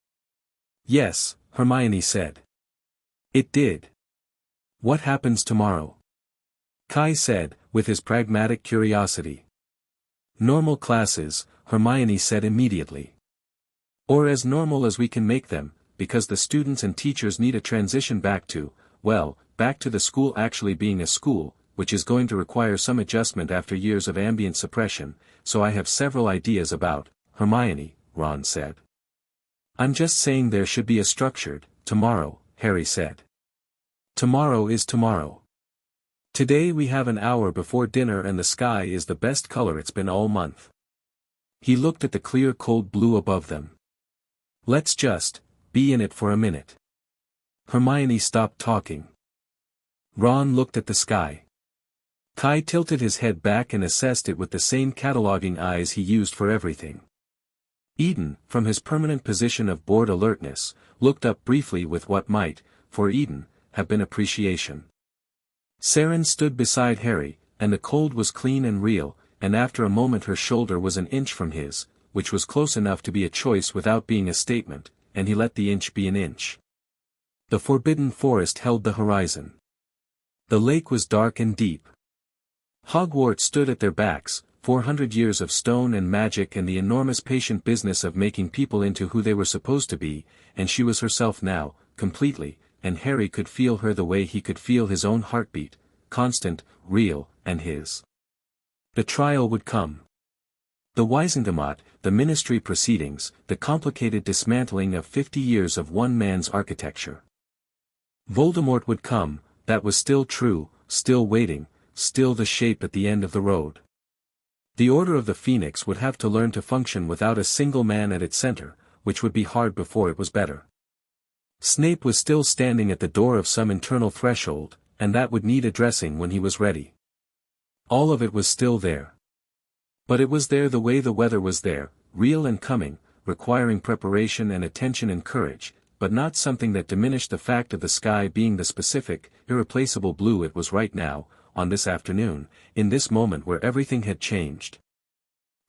"Yes," Hermione said. "It did." "What happens tomorrow?" Kai said, with his pragmatic curiosity. "Normal classes," Hermione said immediately. "Or as normal as we can make them, because the students and teachers need a transition back to the school actually being a school, which is going to require some adjustment after years of ambient suppression, so I have several ideas about, Hermione," Ron said. "I'm just saying there should be a structured, tomorrow," Harry said. "Tomorrow is tomorrow. Today we have an hour before dinner and the sky is the best color it's been all month." He looked at the clear cold blue above them. "Let's just be in it for a minute." Hermione stopped talking. Ron looked at the sky. Kai tilted his head back and assessed it with the same cataloging eyes he used for everything. Eden, from his permanent position of bored alertness, looked up briefly with what might, for Eden, have been appreciation. Seren stood beside Harry, and the cold was clean and real, and after a moment her shoulder was an inch from his, which was close enough to be a choice without being a statement, and he let the inch be an inch. The forbidden forest held the horizon. The lake was dark and deep. Hogwarts stood at their backs, 400 years of stone and magic and the enormous patient business of making people into who they were supposed to be, and she was herself now, completely, and Harry could feel her the way he could feel his own heartbeat, constant, real, and his. The trial would come. The Wisendamat, the ministry proceedings, the complicated dismantling of 50 years of one man's architecture. Voldemort would come, that was still true, still waiting, still the shape at the end of the road. The Order of the Phoenix would have to learn to function without a single man at its center, which would be hard before it was better. Snape was still standing at the door of some internal threshold, and that would need addressing when he was ready. All of it was still there. But it was there the way the weather was there, real and coming, requiring preparation and attention and courage, but not something that diminished the fact of the sky being the specific, irreplaceable blue it was right now, on this afternoon, in this moment where everything had changed.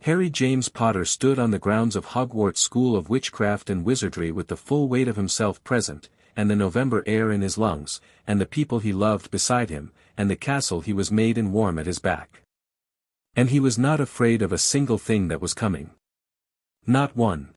Harry James Potter stood on the grounds of Hogwarts School of Witchcraft and Wizardry with the full weight of himself present, and the November air in his lungs, and the people he loved beside him, and the castle he was made in warm at his back. And he was not afraid of a single thing that was coming. Not one.